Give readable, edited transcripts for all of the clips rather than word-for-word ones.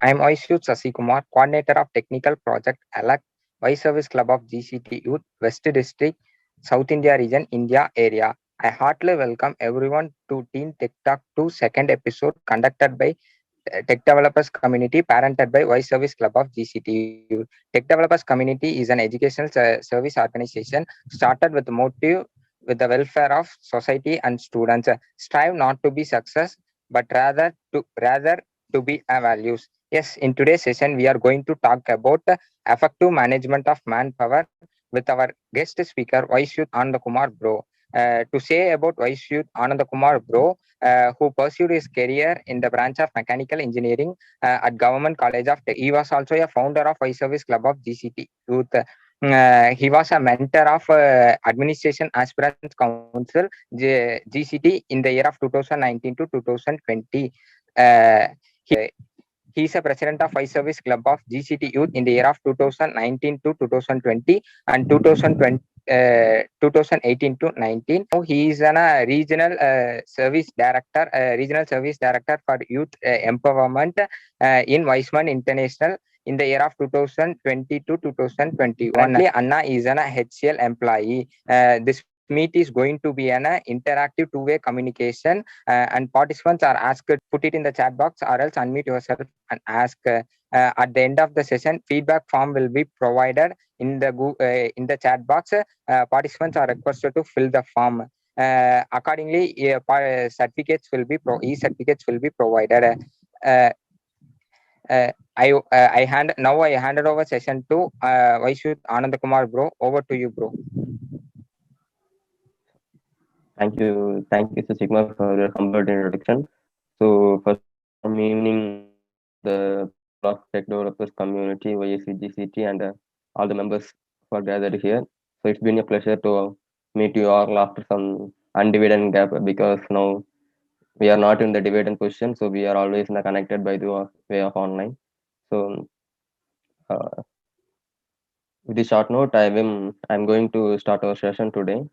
I am Aishyut Sasikumar, Coordinator of Technical Project ALAC, Vice Service Club of GCT Youth, West District, South India Region, India area. I heartily welcome everyone to Teen Tech Talk 2 second episode conducted by Tech Developers Community, parented by Vice Service Club of GCT Youth. Tech Developers Community is an educational service organization started with the motive with the welfare of society and students. Strive not to be success, but rather to be a values. Yes, in today's session, we are going to talk about effective management of manpower with our guest speaker, Vaishyut Anandakumar Bro. To say about Vaishyut Anandakumar Bro, who pursued his career in the branch of mechanical engineering at Government College of Tech. He was also a founder of Vice Service Club of GCT Youth. He was a mentor of Administration Aspirants Council GCT in the year of 2019 to 2020. Uh, he is a president of Vice Service Club of GCT Youth in the year of 2019 to 2020 and 2018 to 19. Now he is a regional service director for youth empowerment in Weissman International in the year of 2020 to 2021. Currently, Anna is an HCL employee. This meet is going to be an interactive two-way communication, and participants are asked to put it in the chat box or else unmute yourself and ask. At the end of the session, feedback form will be provided in the chat box. Participants are requested to fill the form. Accordingly, e-certificates will be provided. Uh, I handed over session to Vaishyut Anandakumar Bro. Over to you, bro. Thank you, Sasikumar, for your humble introduction. So, first, evening, the people of Tech Developers Community, YSCGCT, and all the members who are gathered here. So, it's been a pleasure to meet you all after some undivided gap because now we are not in the dividend position, so we are always connected by the way of online. So, uh, with this short note, I'm going to start our session today.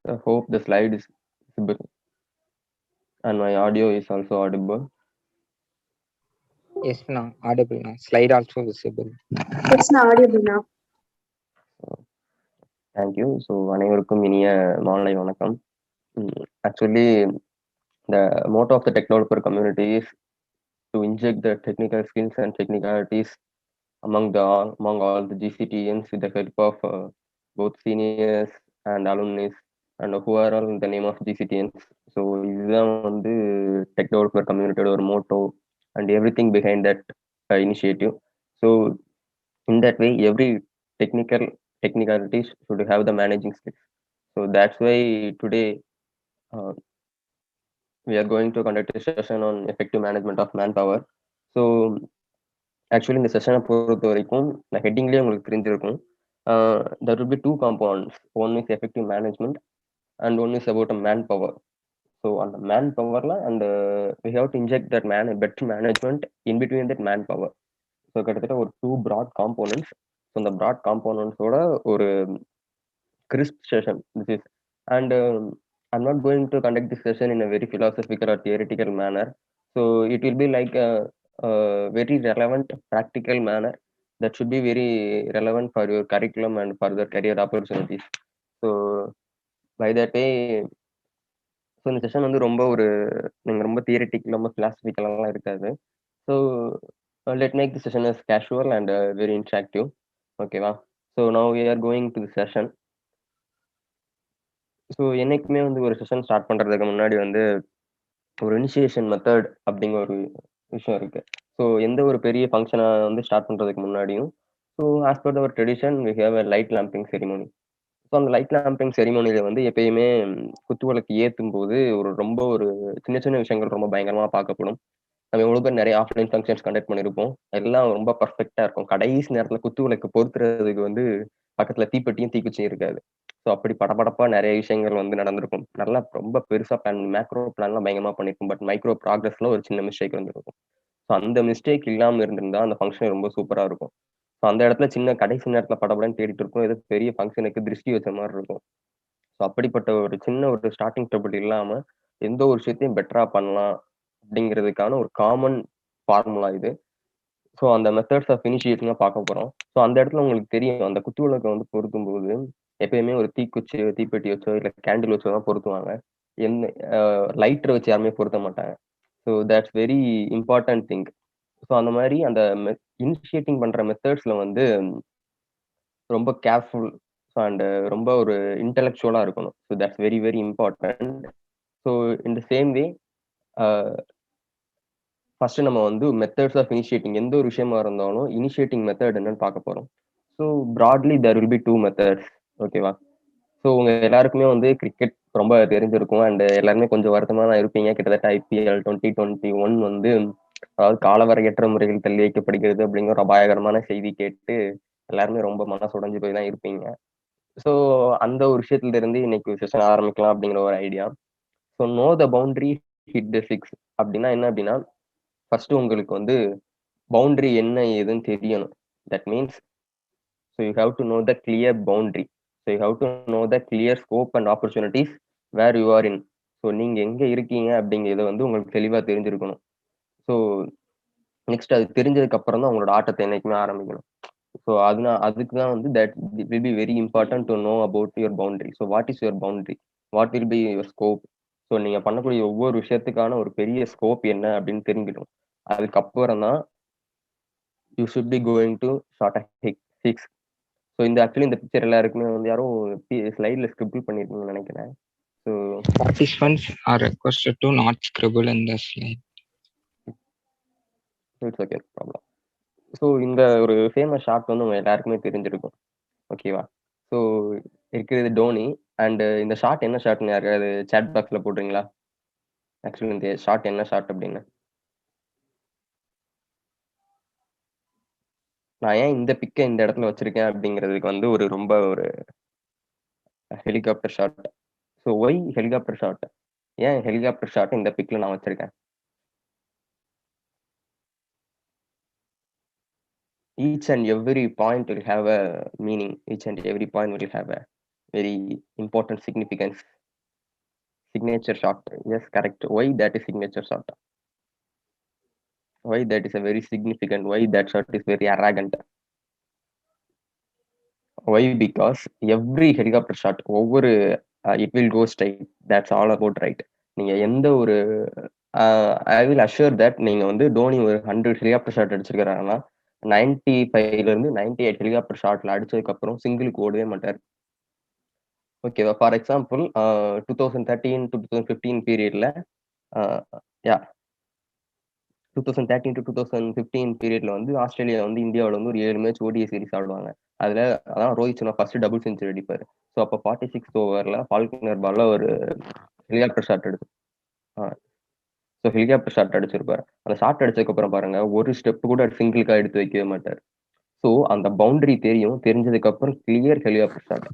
I hope the slide is visible and my audio is also audible. Yes, now audible now. Slide also visible. It's now audible now. Thank you. So, அனைவருக்கும் இனிய மாலை வணக்கம். Actually, the motto of the tech developer community is to inject the technical skills and technicalities among all the GCTNs with the help of both seniors and alumni and who are all in the name of GCTNs. So, இதுதான் வந்து tech developer community ஒரு motto and everything behind that initiative. So, in that way, every technicalities should have the managing skills. So that's why today we are going to conduct a session on effective management of manpower. So actually இந்த செஷனை பொறுத்த வரைக்கும் நான் ஹெட்டிங்லேயே உங்களுக்கு தெரிஞ்சிருக்கும். There will be two components. One is effective management and one is about a manpower. So on the manpower and we have to inject that better management in between that manpower. So கிட்டத்தட்ட ஒரு two broad components. So the broad components ஓட ஒரு crisp session this is, and I'm not going to conduct this session in a very philosophical or theoretical manner. So it will be like a very relevant practical manner that should be very relevant for your curriculum and further career opportunities. So by that way, so இந்த session வந்து ரொம்ப ஒரு நீங்கள் ரொம்ப theoretical ரொம்ப ஃபிலாசபிக்கலாலாம் இருக்காது. So let make the session as casual and very interactive. ஓகேவா? So now we are going to the session. So என்னைக்குமே வந்து ஒரு செஷன் ஸ்டார்ட் பண்ணுறதுக்கு முன்னாடி வந்து ஒரு இனிஷியேஷன் மெத்தட் அப்படிங்கிற ஒரு விஷயம் இருக்கு. ஸோ எந்த ஒரு பெரிய ஃபங்க்ஷனை வந்து ஸ்டார்ட் பண்ணுறதுக்கு முன்னாடியும் so as per our tradition we have a light lamping ceremony. So அந்த லைட் லாம்பிங் செரிமோனியில் வந்து எப்பயுமே குத்துவிளக்கு ஏற்றும் போது ரொம்ப ஒரு சின்ன சின்ன விஷயங்கள் ரொம்ப பயங்கரமாக பார்க்கப்படும். நம்ம எவ்வளோ பேர் நிறைய ஆஃப்லைன் ஃபங்க்ஷன்ஸ் கண்டக்ட் பண்ணியிருப்போம். எல்லாம் ரொம்ப பர்ஃபெக்டாக இருக்கும். கடைசி நேரத்தில் குத்துவிளக்கு பொறுத்துறதுக்கு வந்து பக்கத்தில் தீப்பெட்டியும் தீக்குச்சியும் இருக்காது. ஸோ அப்படி படபடப்பாக நிறைய விஷயங்கள் வந்து நடந்திருக்கும். நல்லா ரொம்ப பெருசாக பிளான் மேக்ரோ பிளான்லாம் பயங்கரமாக பண்ணியிருக்கும். பட் மைக்ரோ ப்ராக்ரஸில் ஒரு சின்ன மிஸ்டேக் வந்துருக்கும். ஸோ அந்த மிஸ்டேக் இல்லாமல் இருந்திருந்தால் அந்த ஃபங்க்ஷன் ரொம்ப சூப்பராக இருக்கும். ஸோ அந்த இடத்துல சின்ன கடைசி நேரத்துல படபடன்னு தேடிட்டு இருக்கும், ஏதோ பெரிய ஃபங்க்ஷனுக்கு திருஷ்டி வச்ச மாதிரி இருக்கும். ஸோ அப்படிப்பட்ட ஒரு சின்ன ஒரு ஸ்டார்டிங் ட்ரபிள் இல்லாம எந்த ஒரு விஷயத்தையும் பெட்டரா பண்ணலாம் அப்படிங்கிறதுக்கான ஒரு காமன் ஃபார்முலா இது. ஸோ அந்த மெத்தட்ஸ் ஆஃப் இனிஷியேட்டிங்கா பார்க்க போறோம். ஸோ அந்த இடத்துல உங்களுக்கு தெரியும், அந்த குத்து விளக்கை வந்து பொருத்தும் போது எப்பயுமே ஒரு தீக்குச்சி தீப்பெட்டி வச்சோ இல்லை கேண்டில் வச்சோ தான் பொருத்துவாங்க. என்ன லைட்டர் வச்சு யாருமே பொருத்த மாட்டாங்க. So that's very important thing. So அந்த மாதிரி அந்த இனிஷியேட்டிங் பண்ற மெத்தட்ஸ்ல வந்து ரொம்ப கேர்ஃபுல் அண்ட் ரொம்ப ஒரு இன்டெலெக்சுவலா இருக்கணும். So that's very very important. So in the same way first நம்ம வந்து மெத்தட்ஸ் ஆஃப் இனிஷியேட்டிங் எந்த ஒரு விஷயமா இருந்தாலும் இனிஷியேட்டிங் மெத்தட் என்னன்னு பார்க்க போறோம். So broadly there will be 2 methods. ஓகேவா? ஸோ உங்க எல்லாருக்குமே வந்து கிரிக்கெட் ரொம்ப தெரிஞ்சிருக்கும் அண்ட் எல்லாருமே கொஞ்சம் வருத்தமா தான் இருப்பீங்க. கிட்டத்தட்ட IPL 2021 வந்து அதாவது காலவரையற்ற முறையில் தள்ளி வைக்கப்படுகிறது அப்படிங்கிற ஒரு அபாயகரமான செய்தி கேட்டு எல்லாருமே ரொம்ப மனசு உடைஞ்சு போய் தான் இருப்பீங்க. ஸோ அந்த ஒரு விஷயத்துல இருந்து இன்னைக்கு செஷன் ஆரம்பிக்கலாம் அப்படிங்கிற ஒரு idea. So no the boundary hit the six அப்படின்னா என்ன அப்படின்னா, ஃபர்ஸ்ட் உங்களுக்கு வந்து பவுண்டரி என்ன ஏதுன்னு தெரியணும். That means so you have to know the clear boundary. So you have to know the clear scope and opportunities where you are in. So நீங்க எங்க இருக்கீங்க அப்படிங்கிறத வந்து உங்களுக்கு தெளிவா தெரிஞ்சிருக்கணும். ஸோ நெக்ஸ்ட் அது தெரிஞ்சதுக்கு அப்புறம் தான் உங்களோட ஆட்டத்தை என்னைக்குமே ஆரம்பிக்கணும். ஸோ அதுக்கு தான் வந்து that will be very important to know about your boundary. So what is your boundary, what will be your scope. So நீங்க பண்ணக்கூடிய ஒவ்வொரு விஷயத்துக்கான ஒரு பெரிய ஸ்கோப் என்ன அப்படின்னு தெரிஞ்சிடும். அதுக்கப்புறம் தான் you should B going to short six. So இந்த ஆக்சுவலி இந்த பிக்சர் எல்லாருக்குமே வந்து யாரும் ஸ்லைட்ல ஸ்கிரிபிள் பண்ணிருக்கீங்கன்னு நினைக்கிறேன். So Participants are requested to not scribble in the slide. It's okay, problem. So இந்த ஒரு ஃபேமஸ் ஷாட் வந்து உங்க எல்லாருக்குமே தெரிஞ்சிருக்கும். ஓகேவா? ஸோ இருக்கிறது டோனி அண்ட் இந்த ஷாட் என்ன ஷாட்னு யாருக்காவது சேட் பாக்ஸ்ல போடுறீங்களா? ஆக்சுவலி இந்த ஷாட் என்ன ஷாட் அப்படின்னு. நான் ஏன் இந்த பிக்கை இந்த இடத்துல வச்சிருக்கேன் அப்படிங்கிறதுக்கு வந்து ஒரு ரொம்ப ஒரு helicopter shot. So why helicopter shot? ஏன் ஹெலிகாப்டர் ஷாட் இந்த பிக்ல நான் வச்சிருக்கேன்? Each and every point will have a meaning. Each and every point will have a very important significance. Signature shot. Yes, correct. Why that is signature shot? Why that is a very significant? Why that shot is very arrogant? Why? Because every helicopter shot over it will go straight. That's all about right. நீங்க எந்த ஒரு I will assure that நீங்க வந்து டோனி ஒரு 100 helicopter shot அடிச்சிருக்காங்கன்னா 95ல இருந்து 98 helicopter ஷாட்ல அடிச்சதுக்கு அப்புறம் சிங்கிளுக்கு ஓடவே மாட்டார். ஓகேவா? ஃபார் எக்ஸாம்பிள் 2013 to 2015 பீரியட்ல யா 2013 to 2015 பீரியட்ல வந்து ஆஸ்திரேலியா வந்து இந்தியாவில் வந்து ஒரு 7 மேட்ச் ODI சீரிஸ் ஆடுவாங்க. அதுல அதான் Rohit Sharma first double century அடிப்பாரு. ஸோ அப்போ 46th ஓவர்ல ஃபால்கனர் பால்ல ஒரு ஹெலிகாப்டர் ஷாட் எடுத்து ஸோ ஹெலிகாப்டர் ஷாட் அடிச்சிருப்பாரு. அந்த ஷாட் அடிச்சதுக்கு அப்புறம் பாருங்க, ஒரு ஸ்டெப் கூட சிங்கிளுக்கா எடுத்து வைக்கவே மாட்டார். ஸோ அந்த பவுண்டரி தெரியும், தெரிஞ்சதுக்கு அப்புறம் கிளியர் ஹெலிகாப்டர் ஷாட்.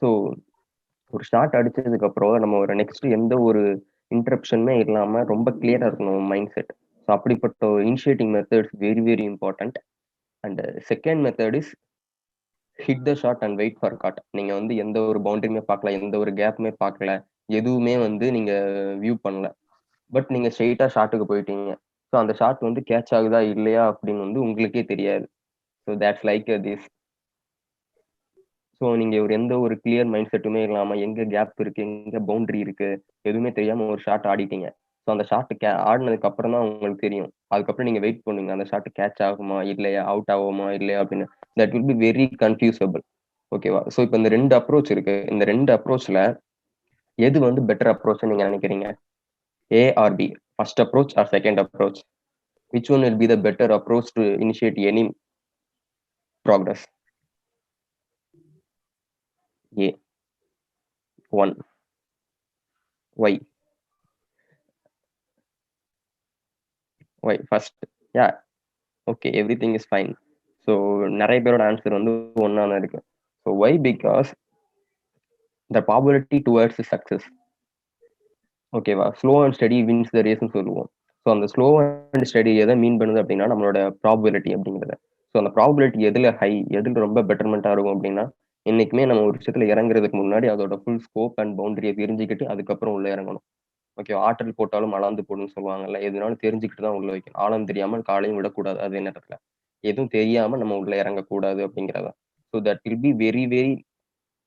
ஸோ ஒரு ஷாட் அடிச்சதுக்கு அப்புறம் நம்ம ஒரு நெக்ஸ்ட் எந்த ஒரு இன்டரப்ஷனுமே இல்லாம ரொம்ப கிளியரா இருக்கணும் மைண்ட் செட். ஸோ அப்படிப்பட்ட ஒரு initiating methods very very important. And second method is hit the shot and wait for God. நீங்க வந்து எந்த ஒரு பவுண்டரியுமே பார்க்கல, எந்த ஒரு கேப்புமே பார்க்கல, எதுவுமே வந்து நீங்க வியூ பண்ணல, பட் நீங்க ஸ்ட்ரெயிட்டா ஷாட்டுக்கு போயிட்டீங்க. ஸோ அந்த ஷாட் வந்து கேட்ச் ஆகுதா இல்லையா அப்படின்னு வந்து உங்களுக்கே தெரியாது. So that's like this. So நீங்க ஒரு எந்த ஒரு கிளியர் மைண்ட் செட்டுமே இல்லாம எங்க கேப் இருக்கு, எங்க பவுண்டரி இருக்கு, எதுவுமே தெரியாம ஒரு ஷாட் ஆடிட்டீங்க. ஸோ அந்த ஷாட் ஆடினதுக்கு அப்புறம் தான் உங்களுக்கு தெரியும். அதுக்கப்புறம் நீங்க வெயிட் பண்ணுங்க, அந்த ஷாட் கேட்ச் ஆகுமா இல்லையா, அவுட் ஆகுமா இல்லையா அப்படின்னு. That will be very confusable. ஓகேவா? ஸோ இப்போ இந்த 2 அப்ரோச் இருக்கு. இந்த 2 அப்ரோச்ல எது வந்து பெட்டர் அப்ரோச் நீங்க நினைக்கிறீங்க? A or B? First approach or second approach? Which one will be the better approach to initiate any progress? A. 1. Why? Why? First, yeah, okay, everything is fine. So நிறைய பேரோட answer வந்து ஒன்னா தான் இருக்கு. So why? Because the probability towards success. ஓகேவா? Slow and steady wins the ரேஸ்ன்னு சொல்லுவோம். So so அந்த ஸ்லோ அண்ட் ஸ்டடி எதை மீன் பண்ணுது அப்படின்னா நம்மளோட ப்ராபபிலிட்டி அப்படிங்கிறத. ஸோ அந்த ப்ராபபிலிட்டி எதில் ஹை, எதில் ரொம்ப பெட்டர்மெண்ட்டாக இருக்கும் அப்படின்னா, என்னைக்குமே நம்ம ஒரு விஷயத்துல இறங்குறதுக்கு முன்னாடி அதோட ஃபுல் ஸ்கோப் அண்ட் பவுண்டரியை தெரிஞ்சுக்கிட்டு அதுக்கப்புறம் உள்ள இறங்கணும். ஓகே, ஆற்றல் போட்டாலும் அளந்து போடுன்னு சொல்லுவாங்கல்ல, எதுனாலும் தெரிஞ்சுக்கிட்டு தான் உள்ள வைக்கணும். ஆழம் தெரியாமல் காலையும் விடக்கூடாது. அதே நேரத்துல எதுவும் தெரியாம நம்ம உள்ள இறங்கக்கூடாது அப்படிங்கிறதா. So that will be very very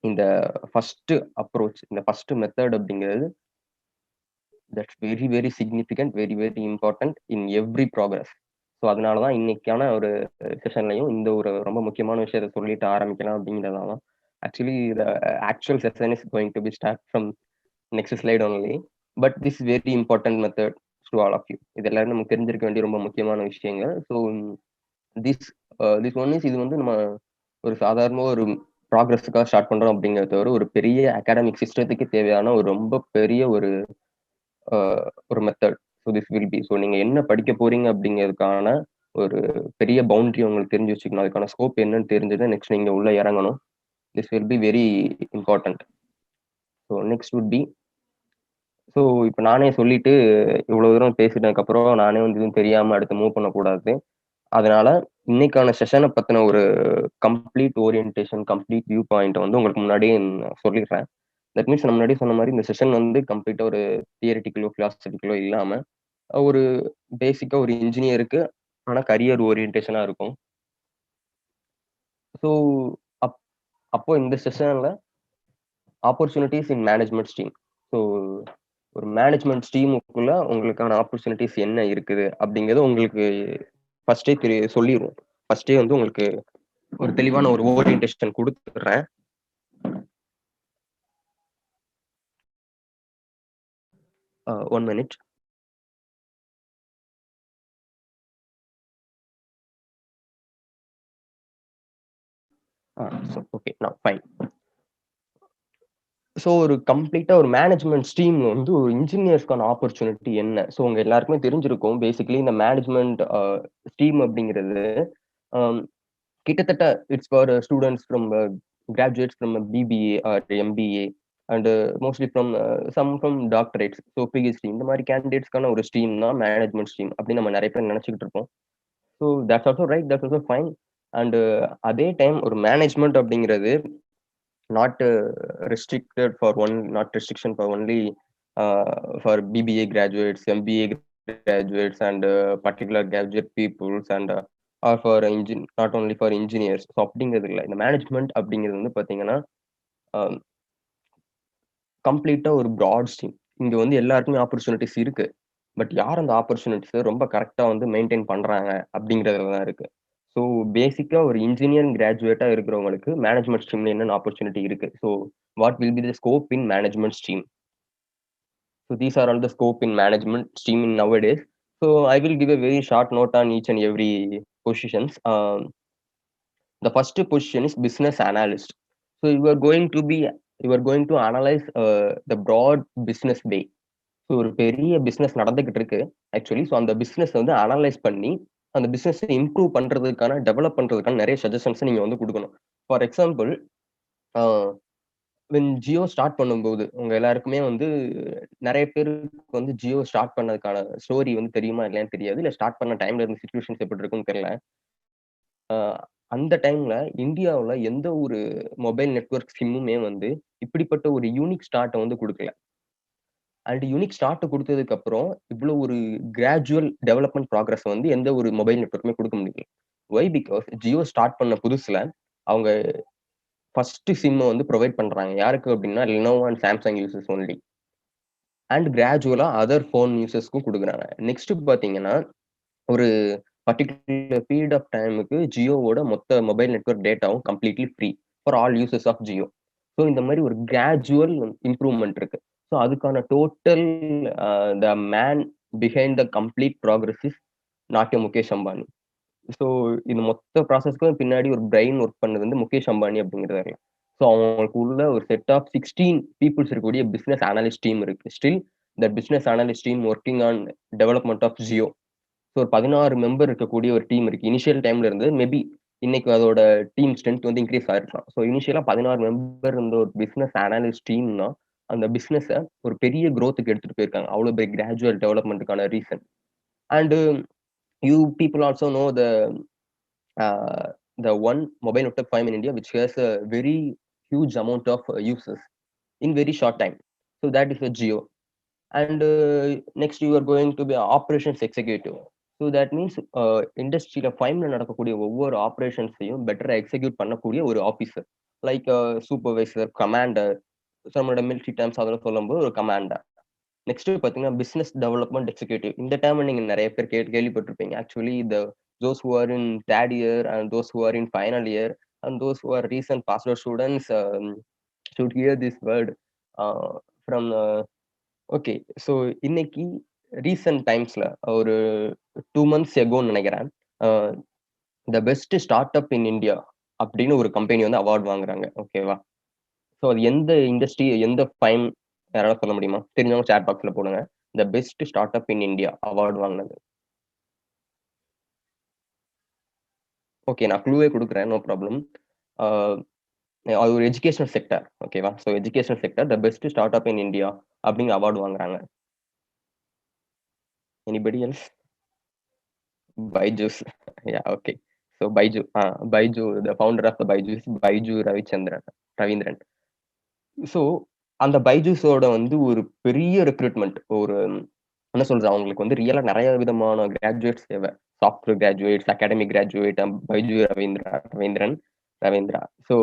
இந்த ஃபர்ஸ்ட் அப்ரோச், இந்த ஃபர்ஸ்ட் மெத்தட் அப்படிங்கிறது that's very very significant, very very important in every progress. So அதனால தான் இன்னைக்கான ஒரு செஷன்லையும் இந்த ஒரு ரொம்ப முக்கியமான விஷயத்த சொல்லிட்டு ஆரம்பிக்கலாம் அப்படிங்கிறதால தான். Actually the actual session is going to be start from next slide only. But this very important method to all of you. இது எல்லாரும் நமக்கு தெரிஞ்சிருக்க வேண்டிய ரொம்ப முக்கியமான விஷயங்கள். So this this one is, இது வந்து நம்ம ஒரு சாதாரண ஒரு ப்ராக்ரஸுக்காக ஸ்டார்ட் பண்றோம் அப்படிங்கிறத தவிர ஒரு பெரிய அகாடமிக் சிஸ்டத்துக்கு தேவையான ஒரு ரொம்ப பெரிய ஒரு method. So this will be, so நீங்க என்ன படிக்க போறீங்க அப்படிங்கிறதுக்கான ஒரு பெரிய பவுண்டரி உங்களுக்கு தெரிஞ்சு வச்சுக்கணும். அதுக்கான ஸ்கோப் என்னன்னு தெரிஞ்சுட்டு நெக்ஸ்ட் நீங்க உள்ள இறங்கணும். This will be very important. So next would be, so இப்போ நானே சொல்லிட்டு இவ்வளோ தூரம் பேசிட்டதுக்கு அப்புறம் நானே வந்து எதுவும் தெரியாம அடுத்து மூவ் பண்ணக்கூடாது. அதனால இன்னைக்கான செஷனை பத்தின ஒரு complete orientation, complete view point வந்து உங்களுக்கு முன்னாடியே சொல்லிடுறேன். தட் மீன்ஸ் நான் முன்னாடி சொன்ன மாதிரி இந்த செஷன் வந்து கம்ப்ளீட்டா ஒரு தியரிட்டிக்கலோ பிலாசபிக்கலோ இல்லாம ஒரு பேசிக்கா ஒரு இன்ஜினியருக்கு ஆனா கரியர் ஓரியன்டேஷனா இருக்கும். ஸோ அப்போ இந்த செஷன்ல opportunities in management stream. So ஒரு மேனேஜ்மெண்ட் ஸ்ட்ரீமுக்குள்ள உங்களுக்கான ஆப்பர்ச்சுனிட்டிஸ் என்ன இருக்குது அப்படிங்கிறது உங்களுக்கு ஃபர்ஸ்டே சொல்லிடுவோம். ஃபர்ஸ்டே வந்து உங்களுக்கு ஒரு தெளிவான ஒரு ஓரியன்டேஷன் கொடுத்துடுறேன். One minute. ஓகே, நான் ஃபைன். ஸோ ஒரு கம்ப்ளீட்டா ஒரு மேனேஜ்மெண்ட் ஸ்ட்ரீம்ல வந்து ஒரு இன்ஜினியர்ஸ்க்கான ஆப்பர்ச்சுனிட்டி என்ன? ஸோ உங்க எல்லாருக்குமே தெரிஞ்சிருக்கும். பேசிக்கலி இந்த மேனேஜ்மெண்ட் ஸ்ட்ரீம் அப்படிங்கிறது கிட்டத்தட்ட it's for students from graduates from BBA or MBA and mostly from some from doctorates. So PhD இந்த மாதிரி கேண்டிடேட்ஸ்க்கான ஒரு ஸ்ட்ரீம் தான் மேனேஜ்மெண்ட் ஸ்ட்ரீம் அப்படின்னு நம்ம நிறைய பேர் நினைச்சுக்கிட்டு இருக்கோம். So that's also right, that's also fine. And அதே டைம் ஒரு மேனேஜ்மெண்ட் அப்படிங்கிறது not restricted for one, not restriction for only for BBA graduates, MBA graduates and particular graduate peoples and or for not only for engineers. So அப்படிங்கிறது இல்லை. இந்த management அப்படிங்கிறது வந்து பார்த்தீங்கன்னா கம்ப்ளீட்டா ஒரு ப்ராட் ஸ்ட்ரீம். இங்க வந்து எல்லாருக்குமே ஆப்பர்ச்சுனிட்டிஸ் இருக்கு. பட் யார் அந்த ஆப்பர்ச்சுனிட்டிஸை ரொம்ப கரெக்டா வந்து மெயின்டைன் பண்றாங்க அப்படிங்கிறதுல தான் இருக்கு. ஸோ பேசிக்கா ஒரு இன்ஜினியரிங் கிராஜுவேட்டா இருக்கிறவங்களுக்கு மேனேஜ்மெண்ட் ஸ்ட்ரீம்ல என்னென்ன ஆப்பர்ச்சுனிட்டி இருக்கு. So what will be the scope in management stream. So these are all the scope in management stream in now days. So I will give a very short note on each and every positions. The first position is business analyst. So you are going to analyze the broad business way. So ஒரு பெரிய business நடந்துகிட்டு இருக்கு actually. So அந்த business வந்து analyse பண்ணி அந்த business improve பண்றதுக்கான, develop பண்றதுக்கான நிறைய சஜஷன்ஸ் நீங்க வந்து கொடுக்கணும். ஃபார் எக்ஸாம்பிள், ஜியோ ஸ்டார்ட் பண்ணும்போது உங்க எல்லாருக்குமே வந்து நிறைய பேருக்கு வந்து ஜியோ ஸ்டார்ட் பண்ணதுக்கான ஸ்டோரி வந்து தெரியுமா இல்லையான்னு தெரியாது. இல்லை ஸ்டார்ட் பண்ண டைம்ல இருந்த சிச்சுவேஷன்ஸ் எப்படி இருக்குன்னு தெரியல. அந்த டைம்ல இந்தியாவில் எந்த ஒரு மொபைல் நெட்ஒர்க் சிம்முமே வந்து இப்படிப்பட்ட ஒரு யூனிக் ஸ்டார்ட்டை வந்து கொடுக்கல. அண்ட் யூனிக் ஸ்டார்ட் கொடுத்ததுக்கு அப்புறம் இவ்வளவு ஒரு கிராஜுவல் டெவலப்மெண்ட் ப்ராக்ரஸ் வந்து எந்த ஒரு மொபைல் நெட்ஒர்க்குமே கொடுக்க முடியல. ஒய்? பிகாஸ் ஜியோ ஸ்டார்ட் பண்ண புதுசுல அவங்க ஃபர்ஸ்ட் சிம் வந்து ப்ரொவைட் பண்றாங்க. யாருக்கு அப்படின்னா Lenovo and Samsung users only. And கிராஜுவலா அதர் ஃபோன் யூசர்ஸ்க்கும் கொடுக்குறாங்க. நெக்ஸ்ட் பாத்தீங்கன்னா ஒரு பர்டிகுலர் பீரியட் ஆஃப் டைமுக்கு ஜியோவோட மொத்த மொபைல் நெட்ஒர்க் டேட்டாவும் completely free for all users of Jio. So இந்த மாதிரி ஒரு கிராஜுவல் இம்ப்ரூவ்மெண்ட் இருக்கு. ஸோ அதுக்கான total the man behind the complete progress is not Mukesh Ambani. So இந்த மொத்த ப்ராசஸ்க்கும் பின்னாடி ஒரு பிரெயின் ஒர்க் பண்ணது வந்து முகேஷ் அம்பானி அப்படிங்கிறதாங்க. ஸோ அவங்களுக்கு உள்ள ஒரு செட் ஆஃப் 16 பீப்புள்ஸ் இருக்கக்கூடிய பிசினஸ் அனலிஸ்ட் டீம் இருக்கு. Still the business analyst team working on development of Jio. So ஒரு 16 மெம்பர் இருக்கக்கூடிய ஒரு டீம் இருக்கு. இனிஷியல் டைம்ல இருந்து மேபி இன்னைக்கு அதோட டீம் ஸ்ட்ரென்த் வந்து இன்க்ரீஸ் ஆயிருக்கலாம். ஸோ இனிஷியலா 16 மெம்பர் இருந்த ஒரு பிசினஸ் அனலிஸ்ட் டீம்னா அந்த பிசினஸை ஒரு பெரிய க்ரோத்துக்கு எடுத்துட்டு போயிருக்காங்க. அவ்வளோ பெரிய கிராஜுவல் டெவலப்மெண்ட்டுக்கான reason. And you people also know the one mobile network firm in India which has a very huge amount of users in very short time. So that is a Jio. And next you are going to be an operations executive. So that means இண்டஸ்ட்ரியில ஃபைம்ல நடக்கக்கூடிய ஒவ்வொரு ஆப்ரேஷன்ஸையும் பெட்டரா execute பண்ணக்கூடிய ஒரு officer, like supervisor, commander, நம்மளோட military terms அதெல்லாம் சொல்லும்போது ஒரு கமாண்டர். நெக்ஸ்ட் பாத்தீங்கன்னா பிசினஸ் டெவலப்மெண்ட் எக்ஸிக்யூட்டிவ். இந்த டேர்ம் நீங்க நிறைய பேர் கேள்விப்பட்டிருப்பீங்க. Actually those who are in third year and those who are in final year and those who are recent passed out students should hear this word from okay. So இன்னைக்கு recent டைம்ஸ்ல ஒரு 2 months எகோன்னு நினைக்கிறேன், த best start up in India அப்படின்னு ஒரு company வந்து award வாங்குறாங்க. ஓகேவா? So அது எந்த இண்டஸ்ட்ரி, எந்த ஃபைம், யாராவது சொல்ல முடியுமா? தெரிஞ்சவங்க சேட் பாக்ஸ்ல போடுங்க. The best start up in India award வாங்கினது. ஓகே, நான் க்ளூவே கொடுக்குறேன், நோ ப்ராப்ளம். அது ஒரு எஜுகேஷனல் செக்டர். ஓகேவா? So educational sector the best start up in India அப்படிங்கிற அவார்டு வாங்குறாங்க. Anybody else? Byju's. Yeah, okay. So Byju, the founder of the Byju's, Byju Raveendran. ஸோ அந்த பைஜூஸோட வந்து ஒரு பெரிய ரெக்ரூட்மெண்ட், ஒரு என்ன சொல்றது, அவங்களுக்கு வந்து ரியலா நிறைய விதமான கிராஜுவேட்ஸ் தேவை. Software graduates, academic graduate, Baiju Ravindra. So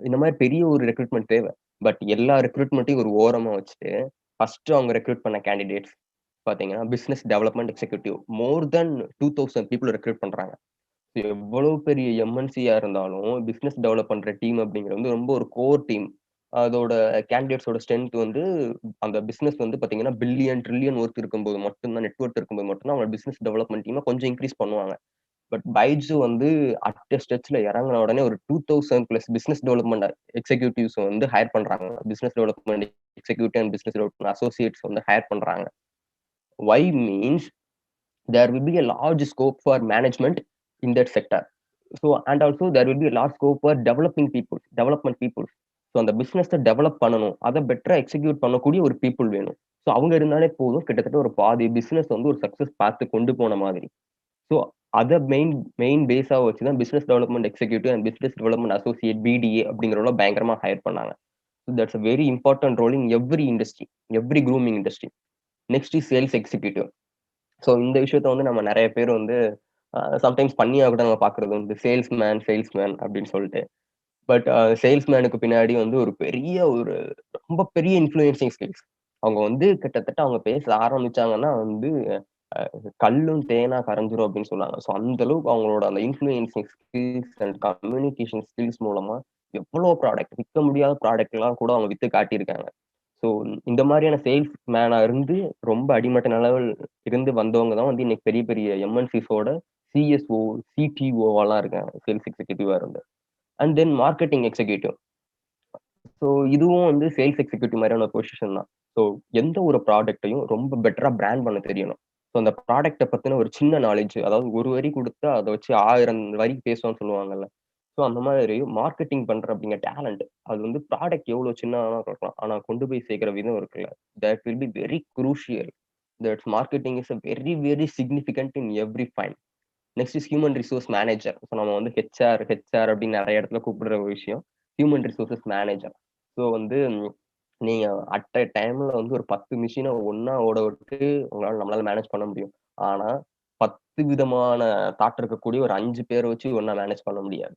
இந்த மாதிரி பெரிய ஒரு ரெக்ரூட்மெண்ட் தேவை. பட் எல்லா ரெக்ரூட்மெண்ட்டையும் ஒரு ஓரமா வச்சுட்டு ஃபர்ஸ்ட் அவங்க ரெக்ரூட் பண்ண கேண்டிடேட்ஸ் பாத்தீங்கன்னா பிசினஸ் டெவலப்மெண்ட் எக்ஸிக்யூட்டிவ். மோர் தென் 2000 பீப்புள் ரெக்ரூட் பண்றாங்க. எவ்வளவு பெரிய எம்என்சியா இருந்தாலும் பிசினஸ் டெவலப் பண்ற டீம் அப்படிங்கிறது வந்து ரொம்ப ஒரு கோர் டீம். அதோட கேண்டிடேட்ஸோட ஸ்ட்ரென்த் வந்து அந்த பிசினஸ் வந்து பாத்தீங்கன்னா பில்லியன் ட்ரில்லியன் ஒர்க் இருக்கும்போது மட்டும்தான், நெட்வொர்க் இருக்கும்போது மட்டும்தான் அவங்க பிசினஸ் டெவலப்மெண்ட் டீமை கொஞ்சம் இன்க்ரீஸ் பண்ணுவாங்க. பட் பைஜு வந்து அட் ஸ்டெச்ல இறங்கின உடனே ஒரு 2000+ பிசினஸ் டெவலப்மெண்ட் எக்ஸிக்யூட்டிவ்ஸ் வந்து ஹையர் பண்றாங்க. Business development executive and business development Associates வந்து ஹையர் பண்றாங்க. Why means there will be a large scope for management in that sector. So and also there will be a large scope for development people. So அந்த பிஸ்னஸை develop பண்ணணும், அதை பெட்டரா execute பண்ணக்கூடிய ஒரு people வேணும். ஸோ அவங்க இருந்தாலே போதும், கிட்டத்தட்ட ஒரு பாதி பிஸ்னஸ் வந்து ஒரு சக்ஸஸ் பார்த்து கொண்டு போன மாதிரி. ஸோ அதை மெயின் பேஸாக வச்சு தான் business development executive and business development associate BDA அப்படிங்கிறவங்கள பயங்கரமா ஹையர் பண்ணாங்க. So that's a very important role in every industry, every grooming industry. Next is sales executive. So இந்த விஷயத்த வந்து நம்ம நிறைய பேர் வந்து சம்டைம்ஸ் பண்ணியா கூட நம்ம பாக்குறது வந்து சேல்ஸ்மேன் அப்படின்னு சொல்லிட்டு. பட் சேல்ஸ்மேனுக்கு பின்னாடி வந்து ஒரு ரொம்ப பெரிய இன்ஃப்ளூயன்சிங் ஸ்கில்ஸ். அவங்க வந்து கிட்டத்தட்ட அவங்க பேச ஆரம்பிச்சாங்கன்னா வந்து கல்லும் தேனா கரைஞ்சிரும் அப்படின்னு சொல்லுவாங்க. ஸோ அந்த அளவுக்கு அவங்களோட அந்த influencing skills and communication skills மூலமா எவ்வளவு ப்ராடக்ட், விற்க முடியாத ப்ராடக்ட் எல்லாம் கூட அவங்க வித்து காட்டியிருக்காங்க. ஸோ இந்த மாதிரியான சேல்ஸ் மேனா இருந்து ரொம்ப அடிமட்ட நிலவில் இருந்து வந்தவங்க தான் வந்து இன்னைக்கு பெரிய பெரிய எம்என்சிஸோட சிஎஸ்ஓ, சிடிஓவெல்லாம் இருக்காங்க, சேல்ஸ் எக்ஸிக்யூட்டிவா இருந்து. And then marketing executive. So இதுவும் வந்து சேல்ஸ் எக்ஸிக்யூட்டிவ் மாதிரியான ஒரு பொசிஷன் தான். ஸோ எந்த ஒரு ப்ராடக்ட்டையும் ரொம்ப பெட்டரா பிராண்ட் பண்ண தெரியணும். ஸோ அந்த ப்ராடக்ட்டை பத்தின ஒரு சின்ன நாலேஜ், அதாவது ஒரு வரி கொடுத்தா அதை வச்சு 1000 வரி பேசுவான்னு சொல்லுவாங்கல்ல. ஸோ அந்த மாதிரி மார்க்கெட்டிங் பண்ற அப்படிங்கிற டேலண்ட், அது வந்து ப்ராடக்ட் எவ்வளவு சின்னதா இருக்கலாம், ஆனா கொண்டு போய் சேர்க்கிற விதம் இருக்குல்ல, that will be very crucial. That's marketing is a very very significant in every fine. Next is human resource manager. So நம்ம வந்து ஹெச்ஆர் அப்படின்னு நிறைய இடத்துல கூப்பிடுற ஒரு விஷயம் ஹியூமன் ரிசோர்சஸ் மேனேஜர். ஸோ வந்து நீங்க அட் அ டைம்ல வந்து ஒரு 10 மிஷினை ஒன்னா ஓட விட்டு நம்மளால மேனேஜ் பண்ண முடியும். ஆனா 10 விதமான தாட் இருக்கக்கூடிய ஒரு 5 பேரை வச்சு ஒன்னா மேனேஜ் பண்ண முடியாது.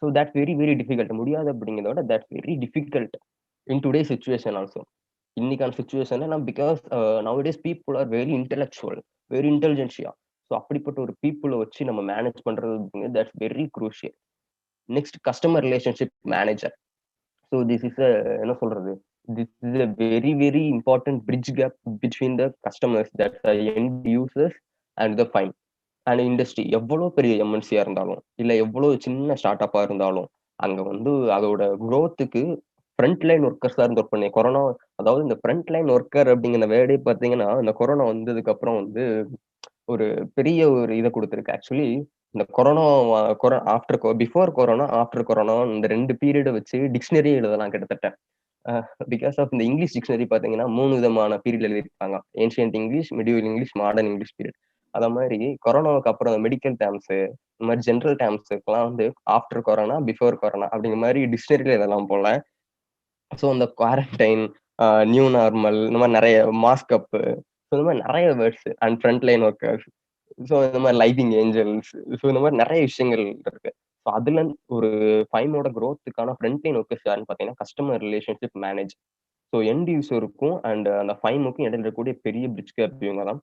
So that's very very difficult. முடியாது அப்படிங்கிறத விட that's very difficult in today situation also. இன்னைக்கான சுச்சுவேஷன்ல because nowadays people are very intellectual, very intelligentsia. So அப்படிப்பட்ட ஒரு பீப்புளை வச்சு நம்ம மேனேஜ் பண்றது that's very crucial. Next customer relationship manager. So this is என்ன சொல்றது, this is a very very important bridge gap between the customers, that end users and the fine and industry. எவ்வளவு பெரிய எம்என்சியா இருந்தாலும் இல்ல எவ்வளவு சின்ன ஸ்டார்ட் அப்பா இருந்தாலும் அங்க வந்து அதோட குரோத்துக்கு ஃப்ரண்ட் லைன் ஒர்க்கர்ஸா இருந்து ஒர்க் பண்ணி கொரோனா, அதாவது இந்த ஃப்ரண்ட் லைன் ஒர்க்கர் அப்படிங்கிற வேர்டே பாத்தீங்கன்னா இந்த கொரோனா வந்ததுக்கு அப்புறம் வந்து ஒரு பெரிய ஒரு இதை கொடுத்துருக்கு. ஆக்சுவலி இந்த corona after before corona, after corona, இந்த 2 பீரியடை வச்சு டிக்ஷனரி எழுதலாம் கிட்டத்தட்ட. பிகாஸ் ஆஃப் இந்த இங்கிலீஷ் டிக்ஷனரி பார்த்தீங்கன்னா 3 விதமான பீரியட் எழுதியிருப்பாங்க. Ancient English, medieval English, modern English period. அத மாரி கொரோனாவுக்கு அப்புறம் மெடிக்கல் டேர்ம்ஸ், இந்த மாரி ஜெனரல் டேர்ம்ஸ்க்குலாம் வந்து ஆஃப்டர் கொரோனா, பிஃபோர் கொரோனா அப்படிங்கிற மாரி டிக்ஷனரில எழுதலாம் போல. ஸோ இந்த குவாரண்டைன், நியூ நார்மல் இந்த மாரி நெறைய மாஸ்க் அப்பு, ஸோ இந்த மாரி நெறைய words and front line workers, so இந்த மாரி லைட்டிங் ஏஞ்சல்ஸ், ஸோ இந்த மாரி நெறைய விஷயங்கள் இருக்கு. ஸோ அதுல ஒரு ஃபைமோட குரோத்துக்கான ஃப்ரண்ட் லைன் ஒர்க்கர்ஸ் யாருன்னு பார்த்தீங்கன்னா, customer relationship manager. So end யூசருக்கும் அண்ட் அந்த ஃபைமுக்கும் இடையில இருக்கக்கூடிய பெரிய பிரிட்ஜ் கேப் இவங்க தான்.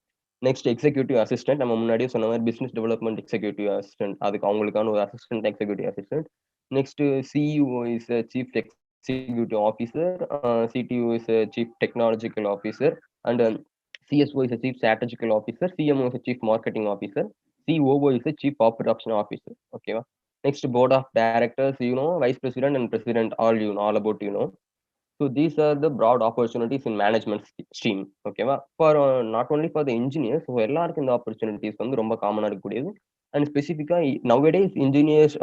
Next executive assistant. நம்ம முன்னாடியே சொன்ன மாரி பிசினஸ் டெவலப்மென்ட் எக்ஸிக்யூட்டிவ் அசிஸ்டன்ட். அதுக்கு அவங்களுக்கான ஒரு assistant executive assistant. Next CEO is chief executive officer. CTO is chief technological officer. And CSO is chief strategical officer. CMO is chief marketing officer. COO is chief operation officer. ஓகேவா? Next, board of directors, vice president and president, all about, So these are the broad opportunities in management stream. ஓகேவா? For not only for the engineers, எல்லாருக்கும் இந்த opportunities வந்து ரொம்ப காமனா இருக்கக்கூடியது. And specifically nowadays engineers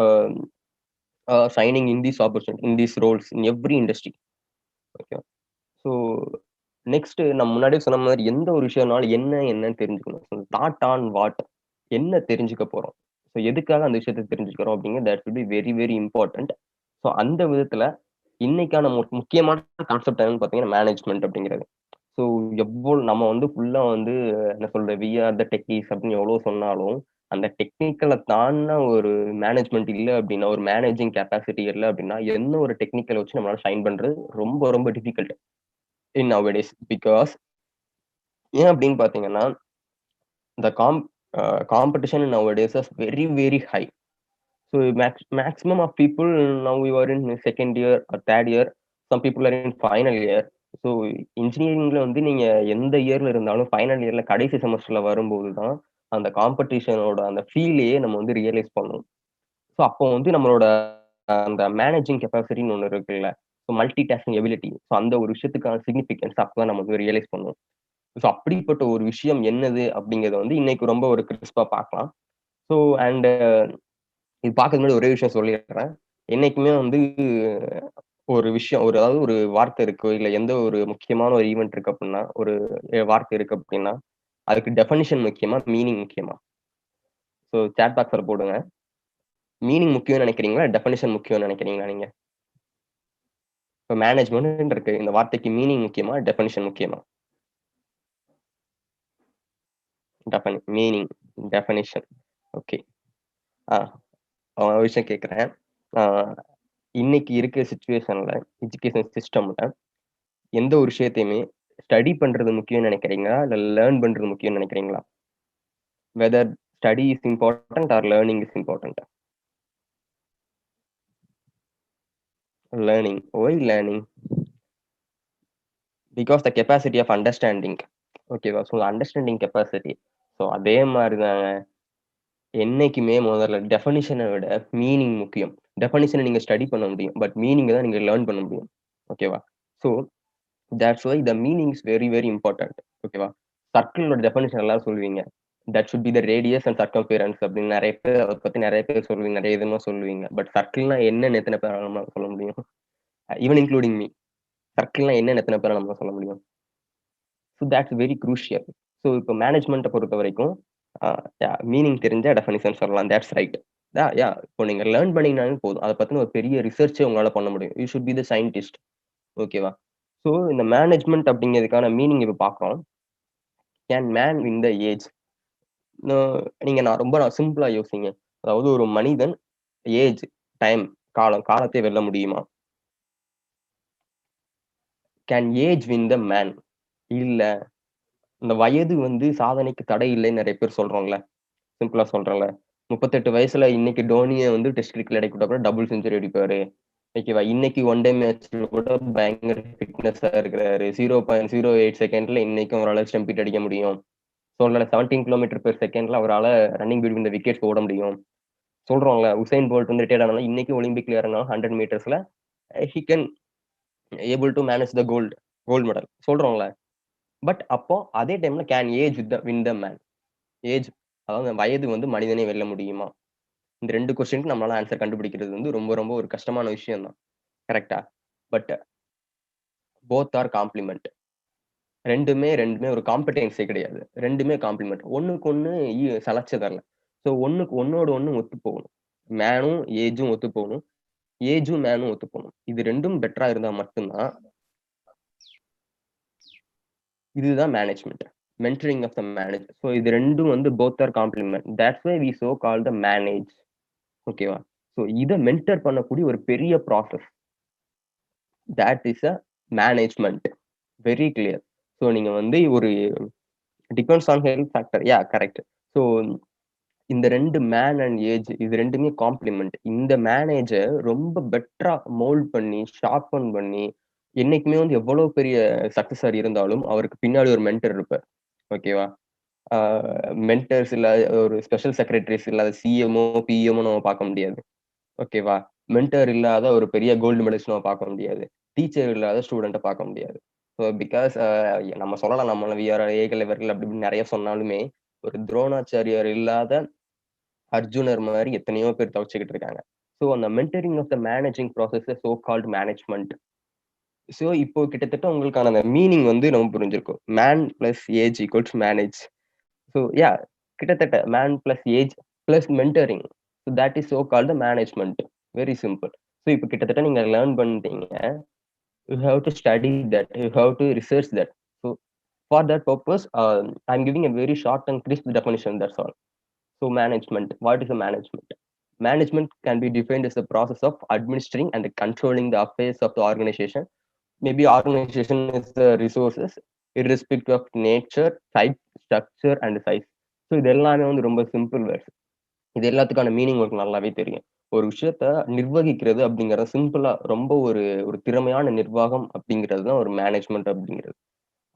signing in these opportunities, in these roles in every industry. Okay. So next நம்ம முன்னாடியே சொன்ன மாதிரி எந்த ஒரு விஷயம்னாலும் என்னன்னு தெரிஞ்சுக்கணும். தாட் ஆன் வாட், என்ன தெரிஞ்சுக்க போறோம், ஸோ எதுக்காக அந்த விஷயத்தை தெரிஞ்சுக்கிறோம் அப்படிங்கிறது that will be very very important. So அந்த விதத்துல இன்னைக்கான முக்கியமான கான்செப்ட் என்னன்னு பார்த்தீங்கன்னா மேனேஜ்மெண்ட் அப்படிங்கிறது. ஸோ எவ்வளோ நம்ம வந்து ஃபுல்லா வந்து என்ன சொல்றது, வி ஆர் த டெக்கீஸ் அப்படின்னு எவ்வளோ சொன்னாலும் அந்த டெக்னிக்கலை தாண்டின ஒரு மேனேஜ்மெண்ட் இல்லை அப்படின்னா, ஒரு மேனேஜிங் கெப்பாசிட்டி இல்லை அப்படின்னா, என்ன ஒரு டெக்னிக்கலை வச்சு நம்மளால ஷைன் பண்றது ரொம்ப ரொம்ப டிஃபிகல்ட் இன் நவடேஸ். பிகாஸ் ஏன் அப்படின்னு பார்த்தீங்கன்னா, the competition in nowadays is very very high. So maximum of people now we are in second year or third year, some people are in final year. So இன்ஜினியரிங்ல வந்து நீங்க எந்த இயர்ல இருந்தாலும் final இயர்ல கடைசி செமஸ்டர்ல வரும்போது தான் அந்த காம்படிஷனோட அந்த ஃபீலையே நம்ம வந்து ரியலைஸ் பண்ணுவோம். ஸோ அப்போ வந்து நம்மளோட அந்த மேனேஜிங் கெப்பாசிட்டின்னு ஒன்று இருக்குல்ல, so multi tasking ability, so அந்த ஒரு விஷயத்துக்கான சிக்னிஃபிகன்ஸ் அப்பதான் நம்ம வந்து ரியலைஸ் பண்ணுவோம். ஸோ அப்படிப்பட்ட ஒரு விஷயம் என்னது அப்படிங்கிறத வந்து இன்னைக்கு ரொம்ப ஒரு கிறிஸ்பா பார்க்கலாம். ஸோ அண்ட் இது பார்க்கறதுக்கு முன்னாடி ஒரே விஷயம் சொல்லிடுறேன். என்னைக்குமே வந்து ஒரு விஷயம், அதாவது ஒரு வார்த்தை இருக்கு, இல்ல எந்த ஒரு முக்கியமான ஒரு ஈவென்ட் இருக்கு அப்படின்னா, ஒரு வார்த்தை இருக்கு அப்படின்னா, அதுக்கு டெஃபனிஷன் முக்கியமா, மீனிங் முக்கியமா? ஸோ சாட் பாக்ஸ்ல போடுங்க. மீனிங் முக்கியம்னு நினைக்கிறீங்களா, டெஃபனிஷன் முக்கியம்னு நினைக்கிறீங்களா நீங்க? இப்போ மேனேஜ்மெண்ட் இருக்கு, இந்த வார்த்தைக்கு மீனிங் முக்கியமா, டெஃபனிஷன் முக்கியமா? Meaning, definition. ஓகே. ஒரு விஷயம் கேட்குறேன். இன்னைக்கு இருக்கிற சிச்சுவேஷன்ல எஜுகேஷன் சிஸ்டம்ல எந்த ஒரு விஷயத்தையுமே ஸ்டடி பண்றது முக்கியம்னு நினைக்கிறீங்களா, இல்ல லேர்ன் பண்றது முக்கியம்னு நினைக்கிறீங்களா? Whether study is important or learning is important? Learning. Why learning? Because the capacity of understanding. ஓகேவா? So understanding capacity. ஸோ அதே மாதிரி தாங்க என்னைக்குமே முதல்ல டெஃபனிஷனை விட மீனிங் முக்கியம். டெஃபனிஷனை நீங்க ஸ்டடி பண்ண முடியும், பட் மீனிங்கை தான் நீங்க லேர்ன் பண்ண முடியும். ஓகேவா? So that's why the meaning is very very important. ஓகேவா? சர்க்கிளோட டெஃபனிஷன் எல்லாரும் சொல்லுவீங்க, that should be the radius and circumference அப்படின்னு நிறைய பேர் அதை பத்தி நிறைய பேர் சொல்லுவீங்க, நிறைய விதமா சொல்லுவீங்க. பட் சர்க்கிள்னா என்னன்னு எத்தனை பேர் நம்ம சொல்ல முடியும்? ஈவன் இன்க்ளூடிங் மீ, சர்க்கிள்னா என்னன்னு எத்தனை பேர் நம்ம சொல்ல முடியும்? So that's very crucial. So இப்போ மேனேஜ்மெண்ட்டை பொறுத்த வரைக்கும் மீனிங் தெரிஞ்ச டெஃபனிஷன் சொல்லலாம். That's right. யா இப்போ நீங்க லேர்ன் பண்ணீங்கனாலும் போதும், அதை பத்தின ஒரு பெரிய ரிசர்ச்சே உங்களால பண்ண முடியும். You should be the scientist. ஓகேவா? ஸோ இந்த மேனேஜ்மெண்ட் அப்படிங்கிறதுக்கான மீனிங் இப்போ பார்க்குறோம். Can man win the age? நான் ரொம்ப சிம்பிளா யோசிங்க. அதாவது ஒரு மனிதன் ஏஜ், டைம், காலத்தை வெல்ல முடியுமா? Can age win the man? இல்ல. இந்த வயது வந்து சாதனைக்கு தடை இல்லைன்னு நிறைய பேர் சொல்றோம்ல. சிம்பிளா சொல்றேன்ல. 38 வயசுல இன்னைக்கு டோனிய வந்து டெஸ்ட் கிரிக்கெட்ல இறக்கி விட்டா கூட டபுள் செஞ்சுரி அடிப்பாரு. ஓகேவா? இன்னைக்கு ஒன் டே மேட்ச்ல கூட பயங்கர ஃபிட்னஸா இருக்கிறாரு. 0.08 செகண்ட்ல இன்னைக்கும் அவரால ஸ்டம்பிட் அடிக்க முடியும். சொல்றேன் 17 கிலோமீட்டர் பெர் செகண்ட்ல அவரால ரன்னிங் பிட்வீன் த விக்கெட்ஸ் ஓட முடியும். சொல்றோம்ல, உசைன் போல்ட் வந்து ரிட்டையர்ட் ஆனாலும் இன்னைக்கு ஒலிம்பிக்ல இறங்கினாலும் 100 மீட்டர்ஸ்ல he can able to manage the gold medal. சொல்றோம்ல. பட் அப்போ அதே டைம்ல can age win the man? Age, அதாவது வயது வந்து மனிதனை வெல்ல முடியுமா? இந்த 2 கொஸ்டினுக்கு நம்மளால ஆன்சர் கண்டுபிடிக்கிறது வந்து ரொம்ப ரொம்ப ஒரு கஷ்டமான விஷயம் தான். கரெக்ட்டா? But both are compliment. ரெண்டுமே ஒரு காம்படென்ஸே கிடையாது. ரெண்டுமே காம்ப்ளிமெண்ட். ஒண்ணுக்கு ஒண்ணு சலச்சதல்ல. ஸோ ஒண்ணுக்கு ஒண்ணோட ஒண்ணு ஒத்து போகணும். மேனும் ஏஜும் ஒத்து போகணும். ஏஜும் மேனும் ஒத்து போகணும். இது 2ம் பெட்டரா இருந்தா மட்டும் தான் இதுதான் management. Mentoring of the manager. So இது 2ம் வந்து both are compliment. That's why we so call the manage. ஓகேவா? ஸோ இத மென்டர் பண்ணக்கூடிய ஒரு பெரிய process. That is a management. Very clear. So நீங்க வந்து ஒரு depends on health factor. Yeah correct. So இந்த 2 மேன் அண்ட் ஏஜ் இது 2மே காம்ப்ளிமெண்ட். இந்த மேனேஜர் ரொம்ப பெட்டரா மோல்ட் பண்ணி, ஷார்பன் பண்ணி, என்னைக்குமே வந்து எவ்வளவு பெரிய சக்சஸர் இருந்தாலும் அவருக்கு பின்னாடி ஒரு மென்டர் இருப்பார். ஓகேவா? மென்டர்ஸ் இல்லாத ஒரு ஸ்பெஷல் செக்ரட்டரிஸ் இல்லாத சிஎம்ஓ, பிஎம்ஓ நம்ம பார்க்க முடியாது. ஓகேவா? மென்டர் இல்லாத ஒரு பெரிய கோல்டு மெடலிஸ்ட் நம்ம பார்க்க முடியாது. டீச்சர் இல்லாத ஸ்டூடெண்ட்ட பார்க்க முடியாது. ஸோ பிகாஸ் நம்ம சொல்லலாம் நம்மள வி ஆர் ஏகலைவர்கள் அப்படி இப்படின்னு நெறைய சொன்னாலுமே, ஒரு துரோணாச்சாரியார் இல்லாத அர்ஜுனர் மாரி எத்தனையோ பேர் தவிச்சுக்கிட்டு இருக்காங்க. ஸோ அந்த mentoring of the managing process so called management. So இப்போ கிட்டத்தட்ட உங்களுக்கான அந்த மீனிங் வந்து நம்ம புரிஞ்சிருக்கும். Man plus age equals manage. So yeah கிட்டத்தட்ட man plus age plus mentoring. So that is so called the management. Very simple. So இப்போ கிட்டத்தட்ட நீங்க லேர்ன் பண்ணிட்டீங்க. You have to study that. You have to research that. So for that purpose I am giving a very short and crisp definition. That's all. So management, what is a management? Management can be defined as the process of administering and controlling the affairs of the organization. Maybe organization is the resources, irrespective of nature, type, structure and size. So இது எல்லாமே வந்து ரொம்ப simple words. இது எல்லாத்துக்கான meaning உங்களுக்கு நல்லாவே தெரியும். ஒரு விஷயத்த நிர்வகிக்கிறது அப்படிங்கிறது சிம்பிளா ரொம்ப ஒரு ஒரு திறமையான நிர்வாகம் அப்படிங்கிறது தான் ஒரு மேனேஜ்மெண்ட் அப்படிங்கிறது.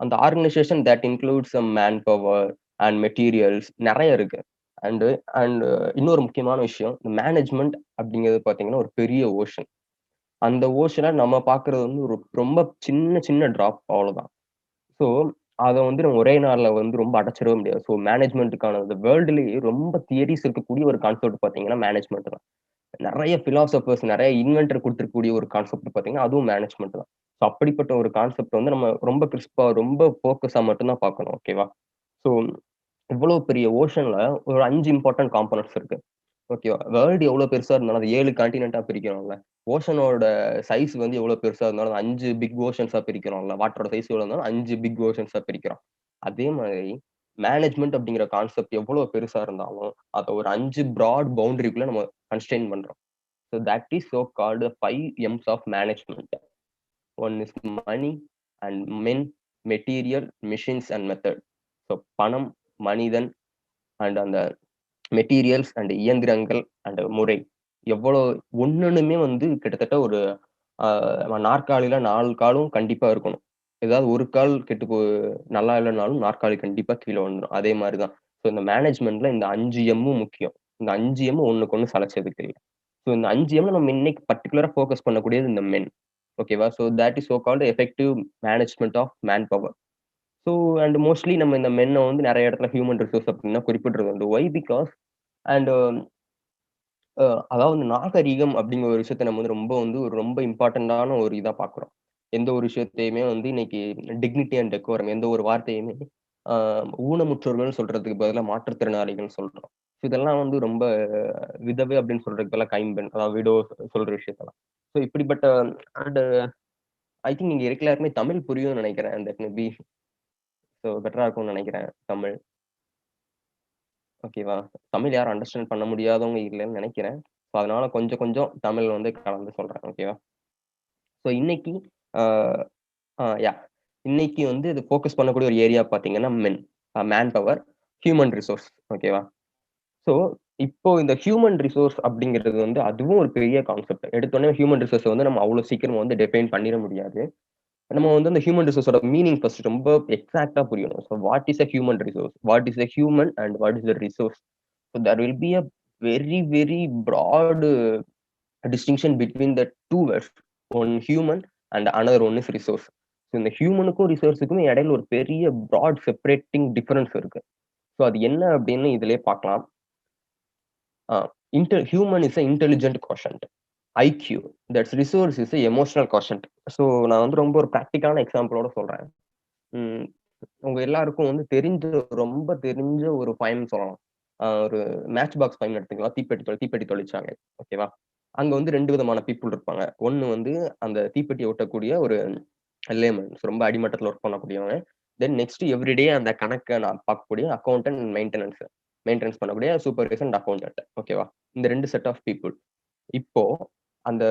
அந்த organisation that includes some man power and materials நெறைய இருக்கு. அண்ட் அண்ட் இன்னொரு முக்கியமான விஷயம், இந்த மேனேஜ்மெண்ட் அப்படிங்கிறது பார்த்தீங்கன்னா, ஒரு பெரிய ஓஷன். அந்த ஓஷன நம்ம பார்க்குறது வந்து ஒரு ரொம்ப சின்ன சின்ன டிராப் அவ்வளோதான். ஸோ அத வந்து நம்ம ஒரே நாள்ல வந்து ரொம்ப அடைச்சிடவே முடியாது. ஸோ மேனேஜ்மென்ட்டுக்கான இந்த வேர்ல்டுலேயே ரொம்ப தியரீஸ் இருக்கக்கூடிய ஒரு கான்செப்ட் பார்த்தீங்கன்னா, மேனேஜ்மெண்ட் தான். நெறைய பிலாசபர்ஸ், நெறைய இன்வென்டர் குடுத்திருக்கக்கூடிய ஒரு கான்செப்ட் பார்த்தீங்கன்னா, அதுவும் மேனேஜ்மெண்ட் தான். ஸோ அப்படிப்பட்ட ஒரு கான்செப்ட் வந்து நம்ம ரொம்ப கிறிஸ்பா, ரொம்ப ஃபோக்கஸா மட்டும் தான் பார்க்கணும். ஓகேவா? ஸோ இவ்வளோ பெரிய ஓஷன்ல ஒரு 5 இம்பார்ட்டன்ட் காம்போனன்ட்ஸ் இருக்கு. ஓகேவா? வேர்ல்டு எவ்வளோ பெருசா இருந்தாலும், அது 7 கான்டினென்ட்டா பிரிக்கிறோம்ல. ஓஷனோட சைஸ் வந்து எவ்வளோ பெருசா இருந்தாலும், 5 பிக் ஓஷன்ஸா பிரிக்கிறோம்ல. வாட்டரோட சைஸ் எவ்வளோ இருந்தாலும் 5 பிக் ஓஷன்ஸா பிரிக்கிறோம். அதே மாதிரி மேனேஜ்மெண்ட் அப்படிங்கிற கான்செப்ட் எவ்வளோ பெருசா இருந்தாலும், அத ஒரு 5 பிராட் பவுண்டரிக்குள்ள நம்ம கன்ஸ்ட்ரெயின் பண்றோம். So that is so called the 5 M's of management. One is money and men, material, machines and method. So பணம், மனிதன் அண்ட் அந்த மெட்டீரியல்ஸ் அண்ட் இயந்திரங்கள் அண்ட் முறை. எவ்வளோ ஒன்னொன்னுமே வந்து கிட்டத்தட்ட ஒரு நாற்காலியில 4 காலும் கண்டிப்பா இருக்கணும். ஏதாவது ஒரு கால் நல்லா இல்லைனாலும் நாற்காலி கண்டிப்பா கீழ விழுந்துரும். அதே மாரி தான். ஸோ இந்த மேனேஜ்மென்ட்ல இந்த 5 எம்மும் முக்கியம். இந்த 5 எம் ஒண்ணுக்கு ஒண்ணு சலச்சதுக்கு இல்ல. ஸோ இந்த 5 எம்ல நம்ம இன்னைக்கு பர்ட்டிகுலரா ஃபோக்கஸ் பண்ணக்கூடியது இந்த மென். ஓகேவா? So that is so called effective management of man power. So and mostly நம்ம இந்த மென்ன வந்து நெறைய இடத்துல ஹியூமன் ரிசோர்ஸ் அப்படின்னு தான் குறிப்பிடுறது உண்டு. ஒய்? பிகாஸ் அண்ட் அதாவது நாகரீகம் அப்படிங்கிற ஒரு விஷயத்த நம்ம வந்து ஒரு ரொம்ப இம்பார்ட்டன்டான ஒரு இதா பார்க்குறோம். எந்த ஒரு விஷயத்தையுமே வந்து இன்னைக்கு டிக்னிட்டி அண்ட் டெக்கோரம் எந்த ஒரு வார்த்தையுமே அ ஊனமுற்றோர்கள்னு சொல்றதுக்கு பதிலா மாற்றுத்திறனாளிகள்னு சொல்றோம். இதெல்லாம் வந்து ரொம்ப விதவை அப்படின்னு சொல்றதுக்கு பதிலா கைம்பெண், அதாவது விடோ சொல்ற விஷயத்தெல்லாம். ஸோ இப்படிப்பட்ட அண்ட் ஐ திங்க் நீங்க எல்லாருக்குமே தமிழ் புரியும்னு நெனைக்கிறேன். தட் மே பி ஸோ பெட்டரா இருக்கும்னு நெனைக்கிறேன் தமிழ். ஓகேவா? தமிழ் யாரும் அண்டர்ஸ்டாண்ட் பண்ண முடியாதவங்க இல்லன்னு நெனைக்கிறேன். ஸோ அதனால கொஞ்சம் கொஞ்சம் தமிழ் வந்து கலந்து சொல்றேன். ஓகேவா? ஸோ இன்னைக்கு அ யாஹ் இன்னைக்கு வந்து இது ஃபோக்கஸ் பண்ணக்கூடிய ஒரு ஏரியா பார்த்தீங்கன்னா மேன் பவர், ஹியூமன் ரிசோர்ஸ். ஓகேவா? ஸோ இப்போ இந்த ஹியூமன் ரிசோர்ஸ் அப்படிங்கிறது வந்து அதுவும் ஒரு பெரிய கான்செப்ட். எடுத்தோனே ஹியூமன் ரிசோர்ஸ வந்து நம்ம அவ்வளோ சீக்கிரமா வந்து டிஃபைன் பண்ணிற முடியாது. நம்ம வந்து அந்த ஹியூமன் ரிசோர்ஸோட மீனிங் ஃபர்ஸ்ட் ரொம்ப எக்ஸாக்ட்டா புரியணும். So what is a human resource? What is a human and what is a resource? So there will be a very very broad distinction between the 2 words. One human and another one is resource. So இந்த ஹியூமனுக்கும் ரிசோர்ஸுக்கும் இடையில ஒரு பெரிய broad separating difference இருக்கு. So அது என்ன அப்படின்னு இதிலயே பார்க்கலாம். Human is a intelligent quotient. IQ, that's resource is emotional quotient. So நான் வந்து ரொம்ப ஒரு ப்ராக்டிக்கலான எக்ஸாம்பிளோட சொல்றேன். உங்க எல்லாருக்கும் வந்து ரொம்ப தெரிஞ்ச ஒரு பயன் சொல்லலாம். ஒரு மேட்ச் பாக்ஸ் பயன் எடுத்துக்கலாம். தீப்பெட்டி தொழிற்சாலை. ஓகேவா? அங்க வந்து 2 விதமான பீப்புள் இருப்பாங்க. ஒண்ணு வந்து அந்த தீப்பெட்டிய ஒட்டக்கூடிய ஒரு லேமன்ஸ், ரொம்ப அடிமட்டத்துல ஒர்க் பண்ணக்கூடியவங்க. தென் நெக்ஸ்ட் எவ்ரிடே அந்த கணக்க நான் பார்க்கக்கூடிய அக்கவுண்டன்ட் அண்ட் மெயின்டனன்ஸ் பண்ணக்கூடிய சூப்பர்வைசர் அண்ட் அக்கவுண்டன்ட். ஓகேவா? இந்த 2 செட் ஆஃப் பீப்புள். இப்போ அந்த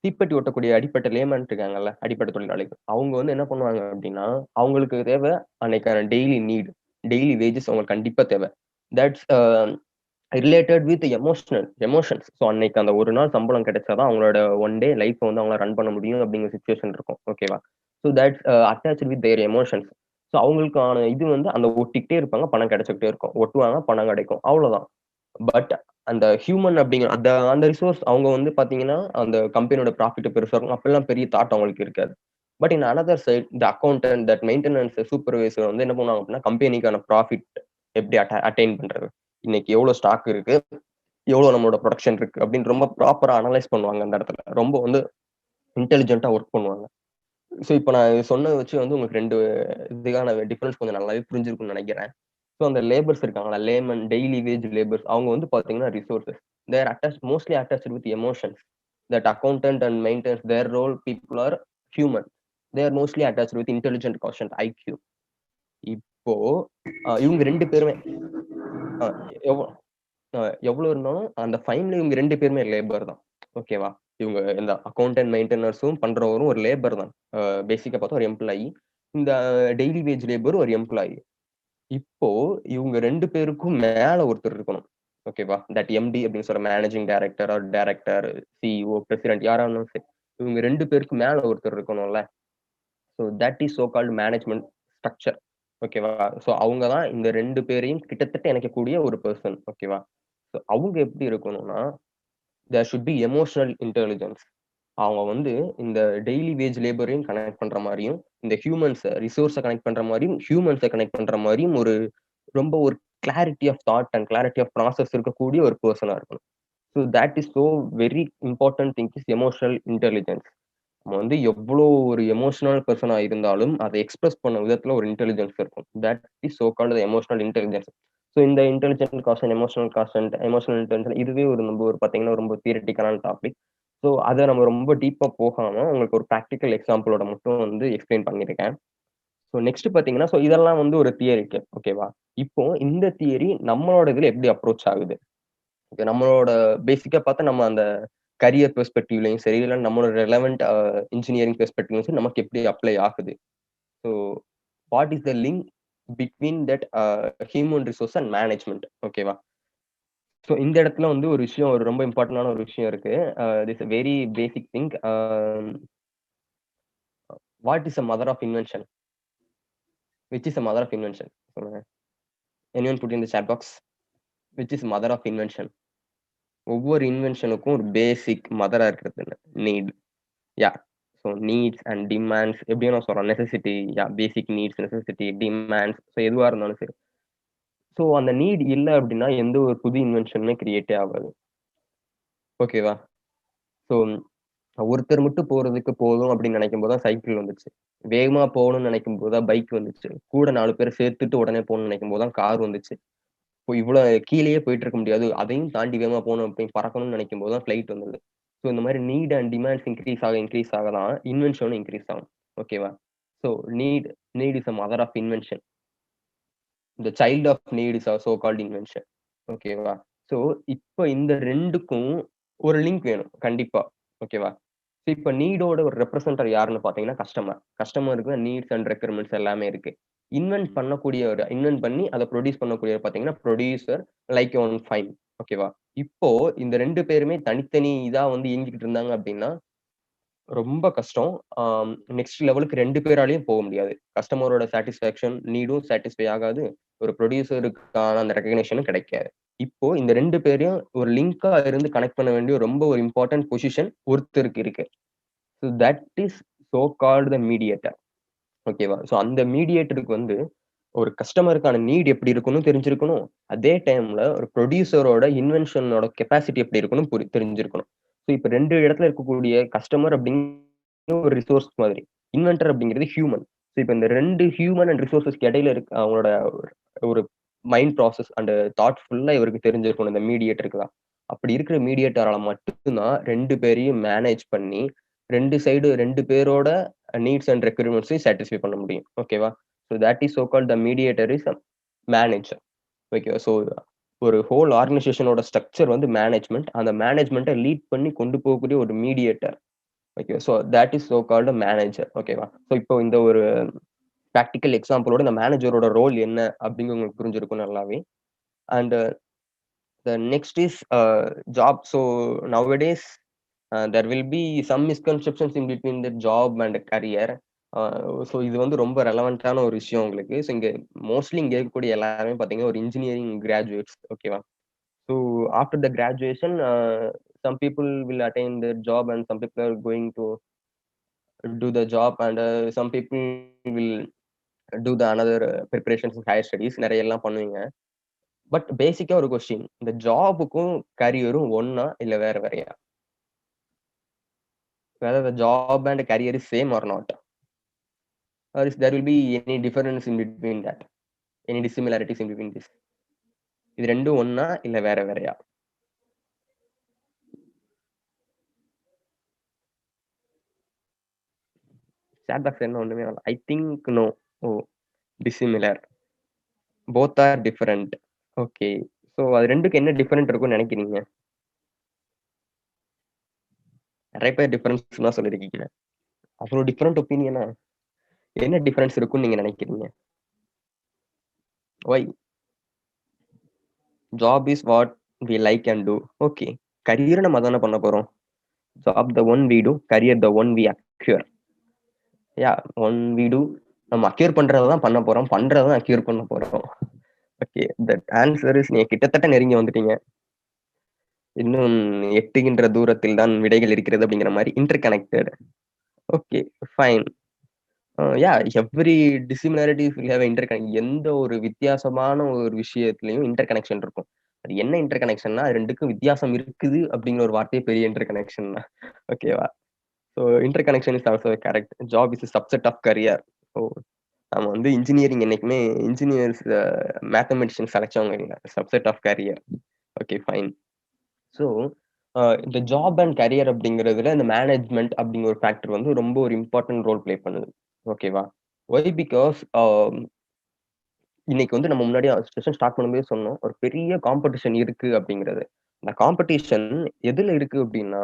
தீப்பெட்டி ஒட்டக்கூடிய அடிப்பட்ட லேமன் இருக்காங்கல்ல, அடிப்பட்ட தொழிலாளிகள். அவங்க வந்து என்ன பண்ணுவாங்க அப்டின்னா, அவங்களுக்கு தேவை அன்னைக்கான டெய்லி வேஜஸ் அவங்களுக்கு கண்டிப்பா தேவை. That's related with emotions. So அன்னைக்கு அந்த ஒரு நாள் சம்பளம் கிடைச்சா தான் அவங்களோட ஒன் டே லைஃப்ப வந்து அவங்களால ரன் பண்ண முடியும் அப்படிங்கிற சிச்சுவேஷன் இருக்கும். ஓகேவா? So that's attached with their emotions. So அவங்களுக்கான இது வந்து அந்த ஒட்டிக்கிட்டே இருப்பாங்க. பணம் கிடைச்சுக்கிட்டே இருக்கும். ஒட்டுவாங்க, பணம் கிடைக்கும். அவ்வளோதான். பட் அந்த ஹியூமன் அப்படிங்கிற அந்த அந்த ரிசோர்ஸ் அவங்க வந்து பார்த்தீங்கன்னா, அந்த கம்பெனியோட ப்ராஃபிட் பெருசா இருக்கும். அப்பல்லாம் பெரிய தாட் அவங்களுக்கு இருக்காது. But in another side the accountant, that maintenance supervisor வந்து என்ன பண்ணுவாங்க அப்படின்னா, கம்பெனிக்கான ப்ராஃபிட் எப்படி அட்டைன் பண்றது? இன்னைக்கு எவ்வளோ ஸ்டாக் இருக்கு? எவ்வளோ நம்மளோட புரொடக்ஷன் இருக்கு? அப்படின்னு ரொம்ப ப்ராப்பரா அனலைஸ் பண்ணுவாங்க அந்த இடத்துல. ரொம்ப வந்து இன்டெலிஜென்ட்டா ஒர்க் பண்ணுவாங்க. ஸோ இப்ப நான் சொன்னத வச்சு வந்து உங்களுக்கு 2 இதுக்கான டிஃபரன்ஸ் கொஞ்சம் நல்லாவே புரிஞ்சிருக்கும்னு நெனைக்கிறேன். ஸோ அந்த லேபர்ஸ் இருக்காங்கல்ல, டெய்லி வேஜ் லேபர்ஸ் அவங்க வந்து பார்த்தீங்கன்னா resources. They are mostly attached with emotions. That accountant and maintenance their role people are human. They are mostly attached with intelligent quotient IQ. இப்போ இவங்க 2 பேருமே அ எவ் அ எவ்வளோ இருந்தாலும் அந்த ஃபைன்ல இவங்க 2 பேருமே லேபர் தான். ஓகேவா? இவங்க இந்த அக்கவுண்டன்ட் மெயின்டெனர்ஸும் பண்றவரும் ஒரு லேபர் தான். பேசிக்கா பார்த்தா ஒரு எம்ப்ளாயி. இந்த டெய்லி வேஜ் லேபர் ஒரு எம்ப்ளாயி. இப்போ இவங்க 2 பேருக்கும் மேல ஒருத்தர் இருக்கணும். ஓகேவா? தட் எம்டி அப்படின்னு சொல்ற managing director or director, CEO, president யாரா இருந்தாலும் சரி. இவங்க 2 பேருக்கு மேல ஒருத்தர் இருக்கணும்ல. So that is so called management structure. ஓகேவா? ஸோ அவங்க தான் இந்த 2 பேரையும் கிட்டத்தட்ட இணைக்கக்கூடிய ஒரு பெர்சன். ஓகேவா? ஸோ அவங்க எப்படி இருக்கணும்னா, there should be emotional intelligence. அவங்க வந்து இந்த டெய்லி வேஜ் லேபரையும் கனெக்ட் பண்ற மாரியும், இந்த ரிசோர்ஸ கனெக்ட் பண்ற மாரியும், ஹியூமன்ஸ கனெக்ட் பண்ற மாரியும் ரொம்ப ஒரு clarity of thought and clarity of process இருக்கக்கூடிய ஒரு பெர்சனா இருக்கணும். So that is so very important thing is emotional intelligence. நம்ம வந்து எவ்ளோ ஒரு எமோஷனல் பெர்சனா இருந்தாலும், அத எக்ஸ்பிரஸ் பண்ண விதத்துல ஒரு இன்டெலிஜென்ஸ் இருக்கும். That is so called emotional intelligence. So இந்த இன்டெலிஜென்ட் காஷன்ட், எமோஷனல் இன்டெலிஜென்ஸ் இதுவே நம்ம பார்த்தீங்கன்னா ரொம்ப தியரிட்டிக்கலான டாபிக். ஸோ அத நம்ம ரொம்ப டீப்பா போகாம, உங்களுக்கு ஒரு பிராக்டிகல் எக்ஸாம்பிளோட மட்டும் வந்து எக்ஸ்பிளைன் பண்ணியிருக்கேன். ஸோ நெக்ஸ்ட் பார்த்தீங்கன்னா, இதெல்லாம் வந்து ஒரு தியரிக்கு. ஓகேவா? இப்போ இந்த தியரி நம்மளோட இதுல எப்படி அப்ரோச் ஆகுது? ஓகே, நம்மளோட பேசிக்கா பார்த்தா நம்ம அந்த கரியர் பெர்ஸ்பெக்டிவ்லயும் சரி, இல்ல நம்மளோட ரெலவென்ட் இன்ஜினியரிங் பெர்ஸ்பெக்டிவ்லயும் சரி, நமக்கு எப்படி அப்ளை ஆகுது? So what is the link between that human resource and management? ஓகேவா? ஸோ இந்த இடத்துல வந்து ஒரு விஷயம் ரொம்ப இம்பார்ட்டன்டான ஒரு விஷயம் இருக்கு. This very basic thing. What is a mother of invention? Which is a mother of invention? சொல்லுங்க. Anyone put in the chat box. Which is mother of invention? ஒவ்வொரு இன்வென்ஷனுக்கும் ஒரு பேசிக் மதரா இருக்கிறது need. Yeah. So needs and demands எப்படி வேணா சொல்லலாம். Necessity, yeah, basic needs, necessity, demands, so எதுவா இருந்தாலும் சரி. ஸோ அந்த நீட் இல்ல அப்படின்னா எந்த ஒரு புது இன்வென்ஷனுமே கிரியேட்டே ஆகாது. ஓகேவா? ஸோ ஒருத்தர் மட்டும் போறதுக்கு போதும் அப்படின்னு நினைக்கும் போது தான் சைக்கிள் வந்துச்சு. வேகமா போகணும்னு நினைக்கும் போது தான் பைக் வந்துச்சு. கூட 4 பேர சேர்த்துட்டு உடனே போகணும்னு நினைக்கும் போது தான் கார் வந்துச்சு. இப்போ இவ்வளோ கீழயே போயிட்டு இருக்க முடியாது. அதையும் தாண்டி வேகமா போகணும் அப்படின்னு பறக்கணும்னு நினைக்கும் போது தான் ஃப்ளைட் வந்தது. ஸோ இந்த மாரி நீட் அண்ட் டிமாண்ட்ஸ் இன்கிரீஸ் ஆக தான் இன்வென்ஷனும் இன்கிரீஸ் ஆகும். ஓகேவா? So need need is a mother of invention. The child of need is so called invention. ஓகேவா? ஸோ இப்ப இந்த 2க்கும் ஒரு லிங்க் வேணும் கண்டிப்பா. ஓகேவா? ஸோ இப்ப நீடோட ஒரு ரெப்ரசன்டர் யாருன்னு பார்த்தீங்கன்னா கஸ்டமர். கஸ்டமருக்கு நீட்ஸ் அண்ட் ரெக்யர்மென்ட்ஸ் எல்லாமே இருக்கு. இன்வென்ட் பண்ணி அத புரொடியூஸ் பண்ணக்கூடியவர் பார்த்தீங்கன்னா புரொடியூசர் லைக் ஒன் ஃபைன். ஓகேவா? இப்போ இந்த 2 பேருமே தனித்தனி இதா வந்து இயங்கிக்கிட்டு இருந்தாங்க அப்படின்னா, ரொம்ப கஷ்டம். நெக்ஸ்ட் லெவலுக்கு 2 பேராலயும் போக முடியாது. கஸ்டமரோட சாட்டிஸ்ஃபாக்ஷன், நீடும் சாட்டிஸ்ஃபை ஆகாது. ஒரு புரொடியூசருக்கான அந்த ரெகக்னிஷனும் கிடைக்காது. இப்போ இந்த 2 பேரையும் ஒரு லிங்கா இருந்து கனெக்ட் பண்ண வேண்டிய ரொம்ப ஒரு இம்பார்ட்டன்ட் பொசிஷன் ஒருத்தருக்கு இருக்கு. So that is so called the mediator. ஓகேவா? ஸோ அந்த மீடியேட்டருக்கு வந்து ஒரு கஸ்டமருக்கான நீட் எப்படி இருக்கும்னு தெரிஞ்சிருக்கணும். அதே டைம்ல ஒரு புரொடியூசரோட இன்வென்ஷனோட கெப்பாசிட்டி எப்படி இருக்கும்னு தெரிஞ்சிருக்கணும். ஸோ இப்போ 2 இடத்துல இருக்கக்கூடிய கஸ்டமர் அப்படிங்கிற ஒரு ரிசோர்ஸ் மாதிரி. இன்வென்டர் அப்படிங்கிறது ஹியூமன். ஸோ இப்போ இந்த 2 ஹியூமன் அண்ட் ரிசோர்ஸஸ்க்கு இடையில இருக்க அவங்களோட ஒரு மைண்ட் ப்ராசஸ் அண்ட் தாட் ஃபுல்லா இவருக்கு தெரிஞ்சிருக்கணும் இந்த மீடியேட்டருக்கு தான். அப்படி இருக்கிற மீடியேட்டரால மட்டும்தான் 2 பேரையும் மேனேஜ் பண்ணி 2 பேரோட நீட்ஸ் அண்ட் ரெக்யர்மெண்ட்ஸையும் சாட்டிஸ்ஃபை பண்ண முடியும். ஓகேவா? So that is so called the mediator is manager. ஓகேவா? ஸோ ஒரு ஹோல் ஆர்கனைசேஷனோட ஸ்ட்ரக்சர் வந்து மேனேஜ்மெண்ட். அந்த மேனேஜ்மெண்ட்டை லீட் பண்ணி கொண்டு போகக்கூடிய ஒரு mediator. Okay. So that is so called manager. ஓகேவா? ஸோ இப்போ இந்த ஒரு ப்ராக்டிக்கல் எக்ஸாம்பிளோட இந்த மேனேஜரோட ரோல் என்ன அப்படிங்கிறது உங்களுக்கு புரிஞ்சிருக்கும் நல்லாவே. And the next is job. So nowadays there will be some misconceptions in between the job and career. So இது வந்து ரொம்ப ரெலவெண்ட்டான ஒரு விஷயம் உங்களுக்கு. ஸோ இங்க மோஸ்ட்லி இங்க இருக்கக்கூடிய எல்லாருமே பார்த்தீங்கன்னா ஒரு இன்ஜினியரிங் கிராஜுவேட்ஸ். ஓகேவா? So after the graduation some people will attain their job and some people are going to do the job and some people will do the another preparations higher studies நிறைய எல்லாம் பண்ணுவீங்க. But பேசிக்கா ஒரு question, இந்த ஜாபுக்கும் கரியரும் ஒண்ணா இல்ல வேற வேறயா? whether the job and career is same or not, or is there will be any difference in between that, any dissimilarities in between this? இது ரெண்டும் ஒண்ணா இல்ல வேற வேறயா? சாட் பாக்ஸ் என்ன ஒண்ணுமே வரல. I think no. Oh, dissimilar. Both are different. Okay. So அது ரெண்டுக்கு என்ன டிஃபரெண்ட் இருக்கும்னு நினைக்கிறீங்க? நிறைய பேர் டிஃபரன்ஸ் தான் சொல்லியிருக்கீங்க. அவ்வளோ டிஃபரெண்ட் ஒப்பீனியனா? என்ன டிஃபரன்ஸ் இருக்கும்னு நீங்க நினைக்கிறீங்க? Why? Job is what we like and do. Okay. Career நம்ம தானே பண்ண போறோம். Job the one we do, career the one we acquire. Yeah, one we do. நம்ம அக்யூர் பண்றதை தான் பண்ண போறோம், பண்றதை தான் அக்யூர் பண்ண போறோம். ஓகே, தட் ஆன்சர் இஸ், நீங்க கிட்டத்தட்ட நெருங்கி வந்துட்டீங்க. இன்னும் எட்டுகின்ற தூரத்தில் தான் விடைகள் இருக்கிறது அப்படிங்கிற மாதிரி. Inter connected. Okay, fine. Yeah, every dissimilarities will have inter connect. எந்த ஒரு வித்தியாசமான ஒரு விஷயத்துலயும் இன்டர் கனெக்ஷன் இருக்கும். அது என்ன இன்டர் கனெக்ஷன்னா, அது ரெண்டுக்கும் வித்தியாசம் இருக்குது அப்படிங்கிற ஒரு வார்த்தையே பெரிய இன்டர் கனெக்ஷன் தான். ஓகேவா? So interconnection is also correct. Job is subset of career. So நம்ம வந்து இன்ஜினியரிங் என்னைக்குமே இன்ஜினியர்ஸ் மேத்தமெட்டிஷியன்ஸ் அழைச்சவங்க இல்லை, subset of career. Okay, fine. So இந்த ஜாப் அண்ட் கரியர் அப்படிங்கிறதுல இந்த மேனேஜ்மெண்ட் அப்படிங்கிற ஒரு ஃபேக்டர் வந்து ரொம்ப ஒரு இம்பார்ட்டன்ட் ரோல் பிளே பண்ணுது. ஓகேவா? ஒய்? பிகாஸ் இன்னைக்கு வந்து நம்ம முன்னாடி செஷன் ஸ்டார்ட் பண்ணும்போது சொன்னோம், ஒரு பெரிய காம்படிஷன் இருக்கு அப்படிங்கிறது. அந்த காம்படிஷன் எதுல இருக்கு அப்படின்னா,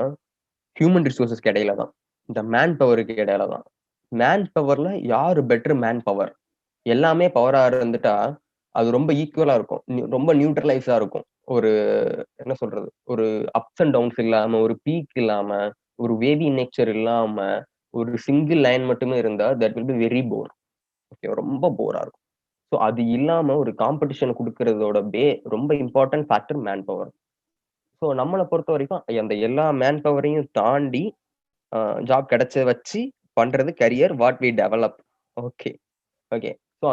ஹியூமன் ரிசோர்சஸ்க்கு இடையில தான், இந்த மேன் பவருக்கு இடையில தான். மேன் பவர்ல யாரு பெட்டர் மேன் பவர்? எல்லாமே பவரா இருந்துட்டா அது ரொம்ப ஈக்குவலா இருக்கும், ரொம்ப நியூட்ரலைஸா இருக்கும். ஒரு என்ன சொல்றது, ஒரு அப்ஸ் அண்ட் டவுன்ஸ் இல்லாம, ஒரு பீக் இல்லாம, ஒரு வேவி நேச்சர் இல்லாம, ஒரு சிங்கிள் லைன் மட்டுமே இருந்தா that will be very bore. Okay, ரொம்ப போரா இருக்கும். ஸோ அது இல்லாம ஒரு காம்படிஷன் கொடுக்கறதோட ரொம்ப important factor man power. So நம்மளை பொறுத்த வரைக்கும் அந்த எல்லா மேன் பவரையும் தாண்டி ஜாப் கிடைச்ச வச்சு பண்றது career, what we develop. Okay. Okay. So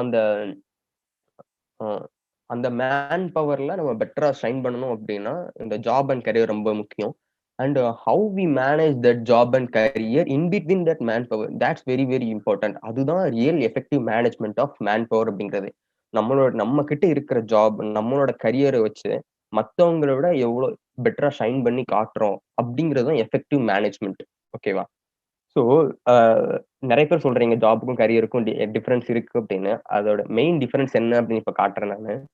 அந்த மேன் பவர்ல நம்ம பெட்டரா ஷைன் பண்ணணும் அப்படின்னா இந்த ஜாப் அண்ட் கரியர் ரொம்ப முக்கியம். And how we manage that job and career in between that man power, that's very very important. அதுதான் real effective management of man power அப்படிங்கிறது. நம்ம கிட்ட இருக்கிற ஜாப், நம்மளோட கரியரை வச்சு மற்றவங்களை விட எவ்வளோ பெட்டரா ஷைன் பண்ணி காட்டுறோம் அப்படிங்கிறது தான் எஃபெக்டிவ் மேனேஜ்மெண்ட். ஓகேவா? ஸோ நிறைய பேர் சொல்றீங்க ஜாபுக்கும் கரியருக்கும் டிஃபரன்ஸ் இருக்கு அப்படின்னு. அதோட மெயின் டிஃபரன்ஸ் என்ன அப்படின்னு இப்ப காட்டுறேன் நான்.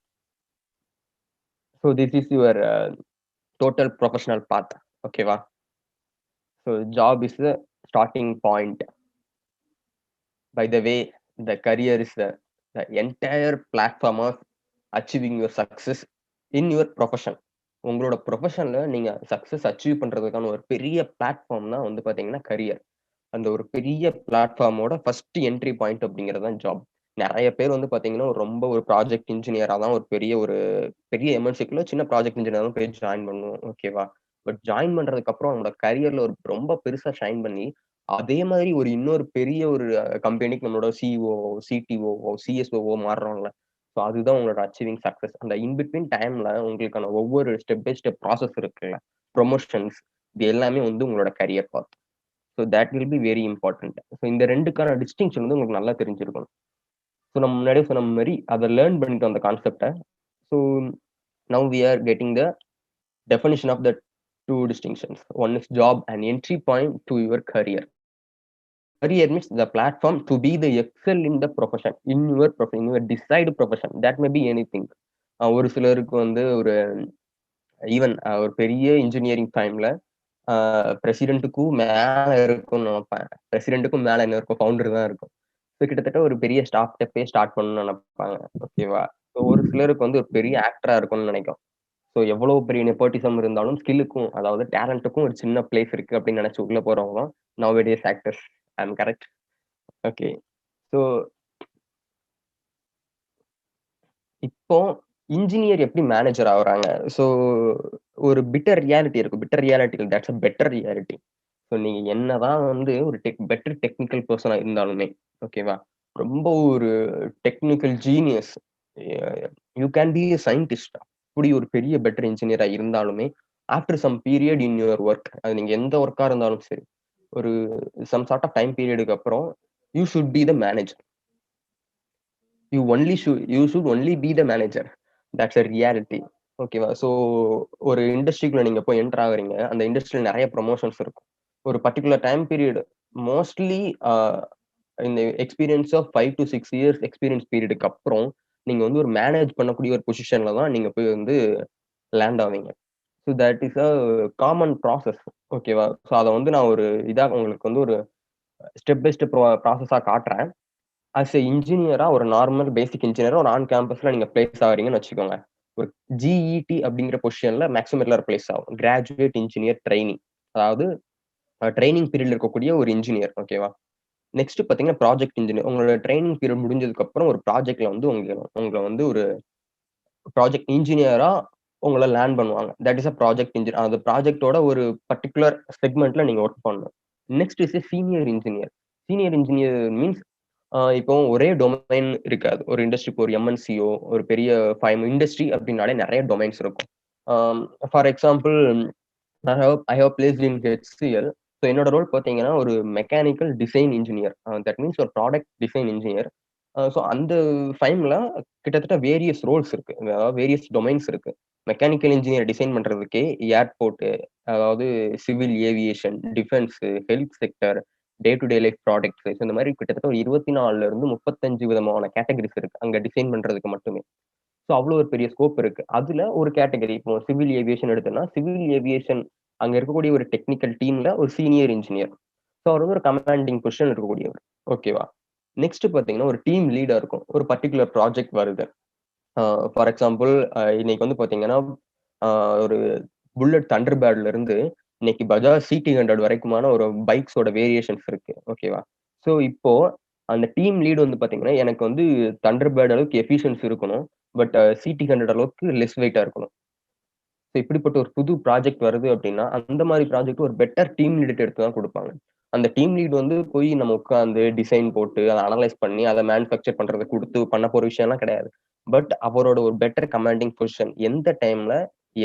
So this is your total professional path. ஓகேவா? So job is the starting point. By the way, the career is the entire platform of achieving your success in your profession. உங்களோட ப்ரொஃபஷன்ல நீங்க success achieve பண்றதுக்கான ஒரு பெரிய platform தான் வந்து பாத்தீங்கன்னா கரியர். அந்த ஒரு பெரிய பிளாட்ஃபார்மோட ஃபர்ஸ்ட் என்ட்ரி பாயிண்ட் அப்படிங்கிறது தான் ஜாப். நிறைய பேர் வந்து பாத்தீங்கன்னா ரொம்ப ஒரு ப்ராஜெக்ட் இன்ஜினியரா தான் ஒரு பெரிய எம்என்சிக்குள்ள சின்ன ப்ராஜெக்ட் இன்ஜினியரா தான் போய் ஜாயின் பண்ணுவோம். ஓகேவா? பட் ஜாயின் பண்றதுக்கு அப்புறம் அவங்களோட கரியர்ல ஒரு ரொம்ப பெருசா ஷைன் பண்ணி அதே மாதிரி இன்னொரு பெரிய ஒரு கம்பெனிக்கு நம்மளோட சிஇஓ, சிடிஓ, சிஎஸ்ஓ மாறுறோம்ல. ஸோ அதுதான் உங்களோட அச்சீவிங் சக்சஸ். அந்த இன்பிட்வீன் டைம்ல உங்களுக்கான ஒவ்வொரு ஸ்டெப் பை ஸ்டெப் ப்ராசஸ் இருக்குல்ல, ப்ரொமோஷன்ஸ், இது எல்லாமே வந்து உங்களோட career path. So that will be very important. So இந்த 2க்கான டிஸ்டிங்ஷன் வந்து உங்களுக்கு நல்லா தெரிஞ்சிருக்கணும். ஸோ நம்ம முன்னாடியே சொன்ன மாரி அத லேர்ன் பண்ணிட்டோம் அந்த கான்செப்ட்ட. So now we are getting the definition of the two distinctions. One is job and entry point to your career. Career means the platform to be the excel in the profession, in your desired profession. That may be anything. ஒரு சிலருக்கு வந்து ஒரு even ஒரு பெரிய engineering டைம்ல பிரசிடென்ட்டுக்கும் மேல இருக்கும்னு நினைப்பேன். பிரசிடென்ட்டுக்கும் மேல என்ன இருக்கும், ஃபவுண்டர் தான் இருக்கும். ஸோ கிட்டத்தட்ட ஒரு பெரிய ஸ்டார்ட் பண்ணணும்னு நினைப்பாங்க. ஓகேவா? ஸோ ஒரு சிலருக்கு வந்து ஒரு பெரிய ஆக்டரா இருக்கும்னு நினைக்கும். ஸோ எவ்வளவு பெரிய நெப்போட்டிசம் இருந்தாலும் ஸ்கில்லுக்கும், அதாவது டேலண்ட்டுக்கும் ஒரு சின்ன பிளேஸ் இருக்கு அப்படின்னு நினைச்சு உள்ள போறவங்க நவடேஸ் ஆக்டர்ஸ். ஐ அம் கரெக்ட்? ஓகே. ஸோ இப்போ இன்ஜினியர் எப்படி மேனேஜர் ஆகுறாங்க? ஸோ ஒரு பிட்டர் ரியாலிட்டி இருக்கும். Bitter reality that's a better reality. So நீங்க என்னதான் வந்து ஒரு பெட்டர் டெக்னிக்கல் பர்சனா இருந்தாலுமே, ஓகேவா? ரொம்ப ஒரு technical genius, you can be a scientist. அப்படி ஒரு பெரிய பெட்டர் இன்ஜினியரா இருந்தாலுமே, after some period in your work, அது நீங்க எந்த ஒர்க்கா இருந்தாலும் சரி, ஒரு சம் சார்ட் ஆஃப் டைம் பீரியடுக்கு அப்புறம் you should be the manager. You should only be the manager. That's a reality. ஓகேவா? ஸோ ஒரு இண்டஸ்ட்ரிக்குள்ள நீங்க போய் என்டர் ஆகுறீங்க. அந்த இண்டஸ்ட்ரியில நிறைய ப்ரொமோஷன்ஸ் இருக்கும். ஒரு பர்ட்டிகுலர் டைம் பீரியட் மோஸ்ட்லி இந்த experience of 5 to 6 years experience பீரியடுக்கு அப்புறம் நீங்க வந்து ஒரு மேனேஜ் பண்ணக்கூடிய ஒரு பொசிஷன்ல தான் நீங்க போய் வந்து லேண்ட் ஆவீங்க. So that is a common process. ஓகேவா? ஸோ அதை வந்து நான் ஒரு இதாக உங்களுக்கு வந்து ஒரு ஸ்டெப் பை ஸ்டெப் ப்ராசஸா காட்டுறேன். அஸ் எ இன்ஜினியரா ஒரு நார்மல் பேசிக் இன்ஜினியரா ஒரு ஆன் கேம்பஸ்ல நீங்க பிளேஸ் ஆகுறீங்கன்னு வச்சுக்கோங்க. ஒரு ஜிஇடி அப்படிங்கிற பொசிஷன்ல மேக்ஸிமம் எல்லாரும் பிளேஸ் ஆகும். கிராஜுவேட் இன்ஜினியர் ட்ரைனிங், அதாவது ட்ரைனிங் பீரியட்ல இருக்கக்கூடிய ஒரு இன்ஜினியர். ஓகேவா? நெக்ஸ்ட் பாத்தீங்கன்னா ப்ராஜெக்ட் இன்ஜினியர். உங்களோட ட்ரைனிங் பீரியட் முடிஞ்சதுக்கு அப்புறம் ஒரு ப்ராஜெக்ட்ல வந்து உங்களை வந்து ஒரு ப்ராஜெக்ட் இன்ஜினியரா உங்களை லேர்ன் பண்ணுவாங்க. That is a project engineer. அந்த ப்ராஜெக்டோட ஒரு பர்டிகுலர் செக்மெண்ட்ல நீங்க ஒர்க் பண்ணணும். Next is senior engineer. Senior engineer means இப்போ ஒரே டொமைன் இருக்காது. ஒரு இண்டஸ்ட்ரிக்கு ஒரு எம்என்சியோ ஒரு பெரிய 5 இண்டஸ்ட்ரி அப்படின்னாலே நிறைய டொமைன்ஸ் இருக்கும். For example I have placed in HCL. So என்னோட ரோல் பார்த்தீங்கன்னா ஒரு mechanical design engineer. That means ஒரு ப்ராடக்ட் டிசைன் இன்ஜினியர். ஸோ அந்த ஃபைம்ல கிட்டத்தட்ட வேரியஸ் ரோல்ஸ் இருக்கு, அதாவது வேரியஸ் டொமைன்ஸ் இருக்கு. மெக்கானிக்கல் இன்ஜினியர் டிசைன் பண்றதுக்கே ஏர்போர்ட், அதாவது civil aviation, defence, health sector, day to day life products, இந்த மாதிரி கிட்டத்தட்ட ஒரு 24ல இருந்து 35 விதமான கேட்டகரிஸ் இருக்கு அங்க டிசைன் பண்றதுக்கு மட்டுமே. ஸோ அவ்வளோ ஒரு பெரிய ஸ்கோப் இருக்கு. அதுல ஒரு கேட்டகரி இப்போ சிவில் ஏவியேஷன் எடுத்தோம்னா, சிவில் ஏவியேஷன் அங்க இருக்கக்கூடிய ஒரு டெக்னிக்கல் டீம்ல ஒரு சீனியர் இன்ஜினியர். ஸோ அவர் வந்து ஒரு கமாண்டிங் பொசிஷன் இருக்கக்கூடியவர். ஓகேவா? நெக்ஸ்ட் பாத்தீங்கன்னா ஒரு டீம் லீடா இருக்கும். ஒரு பர்டிகுலர் ப்ராஜெக்ட் வருது. ஃபார் எக்ஸாம்பிள் இன்னைக்கு வந்து பாத்தீங்கன்னா ஒரு புல்லட் தண்டர்பேர்ட்ல இருந்து இன்னைக்கு பஜாஜ் CT100 வரைக்குமான ஒரு பைக்ஸோட வேரியேஷன்ஸ் இருக்கு. ஓகேவா? ஸோ இப்போ அந்த டீம் லீடு வந்து பாத்தீங்கன்னா எனக்கு வந்து தண்டர்பேர்ட் அளவுக்கு எஃபிஷியன்சி இருக்கணும். பட் CT100 அளவுக்கு லெஸ் வெயிட்டா இருக்கணும். ஸோ இப்படிப்பட்ட ஒரு புது ப்ராஜெக்ட் வருது அப்படின்னா, அந்த மாதிரி ப்ராஜெக்ட் ஒரு பெட்டர் டீம் லீட் எடுத்து தான் குடுப்பாங்க. அந்த டீம் லீட் வந்து போய் நம்ம உட்கார்ந்து டிசைன் போட்டு, அத அனலைஸ் பண்ணி, அத மேனுஃபேக்சர் பண்றதுக்கு குடுத்து பண்ண போற விஷயம்லாம் கிடையாது. பட் அவரோட ஒரு பெட்டர் கமாண்டிங் பொசிஷன் எந்த டைம்ல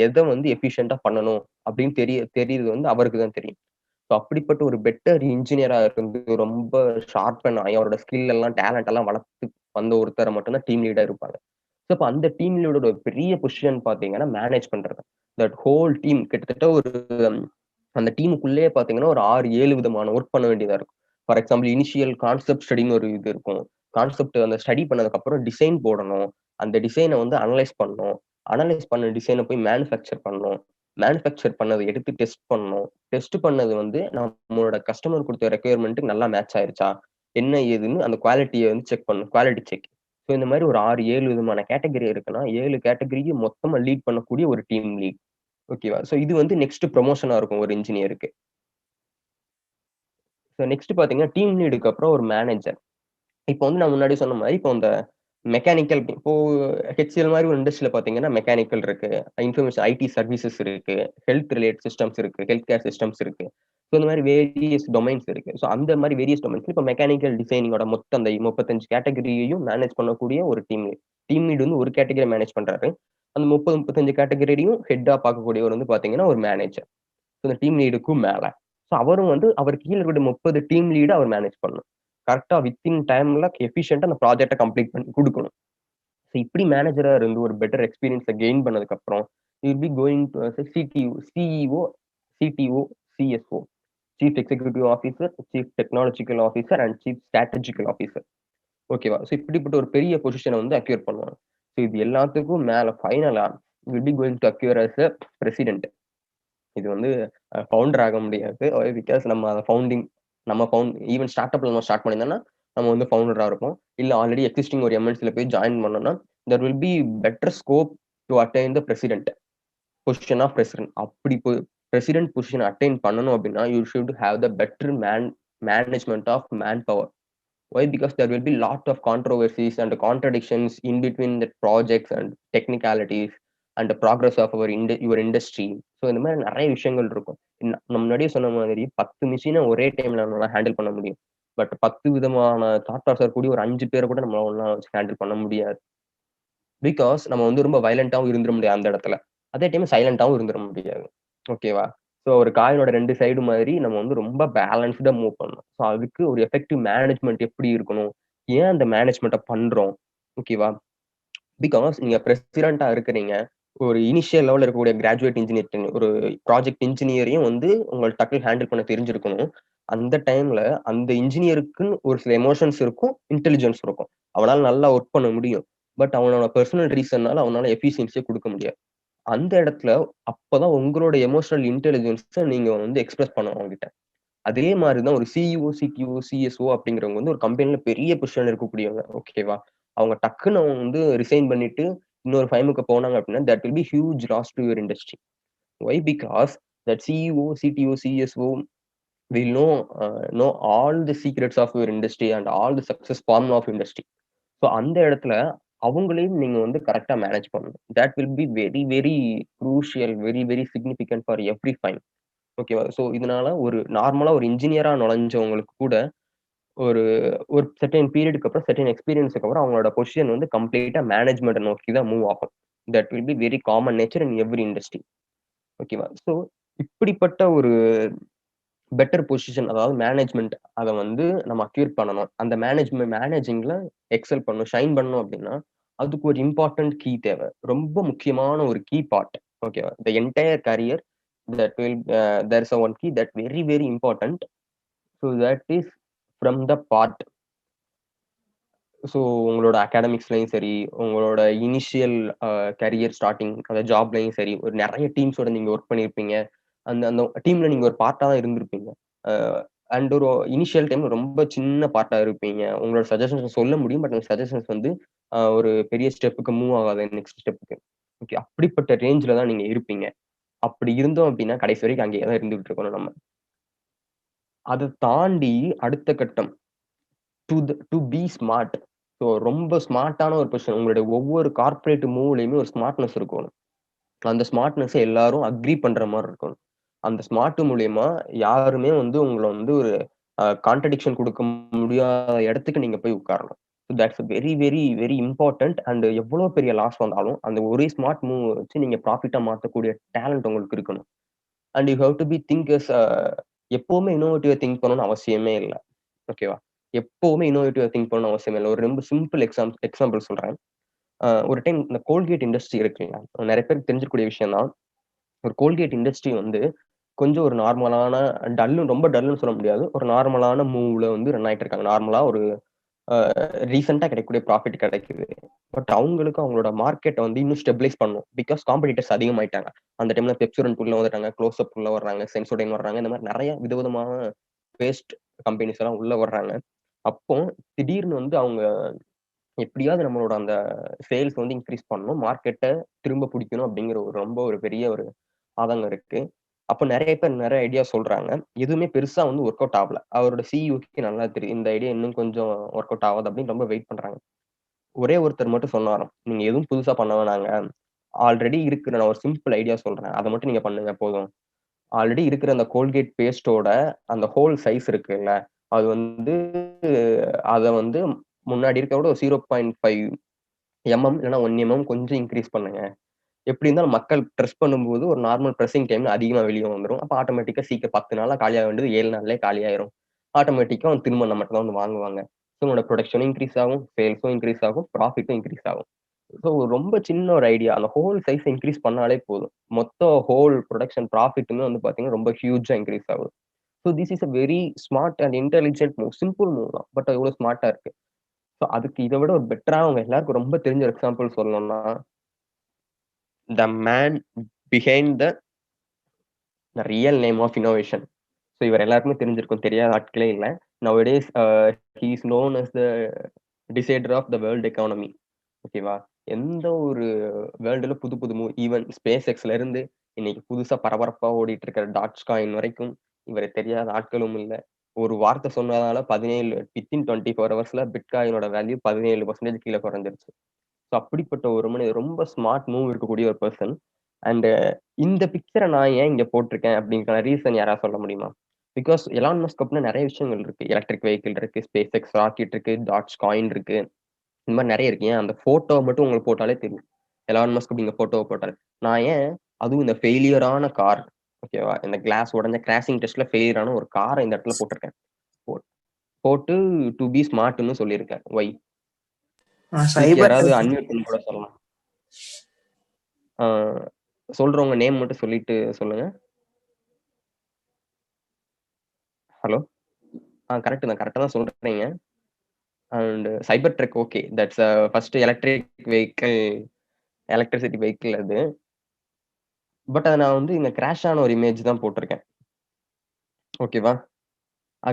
எத வந்து எஃபிஷியன்ட்டா பண்ணணும் அப்படின்னு தெரியுது வந்து அவருக்கு தான் தெரியும். ஸோ அப்படிப்பட்ட ஒரு பெட்டர் இன்ஜினியரா இருந்து ரொம்ப ஷார்ப்பன் ஆகி அவரோட ஸ்கில் எல்லாம் டேலண்ட் எல்லாம் வளர்த்து வந்த ஒருத்தர மட்டும் தான் டீம் லீடா இருப்பாங்க. ஸோ அப்ப அந்த டீம் லீடோட பெரிய பொசிஷன் பார்த்தீங்கன்னா மேனேஜ் பண்றது. தட் ஹோல் டீம் கிட்டத்தட்ட ஒரு அந்த டீமுக்குள்ளேயே பார்த்தீங்கன்னா ஒரு 6, 7 விதமான ஒர்க் பண்ண வேண்டியதா இருக்கும். ஃபார் எக்ஸாம்பிள் இனிஷியல் கான்செப்ட் ஸ்டடின்னு ஒரு இது இருக்கும். கான்செப்ட் அந்த ஸ்டடி பண்ணதுக்கு அப்புறம் டிசைன் போடணும். அந்த டிசைனை வந்து அனலைஸ் பண்ணணும். அனலைஸ் பண்ண டிசைனை போய் மேனுஃபேக்சர் பண்ணணும். மேனுஃபேக்சர் பண்ணதை எடுத்து டெஸ்ட் பண்ணணும். டெஸ்ட் பண்ணது வந்து நம்மளோட கஸ்டமர் கொடுத்த ரெக்யர்மெண்ட்டுக்கு நல்லா மேட்ச் ஆயிருச்சா, என்ன ஏதுன்னு அந்த குவாலிட்டியை வந்து செக் பண்ணணும். Quality check. ஸோ இந்த மாதிரி ஒரு 6, 7 விதமான கேட்டகரி இருக்குன்னா 7 கேட்டகரிக்கு மொத்தமா லீட் பண்ணக்கூடிய ஒரு டீம் லீட். ஓகேவா? ஸோ இது வந்து நெக்ஸ்ட் ப்ரொமோஷனா இருக்கும் ஒரு இன்ஜினியருக்கு. ஸோ நெக்ஸ்ட் பாத்தீங்கன்னா டீம் லீடுக்கு அப்புறம் ஒரு மேனேஜர். இப்போ வந்து நான் முன்னாடி சொன்ன மாதிரி இப்போ இந்த மெக்கானிக்கல் இப்போ HCL மாதிரி ஒரு இண்டஸ்ட்ரியில பாத்தீங்கன்னா மெக்கானிக்கல் இருக்கு, இன்ஃபர்மேஷன் IT சர்வீசஸ் இருக்கு, ஹெல்த் ரிலேட்டட் சிஸ்டம்ஸ் இருக்கு, ஹெல்த் கேர் சிஸ்டம்ஸ் இருக்கு. ஸோ இந்த மாதிரி வேரியஸ் டொமைன்ஸ் இருக்கு. ஸோ அந்த மாதிரி வேரியஸ் டொமைன்ஸ் இப்போ மெக்கானிக்கல் டிசைனிங்கோட மொத்தம் அந்த 35 கேட்டகரியையும் மேனேஜ் பண்ணக்கூடிய ஒரு டீம் லீட். டீம் லீட் வந்து ஒரு கேட்டகரி மேனேஜ் பண்றாரு. அந்த 30, 35 கேட்டகரியும் ஹெட்டா பார்க்கக்கூடியவர் வந்து பாத்தீங்கன்னா ஒரு மேனேஜர். ஸோ இந்த டீம் லீடுக்கும் மேல. ஸோ அவரும் வந்து அவர் கீழ இருக்கிற 30 டீம் லீட அவர் மேனேஜ் பண்ணணும். கரெக்ட்டா வித்தின் டைம்ல எஃபிஷியன்ட்டா அந்த ப்ராஜெக்ட்ட கம்ப்ளீட் பண்ணி குடுக்கணும். ஸோ இப்படி மேனேஜரா இருந்து ஒரு பெட்டர் எக்ஸ்பீரியன்ஸ கெயின் பண்ணதுக்கு அப்புறம், you will be going to as a CEO, CTO, CSO, chief executive officer, chief technological officer and chief strategical officer. ஓகேவா? ஸோ இப்படிப்பட்ட ஒரு பெரிய பொசிஷன வந்து அக்யூர் பண்ணுவாங்க. ஸோ இது எல்லாத்துக்கும் மேல ஃபைனலா will be going to acquire as a president. இது வந்து ஃபவுண்டர் ஆக முடியாது. பிகாஸ் நம்ம அத ஈவன் ஸ்டார்ட் அப்ல நம்ம ஸ்டார்ட் பண்ணியிருந்தோம்னா, நம்ம வந்து ஃபவுண்டரா இருப்போம். இல்ல ஆல்ரெடி எக்ஸிஸ்டிங் ஒரு எம்என்சில போய் ஜாயின் பண்ணோம்னா, there will be better scope to attain the president position of president. அப்படி பிரசிடென்ட் பொசிஷன் அட்டைன் பண்ணணும் அப்படின்னா, you should have the better management of man power. Why? Because there will be lot of controversies and contradictions in between the projects and technicalities and the progress of your industry. So இந்த மாதிரி நிறைய விஷயங்கள் இருக்கும். நம்ம முன்னாடியே சொன்ன மாதிரி 10 மிஷினை ஒரே டைம்ல நம்மளால ஹேண்டில் பண்ண முடியும். பட் 10 விதமான தாட் ப்ராசஸர் கூடி ஒரு 5 பேரை கூட நம்மளால ஒண்ணா வச்சு ஹேண்டில் பண்ண முடியாது. பிகாஸ் நம்ம வந்து ரொம்ப வயலண்டாவும் இருந்துட முடியாது அந்த இடத்துல. அதே டைம் சைலண்டாவும் இருந்துட முடியாது. ஓகேவா? ஸோ ஒரு காயினோட 2 சைடு மாதிரி நம்ம வந்து ரொம்ப பேலன்ஸ்டா மூவ் பண்ணணும். ஸோ அதுக்கு ஒரு எஃபெக்டிவ் மேனேஜ்மெண்ட் எப்படி இருக்கணும்? ஏன் அந்த மேனேஜ்மெண்ட்ட பண்றோம்? ஓகேவா? பிகாஸ் நீங்க பிரசிடென்ட்டா இருக்கிறீங்க. ஒரு இனிஷியல் லெவல்ல இருக்கக்கூடிய கிராஜுவேட் இன்ஜினியர் ஒரு ப்ராஜெக்ட் இன்ஜினியரையும் வந்து உங்களுக்கு டக்குனு ஹேண்டில் பண்ண தெரிஞ்சிருக்கணும். அந்த டைம்ல அந்த இன்ஜினியருக்குன்னு ஒரு சில எமோஷன்ஸ் இருக்கும், இன்டெலிஜென்ஸ் இருக்கும். அவனால நல்லா ஒர்க் பண்ண முடியும். பட் அவனோட பெர்சனல் ரீசன்னால அவனால எஃபிஷியன்சியே குடுக்க முடியாது. அந்த இடத்துல அப்பதான் உங்களோட எமோஷனல் இன்டெலிஜென்ஸ நீங்க வந்து எக்ஸ்பிரஸ் பண்ணணும் அவங்ககிட்ட. அதே மாரி தான் ஒரு சிஇஓ, சிடிஓ, சிஎஸ்ஓ அப்படிங்கிறவங்க வந்து ஒரு கம்பெனில பெரிய பொசிஷன்ல இருக்கக்கூடியவங்க. ஓகேவா? அவங்க டக்குன்னு அவங்க வந்து ரிசைன் பண்ணிட்டு இன்னொரு ஃபைமுக்கு போனாங்க அப்படின்னா, that will be huge loss to your industry. Why? Because that CEO, CTO, CSO will know all the secrets of your industry and all the success formula of industry. So அந்த இடத்துல அவங்களையும் நீங்க வந்து கரெக்ட்டா மேனேஜ் பண்ணணும். That will be very, very crucial, very, very significant for every if I'm. ஓகேவா? So இதனால ஒரு நார்மலா ஒரு இன்ஜினியரா நுழைஞ்சவங்களுக்கு கூட ஒரு ஒரு செர்டைன் பீரியடுக்கு அப்புறம், செர்டைன் எக்ஸ்பீரியன்ஸ்க்கு அப்புறம் அவங்களோட பொசிஷன் வந்து கம்ப்ளீட்டா மேனேஜ்மென்ட்ட நோக்கி தான் மூவ் ஆகும். That will be very common nature in every industry. ஓகேவா? ஸோ இப்படிப்பட்ட ஒரு பெட்டர் பொசிஷன் அதாவது மேனேஜ்மென்ட் அத வந்து நம்ம அக்யூர் பண்ணணும். அந்த மேனேஜிங்ல எக்ஸெல் பண்ணணும், ஷைன் பண்ணணும் அப்படின்னா, அதுக்கு ஒரு இம்பார்ட்டன்ட் கீ தேவை. ரொம்ப முக்கியமான ஒரு கீ பார்ட். ஓகேவா? The entire career that will there is one key that very, very important. So that is from the part. So உங்களோட அகாடமிக்ஸ்லயும் சரி, உங்களோட இனிஷியல் கரியர் ஸ்டார்ட்டிங் அதாவது ஜாப்லயும் சரி, ஒரு நெறைய டீம்ஸோட நீங்க ஒர்க் பண்ணியிருப்பீங்க. அந்த அந்த டீம்ல நீங்க ஒரு பார்ட்டா தான் இருந்திருப்பீங்க. அ அண்ட் ஒரு இனிஷியல் டைம்ல ரொம்ப சின்ன பார்ட்டா இருப்பீங்க. உங்களோட சஜஷன்ஸ சொல்ல முடியும். பட் அந்த சஜஷன்ஸ் வந்து ஒரு பெரிய ஸ்டெப்புக்கு மூவ் ஆகாது நெக்ஸ்ட் ஸ்டெப்புக்கு. ஓகே. அப்படிப்பட்ட ரேஞ்ச்ல தான் நீங்க இருப்பீங்க. அப்படி இருந்தோம் அப்படின்னா, கடைசி வரைக்கும் அங்கேயே தான் இருந்துகிட்டு இருக்கணும் நம்ம. அத தாண்டி அடுத்த கட்டம் டூ பி ஸ்மார்ட். ஸோ ரொம்ப ஸ்மார்ட்டான ஒரு பொசிஷன். உங்களுடைய ஒவ்வொரு கார்ப்பரேட் மூவ்லயுமே ஒரு ஸ்மார்ட்னஸ் இருக்கணும். அந்த ஸ்மார்ட்னஸ எல்லாரும் அக்ரி பண்ற மாரி இருக்கணும். அந்த ஸ்மார்ட் மூலியமா யாருமே வந்து உங்கள வந்து ஒரு கான்ட்ரடிக்ஷன் குடுக்க முடியாத இடத்துக்கு நீங்க போய் உட்காரணும். So that's very, very, very important. And எவ்வளோ பெரிய லாஸ் வந்தாலும், அந்த ஒரே ஸ்மார்ட் மூவ் வச்சு நீங்க ப்ராஃபிட்டா மாத்தக்கூடிய டேலண்ட் உங்களுக்கு இருக்கணும். And you have to be thinkers எப்பவுமே இன்னோவேட்டிவா திங்க் பண்ணணும்னு அவசியமே இல்ல. ஓகேவா? எப்பவுமே இன்னோவேட்டிவா திங்க் பண்ணணும்னு அவசியமே இல்ல. ஒரு ரொம்ப சிம்பிள் எக்ஸாம்பிள் சொல்றேன். ஒரு டைம் இந்த கோல்கேட் இண்டஸ்ட்ரி இருக்குல்ல, நெறைய பேருக்கு தெரிஞ்சிருக்கக்கூடிய விஷயம் தான். ஒரு கோல்கேட் இண்டஸ்ட்ரி வந்து கொஞ்சம் ஒரு நார்மலான ரொம்ப டல்லுன்னு சொல்ல முடியாது. ஒரு நார்மலான மூவ்ல வந்து ரன் ஆயிட்டு இருக்காங்க. நார்மலா ஒரு ரீசென்ட்டா கிடைக்கக்கூடிய ப்ராஃபிட் கிடைக்குது. பட் அவங்களுக்கு அவங்களோட மார்க்கெட்ட வந்து இன்னும் ஸ்டெபிலைஸ் பண்ணணும். பிகாஸ் காம்படிட்டர்ஸ் அதிகமாயிட்டாங்க. அந்த டைம்ல பெப்சோடன்ட் உள்ள வந்துட்டாங்க, க்ளோஸ்அப் உள்ள வர்றாங்க, சென்சோடைன் வர்றாங்க. இந்த மாரி நெறைய விதவிதமான பேஸ்ட் கம்பெனிஸ் எல்லாம் உள்ள வர்றாங்க. அப்போ திடீர்னு வந்து அவங்க எப்படியாவது நம்மளோட அந்த சேல்ஸ் வந்து இன்கிரீஸ் பண்ணணும். மார்க்கெட்ட திரும்ப புடிக்கணும் அப்படிங்கிற ஒரு பெரிய ஒரு ஆதங்கம் இருக்கு. அப்ப நெறைய பேர் நெறைய ஐடியா சொல்றாங்க. எதுவுமே பெருசா வந்து ஒர்க் அவுட் ஆவல. அவரோட சிஇஓக்கு நல்லா தெரியும். இந்த ஐடியா இன்னும் கொஞ்சம் ஒர்க் அவுட் ஆவாது அப்படின்னு ரொம்ப வெயிட் பண்றாங்க. ஒரே ஒருத்தர் மட்டும் சொன்னாராம். நீங்க எதுவும் புதுசா பண்ண வேணாங்க. ஆல்ரெடி இருக்கிற நான் ஒரு சிம்பிள் ஐடியா சொல்றேன். அத மட்டும் நீங்க பண்ணுங்க போதும். ஆல்ரெடி இருக்கிற அந்த கோல்கேட் பேஸ்ட்டோட அந்த ஹோல் சைஸ் இருக்குல்ல, அது வந்து அத வந்து முன்னாடி இருக்கிறத விட ஒரு 0.5 இல்லன்னா 1 கொஞ்சம் இன்கிரீஸ் பண்ணுங்க. எப்படி இருந்தாலும் மக்கள் ப்ரெஸ் பண்ணும்போது ஒரு நார்மல் ப்ரெஸ்ஸிங் டைம்ல அதிகமா வெளியே வந்துரும். அப்ப ஆட்டோமேட்டிக்கா சீக்கிரம் 10 நாளா காலியாக வேண்டியது 7 நாள்லயே காலியாயிரும். ஆட்டோமேட்டிக்கா திரும்ப நம்மட்ட தான் வந்து வாங்குவாங்க. ஸோ உங்களோட ப்ரொடக்ஷனும் இன்க்ரீஸ் ஆகும், சேல்ஸும் இன்க்ரீஸ் ஆகும், ப்ராஃபிட்டும் இன்க்ரீஸ் ஆகும். ஸோ ரொம்ப சின்ன ஒரு ஐடியா. அந்த ஹோல் சைஸ் இன்க்ரீஸ் பண்ணாலே போதும். மொத்த ஹோல் ப்ரொடக்ஷன் ப்ராஃபிட்டுமே வந்து பார்த்தீங்கன்னா, ரொம்ப ஹியூஜா இன்க்ரீஸ் ஆகுது. So this is a very smart and intelligent move. Simple move தான். பட் எவ்வளோ ஸ்மார்ட்டா இருக்கு. ஸோ அதுக்கு இத விட ஒரு பெட்டரா அவங்க எல்லாருக்கும் ரொம்ப தெரிஞ்ச ஒரு எக்ஸாம்பிள் சொல்லணும்னா, the man behind the real name of innovation. So இவர் எல்லாருக்குமே தெரிஞ்சிருக்கும். தெரியாத ஆட்களே இல்ல. Nowadays he is known as the decider of the world economy. ஓகேவா? எந்த ஒரு வேர்ல்டுல புது புது மூவ் ஈவன் ஸ்பேஸ் எக்ஸ்ல இருந்து இன்னைக்கு புதுசா பரபரப்பா ஓடிட்டு இருக்கிற டாட்ச் காயின் வரைக்கும் இவரை தெரியாத ஆட்களும் இல்ல. ஒரு வார்த்தை சொன்னதால 17 வித்தின் 24 ஹவர்ஸ்ல பிட்காயினோட வேல்யூ 17% கீழ குறைஞ்சிருச்சு. ஸோ அப்படிப்பட்ட ஒரு மனிதர் ரொம்ப ஸ்மார்ட் மூவ் இருக்கக்கூடிய ஒரு பெர்சன். அண்ட் இந்த பிக்சரை நான் ஏன் இங்க போட்டிருக்கேன் அப்படிங்கிற ரீசன் யாராவது சொல்ல முடியுமா? பிகாஸ் எலான் மஸ்க் அப்படின்னா நிறைய விஷயங்கள் இருக்கு. எலக்ட்ரிக் வெஹிக்கிள் இருக்கு, ஸ்பேஸ் எக்ஸ் ராக்கெட் இருக்கு, டாட்ச் காயின் இருக்கு. இந்த மாதிரி நிறைய இருக்கு. ஏன் அந்த போட்டோ மட்டும் உங்களுக்கு போட்டாலே தெரியும். எலான் மஸ்க் அப்படிங்கிற போட்டோவை போட்டாலே. நான் ஏன் அதுவும் இந்த ஃபெயிலியரான கார், ஓகேவா, இந்த கிளாஸ் உடஞ்ச கிராசிங் டெஸ்ட்ல ஃபெயிலியரான ஒரு காரை இந்த இடத்துல போட்டிருக்கேன். போட்டு டு பி ஸ்மார்ட்னு சொல்லியிருக்கேன். ஒய் சைபர் யாராவது அன்மியூட் பண்ணி கூட சொல்லலாம். சொல்றவங்க நேம் மட்டும் சொல்லிட்டு சொல்லுங்க. ஹலோ. கரெக்ட் தான், கரெக்டா தான் சொல்றீங்க. And cyber truck okay, that's first electric vehicle, electricity vehicle அது. பட் அதை நான் வந்து இங்க கிராஷ் ஆன ஒரு இமேஜ் தான் போட்டிருக்கேன். ஓகேவா?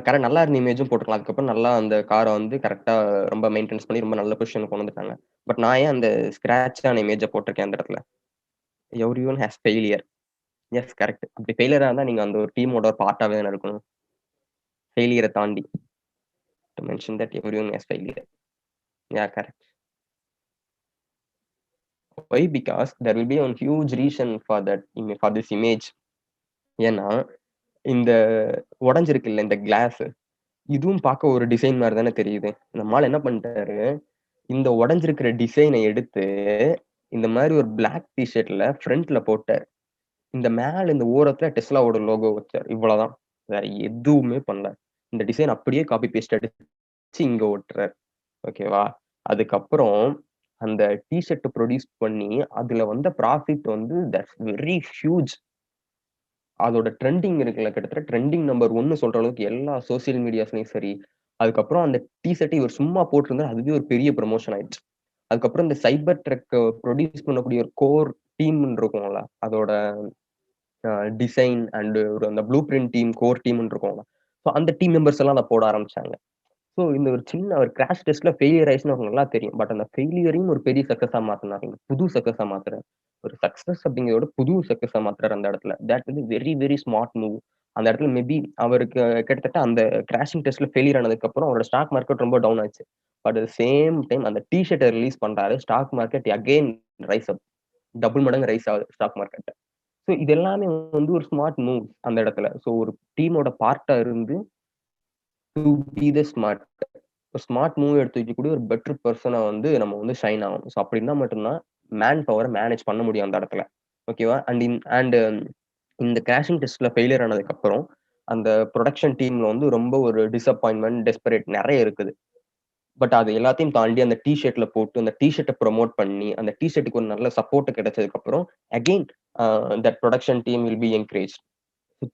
கரெக்ட், நல்லா இருந்த இமேஜும் போட்டுக்கலாம். அதுக்கப்புறம் நல்லா அந்த காரை வந்து கரெக்டா ரொம்ப மெயின்டெனன்ஸ் பண்ணி ரொம்ப நல்ல பொசிஷன் கொண்டு வந்துட்டாங்க. பட் நான் ஏன் அந்த ஸ்கிராச் ஆன இமேஜை போட்டிருக்கேன் அந்த இடத்துல? Every one has failure. Yes correct. அப்படி ஃபெயிலியரா இருந்தா நீங்க அந்த ஒரு டீமோட ஒரு பார்ட்டாவே தானே இருக்கணும். ஃபெயிலியரை தாண்டி to mention that every one has failure. Yeah correct. Why? Because there will be a huge reason for that, for this image. ஏன்னா இந்த உடைஞ்சிருக்குல்ல இந்த கிளாஸ், இதுவும் பார்க்க ஒரு டிசைன் மாதிரி தானே தெரியுது. நம்மால என்ன பண்ணிட்டாரு, இந்த உடைஞ்சிருக்கிற டிசைனை எடுத்து இந்த மாதிரி ஒரு பிளாக் டிஷர்ட்ல ஃப்ரண்ட்ல போட்டார். இந்த மேல இந்த ஓரத்துல டெஸ்லாவோட லோகோ வச்சார். இவ்வளவுதான், வேற எதுவுமே பண்ணல. இந்த டிசைன் அப்படியே காப்பி பேஸ்ட் அடிச்சு இங்க ஓட்டுறார். ஓகேவா? அதுக்கப்புறம் அந்த டிஷர்ட் ப்ரொடியூஸ் பண்ணி அதுல வந்த ப்ராஃபிட் வந்து தட்ஸ் வெரி ஹியூஜ். அதோட ட்ரெண்டிங் இருக்குல்ல, கிட்டத்தட்ட ட்ரெண்டிங் நம்பர் 1 சொல்ற அளவுக்கு எல்லா சோசியல் மீடியாஸ்லயும் சரி. அதுக்கப்புறம் அந்த டிஷர்ட் இவர் சும்மா போட்டிருந்தா அதுவே ஒரு பெரிய ப்ரமோஷன் ஆயிடுச்சு. அதுக்கப்புறம் இந்த சைபர் ட்ரக் ப்ரொடியூஸ் பண்ணக்கூடிய ஒரு கோர் டீம் இருக்கும்ல, அதோட டிசைன் அண்ட் ஒரு அந்த blue print team, core team இருக்கும்ல. ஸோ அந்த டீம் மெம்பர்ஸ் எல்லாம் அதை போட ஆரம்பிச்சாங்க. ஸோ இந்த ஒரு சின்ன ஒரு கிராஷ் டெஸ்ட்ல ஃபெயிலியர் ஆயிடுச்சுன்னு அவங்களுக்கு நல்லா தெரியும். பட் அந்த ஃபெயிலியரையும் ஒரு பெரிய சக்சஸா மாத்தினாங்க. புது சக்சஸா மாத்துறாரு. ஒரு சக்சஸ் அப்படிங்கிறத புது சக்சஸா மாத்துறாரு அந்த இடத்துல. தட் வந்து வெரி வெரி ஸ்மார்ட் மூவ். அந்த இடத்துல மேபி அவருக்கு கிட்டத்தட்ட அந்த கிராஷிங் டெஸ்ட்ல ஃபெயிலியர் ஆனதுக்கு அப்புறம் அவரோட ஸ்டாக் மார்க்கெட் ரொம்ப டவுன் ஆச்சு. பட் சேம் டைம் அந்த டிஷர்ட்டை ரிலீஸ் பண்றாரு, ஸ்டாக் மார்க்கெட் அகைன் ரைஸ் அப், டபுள் மடங்கு ரைஸ் ஆகுது ஸ்டாக் மார்க்கெட். ஸோ இது எல்லாமே வந்து ஒரு ஸ்மார்ட் மூவ் அந்த இடத்துல. ஸோ ஒரு டீமோட பார்ட்டா இருந்து to be the smart, smart move எடுத்து வைக்கக்கூடிய ஒரு பெட்டர் பர்சனா வந்து நம்ம வந்து ஷைன் ஆகணும். ஸோ அப்படி இருந்தா மட்டும்தான் மேன் பவரை மேனேஜ் பண்ண முடியும் அந்த இடத்துல. ஓகேவா? அண்ட் இந்த கிராஷிங் டெஸ்ட்ல ஃபெயிலியர் ஆனதுக்கு அப்புறம் அந்த ப்ரொடக்ஷன் டீம்ல வந்து ரொம்ப ஒரு டிசப்பாயின்மெண்ட், டெஸ்பரேட் நிறைய இருக்குது. பட் அது எல்லாத்தையும் தாண்டி அந்த டிஷர்ட்ல போட்டு அந்த டிஷர்ட்டை ப்ரொமோட் பண்ணி அந்த டிஷர்ட்டுக்கு ஒரு நல்ல சப்போர்ட் கிடைச்சதுக்கு அப்புறம் again that production team will be encourage.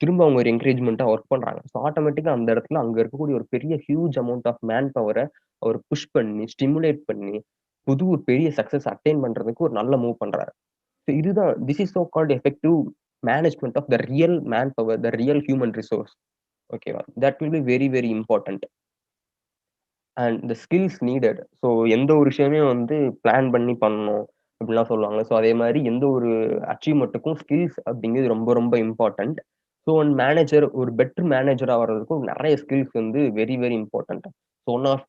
திரும்ப அவங்க ஒரு என்கரேஜ்மெண்ட்டா ஒர்க் பண்றாங்க. ஸோ ஆட்டோமேட்டிக்கா அந்த இடத்துல அங்க இருக்கக்கூடிய ஒரு பெரிய ஹியூஜ் அமௌண்ட் ஆஃப் மேன் பவரை அவர் புஷ் பண்ணி, ஸ்டிமுலேட் பண்ணி, புது ஒரு பெரிய சக்சஸ் அட்டைன் பண்றதுக்கு ஒரு நல்ல மூவ் பண்றாரு. ஸோ இதுதான் this is so called effective management of the real man power, the real human resource. ஓகேவா? That will be very very important. And the skills needed. So எந்த ஒரு விஷயமே வந்து பிளான் பண்ணி பண்ணணும் அப்படிலாம் சொல்லுவாங்க. ஸோ அதே மாதிரி எந்த ஒரு அச்சீவ்மெண்ட்டுக்கும் ஸ்கில்ஸ் அப்படிங்கிறது ரொம்ப ரொம்ப இம்பார்ட்டன்ட். ஸோ ஒன் மேனேஜர் ஒரு பெட்டர் மேனேஜரா வர்றதுக்கும் நிறைய ஸ்கில்ஸ் வந்து very very important. So one of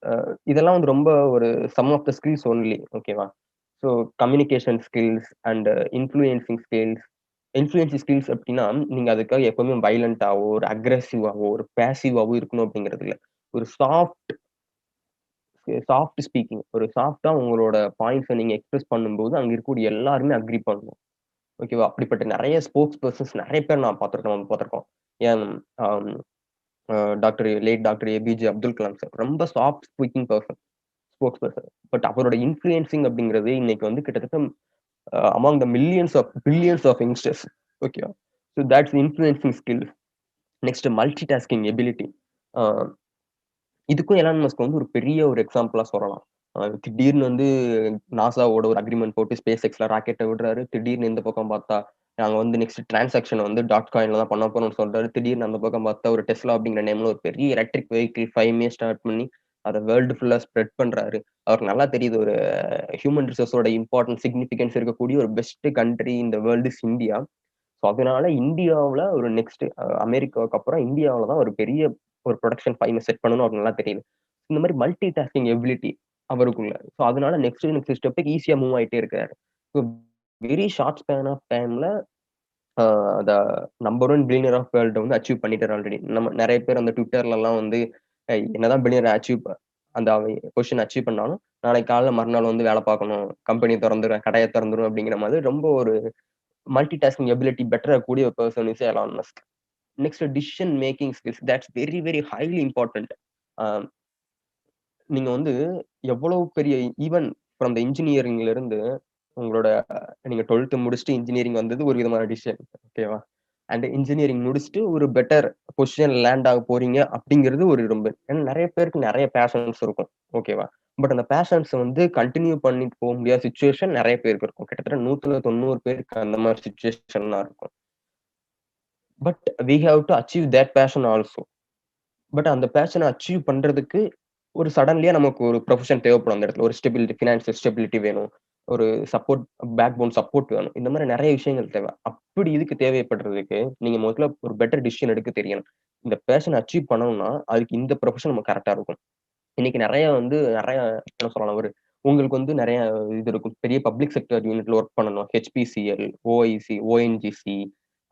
இதெல்லாம் வந்து ரொம்ப ஒரு some of the skills only. ஓகேவா? So communication skills and influencing skills. Influencing skills அப்படின்னா நீங்க அதுக்காக எப்பவுமே வைலண்டாவோ, ஒரு அக்ரெசிவாவோ, ஒரு பேசிவாவோ இருக்கணும் அப்படிங்கிறது இல்லை. ஒரு சாஃப்ட் ஸ்பீக்கிங், ஒரு சாஃப்டா உங்களோட பாயிண்ட்ஸை நீங்க எக்ஸ்பிரஸ் பண்ணும்போது அங்க இருக்கக்கூடிய எல்லாருமே அக்ரி பண்ணணும். ஓகேவா? அப்படிப்பட்ட நிறைய ஸ்போர்ட்ஸ் பர்சன்ஸ் நிறைய பேர் நான் பார்த்துருக்கோம். ஏன் late doctor APJ Abdul Kalam sir ரொம்ப soft speaking person, sports person. But அவரோட இன்ஃப்ளூயன்சிங் அப்படிங்கிறது இன்னைக்கு வந்து கிட்டத்தட்ட among the billions of youngsters. ஓகேவா? So that's influencing skill. Next multi tasking ability. இதுக்கும் எலான் மஸ்க் வந்து ஒரு பெரிய ஒரு எக்ஸாம்பிளா சொல்லலாம். திடீர்னு வந்து நாசாவோட ஒரு அக்ரிமெண்ட் போட்டு ஸ்பேஸ் எக்ஸ்ல ராக்கெட்டை விடுறாரு. திடீர்னு இந்த பக்கம் பார்த்தா நாங்க வந்து நெக்ஸ்ட் டிரான்சாக்ஷன் வந்து டாட் காயின்ல தான் பண்ண போறோம்னு சொல்றாரு. திடீர்னு அந்த பக்கம் பார்த்தா ஒரு டெஸ்லா அப்படிங்கிற நேம்ல ஒரு பெரிய எலக்ட்ரிக் வெஹிக்கிள் 5 மே ஸ்டார்ட் பண்ணி அதை வேர்ல்டு ஃபுல்லா ஸ்ப்ரெட் பண்றாரு. அவருக்கு நல்லா தெரியுது ஒரு ஹியூமன் ரிசோர்ஸோட இம்பார்ட்டன்ட் சிக்னிஃபிகன்ஸ் இருக்கக்கூடிய ஒரு பெஸ்ட் கண்ட்ரி இந்த வேர்ல்டு இஸ் இந்தியா. ஸோ அதனால இந்தியாவில் ஒரு நெக்ஸ்ட் அமெரிக்காவுக்கு அப்புறம் இந்தியாவில் தான் ஒரு பெரிய ஒரு ப்ரொடக்ஷன் 5 மே செட் பண்ணணும் அவருக்கு நல்லா தெரியுது. இந்த மாதிரி மல்டி டாஸ்கிங் எபிலிட்டி அவருக்குள்ள. ஸோ அதனால நெக்ஸ்ட் ஸ்டெப்புக்கு ஈஸியா மூவ் ஆயிட்டே இருக்காரு. So very short span of டைம்ல the number 1 billionaire of world வந்து அச்சீவ் பண்ணிட்டாரு ஆல்ரெடி. நம்ம நிறைய பேர் அந்த ட்விட்டர்ல எல்லாம் வந்து என்னதான் பில்லியனர் அந்த பொசிஷன் அச்சீவ் பண்ணாலும் நாளைக்கு காலைல மறுநாள் வந்து வேலை பார்க்கணும், கம்பெனி திறந்துடும், கடையை திறந்துடும் அப்படிங்கிற மாதிரி ரொம்ப ஒரு மல்டி டாஸ்கிங் எபிலிட்டி பெட்டரா கூடிய ஒரு person is Elon Musk. Next decision making skills, that's very very highly important. நீங்க வந்து எவ்வளவு பெரிய ஈவன் ஃப்ரம் த இன்ஜினியரிங்ல இருந்து உங்களோட நீங்க 12th முடிச்சுட்டு இன்ஜினியரிங் வந்தது ஒரு விதமான டிசிஷன். ஓகேவா? அண்ட் இன்ஜினியரிங் முடிச்சுட்டு ஒரு பெட்டர் பொசிஷன் லேண்ட் ஆக போறீங்க அப்படிங்கிறது ஒரு ரொம்ப, ஏன்னா நிறைய பேருக்கு நிறைய பேஷன்ஸ் இருக்கும். ஓகேவா? பட் அந்த பேஷன்ஸ் வந்து கண்டினியூ பண்ணிட்டு போக முடியாத சுச்சுவேஷன் நிறைய பேருக்கு இருக்கும். கிட்டத்தட்ட 190 பேருக்கு அந்த மாதிரி சுச்சுவேஷன் தான் இருக்கும். But we have to achieve that passion also. But அந்த பேஷனை அச்சீவ் பண்றதுக்கு ஒரு சடன்லியா நமக்கு ஒரு ப்ரொஃபஷன் தேவைப்படும். அந்த இடத்துல ஒரு ஸ்டெபிலிட்டி, ஃபினான்ஷியல் ஸ்டெபிலிட்டி வேணும். ஒரு சப்போர்ட், பேக் போன் சப்போர்ட் வேணும். இந்த மாதிரி நிறைய விஷயங்கள் தேவை. அப்படி இதுக்கு தேவைப்படுறதுக்கு நீங்க முதல்ல ஒரு பெட்டர் டிசிஷன் எடுக்க தெரியணும். இந்த பேஷனை அச்சீவ் பண்ணணும்னா அதுக்கு இந்த ப்ரொஃபஷன் நமக்கு கரெக்டா இருக்கும். இன்னைக்கு நிறைய என்ன சொல்லலாம், உங்களுக்கு வந்து நிறைய இது இருக்கும். பெரிய பப்ளிக் செக்டர் யூனிட்ல ஒர்க் பண்ணணும். HPCL, OIC, ONGC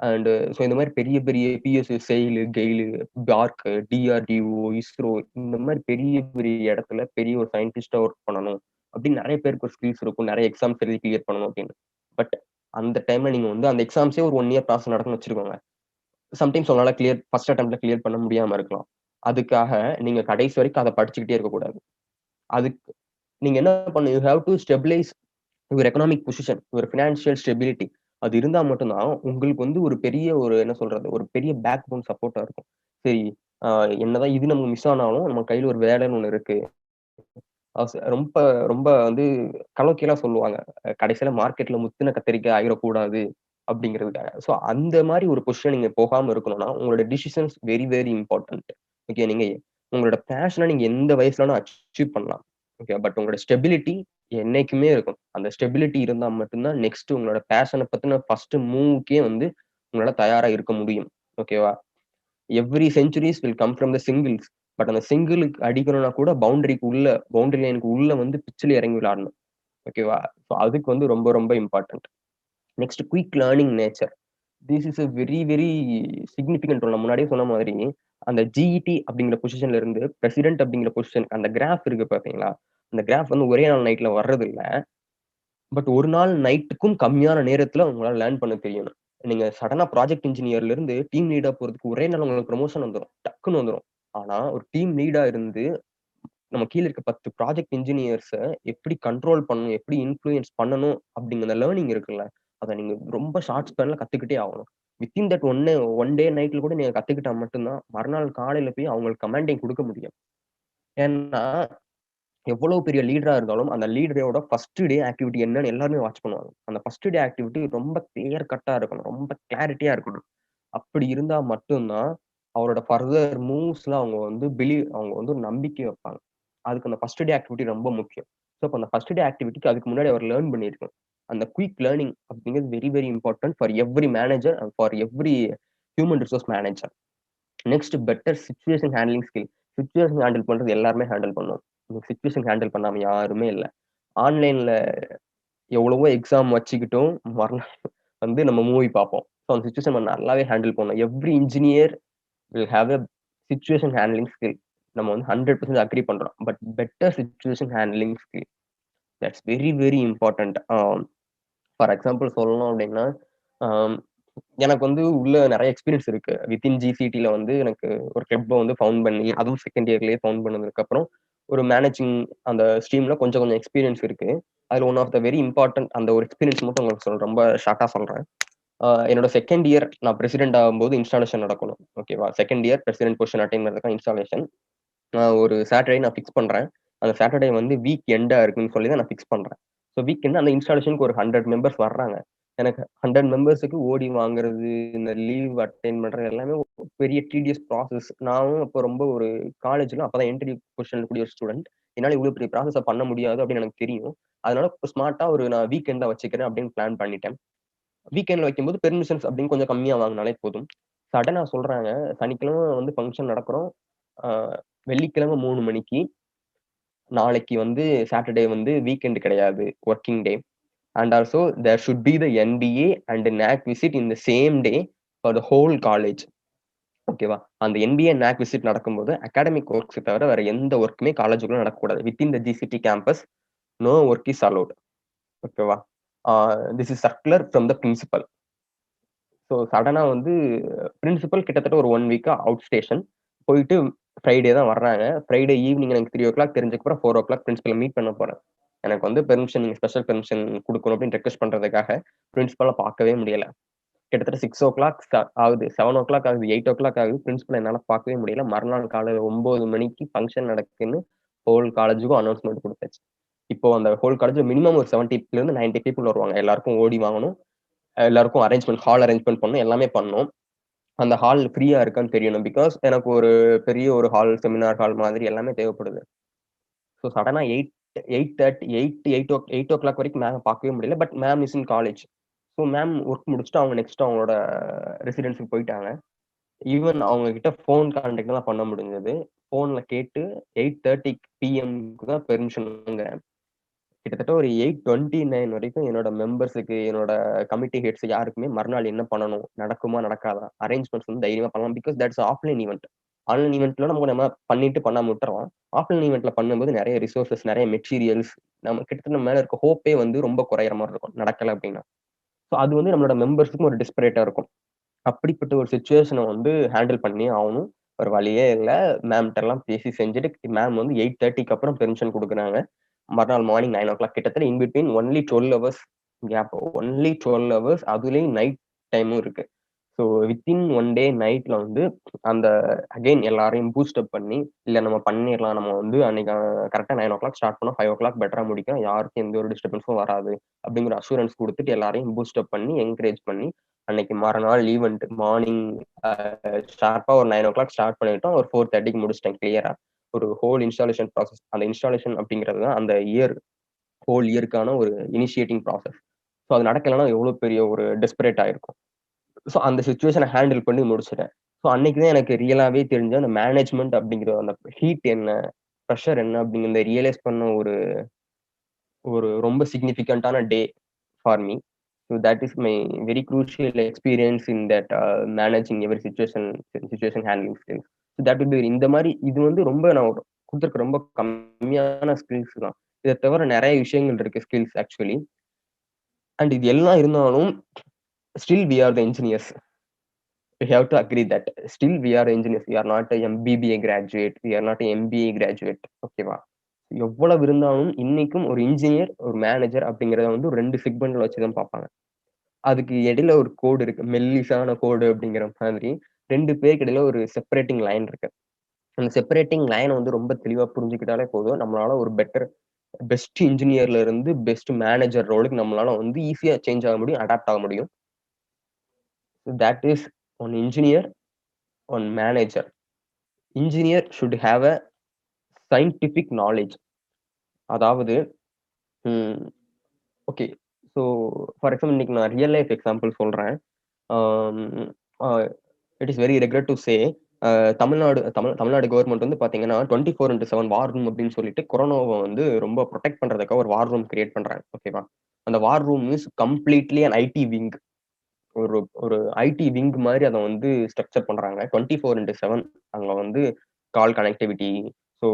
and so இந்த மாதிரி பெரிய பெரிய பிஎஸ்சி, செயிலு, கெயிலு, பார்க், டிஆர்டிஓ, இஸ்ரோ இந்த மாதிரி பெரிய பெரிய இடத்துல பெரிய ஒரு சயின்டிஸ்டா ஒர்க் பண்ணணும் அப்படின்னு நிறைய பேருக்கு ஒரு ஸ்கில்ஸ் இருக்கும். நிறைய எக்ஸாம்ஸ் எழுதி கிளியர் பண்ணணும் அப்படின்னு. பட் அந்த டைம்ல நீங்க வந்து அந்த எக்ஸாம்ஸே ஒரு 1 இயர் ப்ராசஸ் நடக்கும்னு வச்சிருக்கோங்க. சம்டைம்ஸ் உங்களால ஃபர்ஸ்ட் அட்டெம்ப்ட்ல கிளியர் பண்ண முடியாம இருக்கலாம். அதுக்காக நீங்க கடைசி வரைக்கும் அதை படிச்சுக்கிட்டே இருக்கக்கூடாது. அதுக்கு நீங்க என்ன பண்ணணும், you have to stabilise your economic position, your financial stability. அது இருந்தா மட்டும்தான் உங்களுக்கு வந்து ஒரு பெரிய ஒரு என்ன சொல்றது, ஒரு பெரிய பேக் போன் சப்போர்ட்டா இருக்கும். சரி, என்னதான் இது நமக்கு மிஸ் ஆனாலும் நம்ம கையில ஒரு வேலைன்னு ஒண்ணு இருக்கு. ரொம்ப ரொம்ப வந்து கலோக்கியலா சொல்லுவாங்க. கடைசியில மார்க்கெட்ல முத்துன கத்தரிக்காய் ஆயிடக்கூடாது அப்படிங்கிறதுக்காக. ஸோ அந்த மாதிரி ஒரு பொசிஷன் நீங்க போகாம இருக்கணும்னா உங்களோட decisions very very important. Okay, நீங்க உங்களோட பேஷனை நீங்க எந்த வயசுலனாலும் அச்சீவ் பண்ணலாம். ஓகே, பட் உங்களோட ஸ்டெபிலிட்டி என்னைக்குமே இருக்கும். அந்த ஸ்டெபிலிட்டி இருந்தா மட்டும்தான் நெக்ஸ்ட் உங்களோட பேஷனை பத்தின ஃபர்ஸ்ட் மூவ்க்கே வந்து உங்களால தயாரா இருக்க முடியும். ஓகேவா? Every centuries will come from the singles. But அந்த சிங்கிளுக்கு அடிக்கணும்னா கூட பவுண்டரி லைனுக்கு உள்ள வந்து பிச்சில் இறங்கி விளையாடணும். ஓகேவா? ஸோ அதுக்கு வந்து ரொம்ப ரொம்ப important. Next quick learning nature. This is a very very significant role. நான் முன்னாடியே சொன்ன மாதிரி அந்த ஜிஇடி அப்படிங்கிற பொசிஷன்ல இருந்து பிரசிடென்ட் அப்படிங்கிற பொசிஷன் அந்த கிராஃப் இருக்கு பாத்தீங்களா? அந்த கிராஃப் வந்து ஒரே நாள் நைட்ல வர்றது இல்ல. பட் ஒரு நாள் நைட்டுக்கும் கம்மியான நேரத்துல உங்களால லேர்ன் பண்ண தெரியணும். நீங்க சடனா ப்ராஜெக்ட் இன்ஜினியர்ல இருந்து டீம் லீடா போறதுக்கு ஒரே நாள் உங்களுக்கு ப்ரமோஷன் வந்துரும். டக்குன்னு வந்துரும். ஆனா ஒரு டீம் லீடா இருந்து நம்ம கீழ இருக்க 10 ப்ராஜெக்ட் இன்ஜினியர்ஸ எப்படி கண்ட்ரோல் பண்ணணும், எப்படி இன்ஃப்ளூயன்ஸ் பண்ணணும் அப்படிங்கிற லேர்னிங் இருக்குல்ல, அத நீங்க ரொம்ப ஷார்ட் ஸ்பேன்ல கத்துக்கிட்டே ஆகணும். வித்தின் தட் ஒன் டே நைட்ல கூட நீங்க கத்துக்கிட்டா மட்டும் தான் மறுநாள் காலையில போய் அவங்களுக்கு கமாண்டிங் குடுக்க முடியும். ஏன்னா, எவ்வளவு பெரிய லீடரா இருந்தாலும் அந்த லீடரோட ஃபர்ஸ்ட் டே ஆக்டிவிட்டி என்னன்னு எல்லாருமே வாட்ச் பண்ணுவாங்க. அந்த ஃபர்ஸ்ட் டே ஆக்டிவிட்டி ரொம்ப கிளியர் கட்டா இருக்கணும். ரொம்ப கிளாரிட்டியா இருக்கணும். அப்படி இருந்தா மட்டும் தான் அவரோட ஃபர்தர் மூவ்ஸ்ல அவங்க வந்து ஒரு நம்பிக்கை வைப்பாங்க. அதுக்கு அந்த ஃபர்ஸ்ட் டே ஆக்டிவிட்டி ரொம்ப முக்கியம். ஸோ அப்ப அந்த ஃபர்ஸ்ட் டே ஆக்டிவிட்டிக்கு அதுக்கு முன்னாடி அவர் லேர்ன் பண்ணியிருக்கணும். அந்த குயிக் லேர்னிங் அப்படிங்கிறது very very important for every manager and for every human resource manager. Next better situation handling skill. Situation handle பண்றது எல்லாருமே ஹேண்டில் பண்ணுவோம். சிச்சுவேஷன் ஹேண்டில் பண்ணாம யாருமே இல்ல. ஆன்லைன்ல எவ்வளவோ எக்ஸாம் வச்சுக்கிட்டும் மறுநாள் வந்து நம்ம மூவி பார்ப்போம். ஸோ அந்த சிச்சுவேஷன் நம்ம நல்லாவே ஹேண்டில் பண்ணணும். Every engineer will have a situation handling skill. நம்ம வந்து 100% அக்ரி பண்றோம். But better situation handling skill, that's very very important. For example சொல்லணும் அப்படின்னா, எனக்கு வந்து உள்ள நிறைய எக்ஸ்பீரியன்ஸ் இருக்கு. வித்தின் ஜிசிடில வந்து எனக்கு ஒரு கிளப்ப வந்து ஃபவுண்ட் பண்ணி, அதுவும் செகண்ட் இயர்லயே ஃபவுண்ட் பண்ணதுக்கு அப்புறம் ஒரு மேனேஜிங் அந்த ஸ்ட்ரீம்ல கொஞ்சம் கொஞ்சம் எக்ஸ்பீரியன்ஸ் இருக்கு. அதுல one of the very important அந்த ஒரு எக்ஸ்பீரியன்ஸ் மட்டும் உங்களுக்கு சொல்றேன். ரொம்ப ஷார்ட்டா சொல்றேன். என்னோட செகண்ட் இயர் நான் பிரசிடென்ட் ஆகும்போது இன்ஸ்டாலேஷன் நடக்கணும். ஓகேவா? Second year president position attain பண்றதுக்கு இன்ஸ்டாலேஷன். ஒரு சாட்டர்டே நான் ஃபிக்ஸ் பண்றேன். அந்த சாட்டர்டே வந்து வீக் எண்டா இருக்குன்னு சொல்லி தான் நான் ஃபிக்ஸ் பண்றேன். ஸோ வீக் எண்ட் அந்த இன்ஸ்டாலேஷனுக்கு ஒரு 100 மெம்பர்ஸ் வர்றாங்க. எனக்கு 100 மெம்பர்ஸுக்கு ஓடி வாங்குறது, இந்த லீவ் அட்டெயின் பண்றது எல்லாமே ஒரு பெரிய டீடியஸ் ப்ராசஸ். நானும் அப்போ ரொம்ப ஒரு காலேஜ்ல அப்பதான் என்ட்ரி பொசிஷன்ல கூடிய ஒரு ஸ்டூடெண்ட். என்னால இவ்வளவு பெரிய ப்ராசஸ பண்ண முடியாது அப்படின்னு எனக்கு தெரியும். அதனால ஸ்மார்ட்டா ஒரு நான் வீக் எண்டா வச்சுக்கிறேன் அப்படின்னு பிளான் பண்ணிட்டேன். வீக்கெண்ட்ல வைக்கும்போது பெர்மிஷன்ஸ் அப்படின்னு கொஞ்சம் கம்மியா வாங்கினாலே போதும். சடனா சொல்றாங்க, சனிக்கிழமை வந்து ஃபங்க்ஷன் நடக்குறோம். ஆ வெள்ளிக்கிழமை 3 மணிக்கு, நாளைக்கு வந்து சாட்டர்டே வந்து வீக்கெண்ட் கிடையாது. Working day. And also there should be the NBA and NAAC visit in the same day for the whole college. ஓகேவா? அந்த என்பிஏ நாக் விசிட் நடக்கும்போது அகாடமிக் ஒர்க்ஸ் தவிர வேற எந்த ஒர்க்குமே காலேஜுக்குள்ள நடக்கக்கூடாது. Within the GCT campus no work is allowed. ஓகேவா? This is circular from the principal. So சடனா வந்து பிரின்சிபல் கிட்டத்தட்ட ஒரு 1 வீக்கா அவுட் ஸ்டேஷன். போயிட்டு ஃப்ரைடே தான் வர்றாங்க. ஃப்ரைடே ஈவினிங் எனக்கு 3:00 தெரிஞ்சதுக்கப்புறம் 4:00 பிரின்சிபல மீட் பண்ண போறேன். எனக்கு வந்து பெர்மிஷன் ஸ்பெஷல் பெர்மிஷன் குடுக்கணும் அப்படின்னு ரெக்வெஸ்ட் பண்றதுக்காக பிரின்சிபல பார்க்கவே முடியல. கிட்டத்தட்ட 6:00 ஆகுது, 7:00 ஆகுது, 8:00 ஆகுது. பிரின்சிபல என்னால பார்க்கவே முடியல. மறுநாள் காலையில 9 மணிக்கு ஃபங்ஷன் நடக்குன்னு ஹோல் காலேஜுக்கும் அனௌன்ஸ்மென்ட் குடுத்தாச்சு. இப்போ அந்த ஹோல் காலேஜ்ல மினிமம் ஒரு 70ல இருந்து 90 பீப்பிள் வருவாங்க. எல்லாருக்கும் ஓடி வாங்கணும். எல்லாருக்கும் ஹால் அரேஞ்ச்மென்ட் பண்ணணும். எல்லாமே பண்ணணும். அந்த ஹால் ஃப்ரீயா இருக்கான்னு தெரியணும். பிகாஸ் எனக்கு ஒரு பெரிய ஒரு ஹால், செமினார் ஹால் மாதிரி எல்லாமே தேவைப்படுது. ஸோ சடனா 8:30 8 வரைக்கும் மேம பார்க்கவே முடியல. But ma'am is in college. So ma'am work முடிச்சுட்டு அவங்க நெக்ஸ்ட் அவங்களோட ரெசிடென்ஸுக்கு போயிட்டாங்க. ஈவன் அவங்க கிட்ட ஃபோன் கான்டாக்ட் தான் பண்ண முடிஞ்சது. ஃபோன்ல கேட்டு 8:30 பிஎம்க்கு தான் பெர்மிஷன் வாங்குறேன். கிட்டத்தட்ட ஒரு 8:29 வரைக்கும் என்னோட மெம்பர்ஸுக்கு, என்னோட கமிட்டி ஹெட்ஸ் யாருக்குமே மறுநாள் என்ன பண்ணணும்? நடக்குமா? நடக்காதா? அரேஞ்ச்மெண்ட்ஸ் வந்து தைரியமா பண்ணலாம். Because that's offline event. Online ஈவென்ட்ல நம்ம பண்ணிட்டு பண்ணாம விட்டுறோம். ஆஃப்லைன் ஈவென்ட்ல பண்ணும்போது நெறைய ரிசோர்ஸஸ், நெறைய மெட்டீரியல்ஸ் நம்ம கிட்டத்தட்ட நம்ம மேல இருக்க ஹோப்பே வந்து ரொம்ப குறையிற மாரி இருக்கும். நடக்கல அப்டின்னா. ஸோ அது வந்து நம்மளோட மெம்பர்ஸுக்கும் ஒரு டிஸ்பரேட்டா இருக்கும். அப்படிப்பட்ட ஒரு சிச்சுவேஷன வந்து ஹேண்டில் பண்ணியே ஆவணும். வேற வழியே இல்ல. மேம்ட்டலாம் பேசி செஞ்சுட்டு மேம் வந்து 8:30க்கு அப்புறம் பெர்மிஷன் குடுக்குறாங்க. மறுநாள் மார்னிங் 9:00 கிட்டத்தட்ட in between only 12 hours gap. Only 12 hours. அதுலயும் நைட் டைமும் இருக்கு. ஸோ வித்தின் 1 டே நைட்ல வந்து அந்த அகைன் எல்லாரையும் பூஸ்ட் அப் பண்ணி, இல்ல நம்ம பண்ணிரலாம். நம்ம வந்து அன்னைக்கு கரெக்ட்டா 9:00 ஸ்டார்ட் பண்ணோம். 5:00 பெட்டரா முடிக்கலாம். யாருக்கும் எந்த ஒரு டிஸ்டர்பன்ஸும் வராது. அப்படிங்கிற அஷூரன்ஸ் குடுத்துட்டு எல்லாரையும் பூஸ்ட் அப் பண்ணி, என்கரேஜ் பண்ணி, அன்னைக்கு மறுநாள் ஈவென்ட் மார்னிங் ஷார்ப்பா ஒரு 9:00 ஸ்டார்ட் பண்ணிட்டோம். ஒரு 4:30க்கு முடிச்சுட்டேன் கிளியரா. ஒரு ஹோல் இன்ஸ்டாலேஷன் ப்ராசஸ். அந்த இன்ஸ்டாலேஷன் அப்படிங்கிறது தான் அந்த ஹோல் இயர்க்கான ஒரு இனிஷியேட்டிங் ப்ராசஸ். ஸோ அது நடக்கலன்னா எவ்வளோ பெரிய ஒரு டெஸ்பரேட் ஆயிருக்கும். ஸோ அந்த சிச்சுவேஷன ஹேண்டில் பண்ணி முடிச்சுட்டேன். ஸோ அன்னைக்கு தான் எனக்கு ரியலாவே தெரிஞ்ச அந்த மேனேஜ்மென்ட் அப்படிங்கிற அந்த ஹீட் என்ன, பிரஷர் என்ன அப்படிங்கிறத ரியலைஸ் பண்ண ஒரு ஒரு ரொம்ப சிக்னிஃபிகன்ட்டான day for me. So that is my very crucial experience in that managing every situation handling skills. So that will be இந்த மாரி இது வந்து ரொம்ப நான் குடுத்துருக்க ரொம்ப கம்மியான ஸ்கில்ஸ் தான். இத தவிர நெறைய விஷயங்கள் இருக்கு ஸ்கில்ஸ் ஆக்சுவலி. அண்ட் இது எல்லாம் இருந்தாலும் still we are the engineers. We have to agree that still we are engineers. We are not a MBBA graduate. We are not a MBA graduate. ஓகேவா? எவ்வளவு இருந்தாலும் இன்னைக்கும் ஒரு இன்ஜினியர், ஒரு மேனேஜர் அப்படிங்கிறத வந்து ஒரு 2 செக்மெண்ட்ல வச்சு தான் பார்ப்பாங்க. அதுக்கு இடையில ஒரு கோடு இருக்கு. மெல்லிசான கோடு அப்படிங்கிற மாதிரி 2 பேருக்கு இடையில ஒரு செப்பரேட்டிங் லைன் இருக்கு. அந்த செப்பரேட்டிங் லைன வந்து ரொம்ப தெளிவா புரிஞ்சுக்கிட்டாலே போதும். நம்மளால ஒரு பெஸ்ட் இன்ஜினியர்ல இருந்து பெஸ்ட் மேனேஜர் ரோலுக்கு நம்மளால வந்து ஈஸியா சேஞ்ச் ஆக முடியும், அடாப்ட் ஆக முடியும். That is one engineer, one manager. Engineer should have a scientific knowledge. அதாவது ஓகே. ஸோ ஃபார் எக்ஸாம்பிள் இன்னைக்கு நான் ரியல் லைஃப் எக்ஸாம்பிள் சொல்றேன். It is very regret to say Tamil Nadu government வந்து பாத்தீங்கன்னா 24/7 வார் ரூம் அப்படின்னு சொல்லிட்டு கொரோனாவை வந்து ரொம்ப ப்ரொடெக்ட் பண்றதுக்காக ஒரு வார் ரூம் கிரியேட் பண்றாங்க. ஓகேவா? அந்த வார் room is completely an IT wing. ஒரு ஒரு ஐடி விங் மாதிரி அதை வந்து ஸ்ட்ரக்சர் பண்றாங்க. 24/7 அங்க வந்து கால் கனெக்டிவிட்டி, ஸோ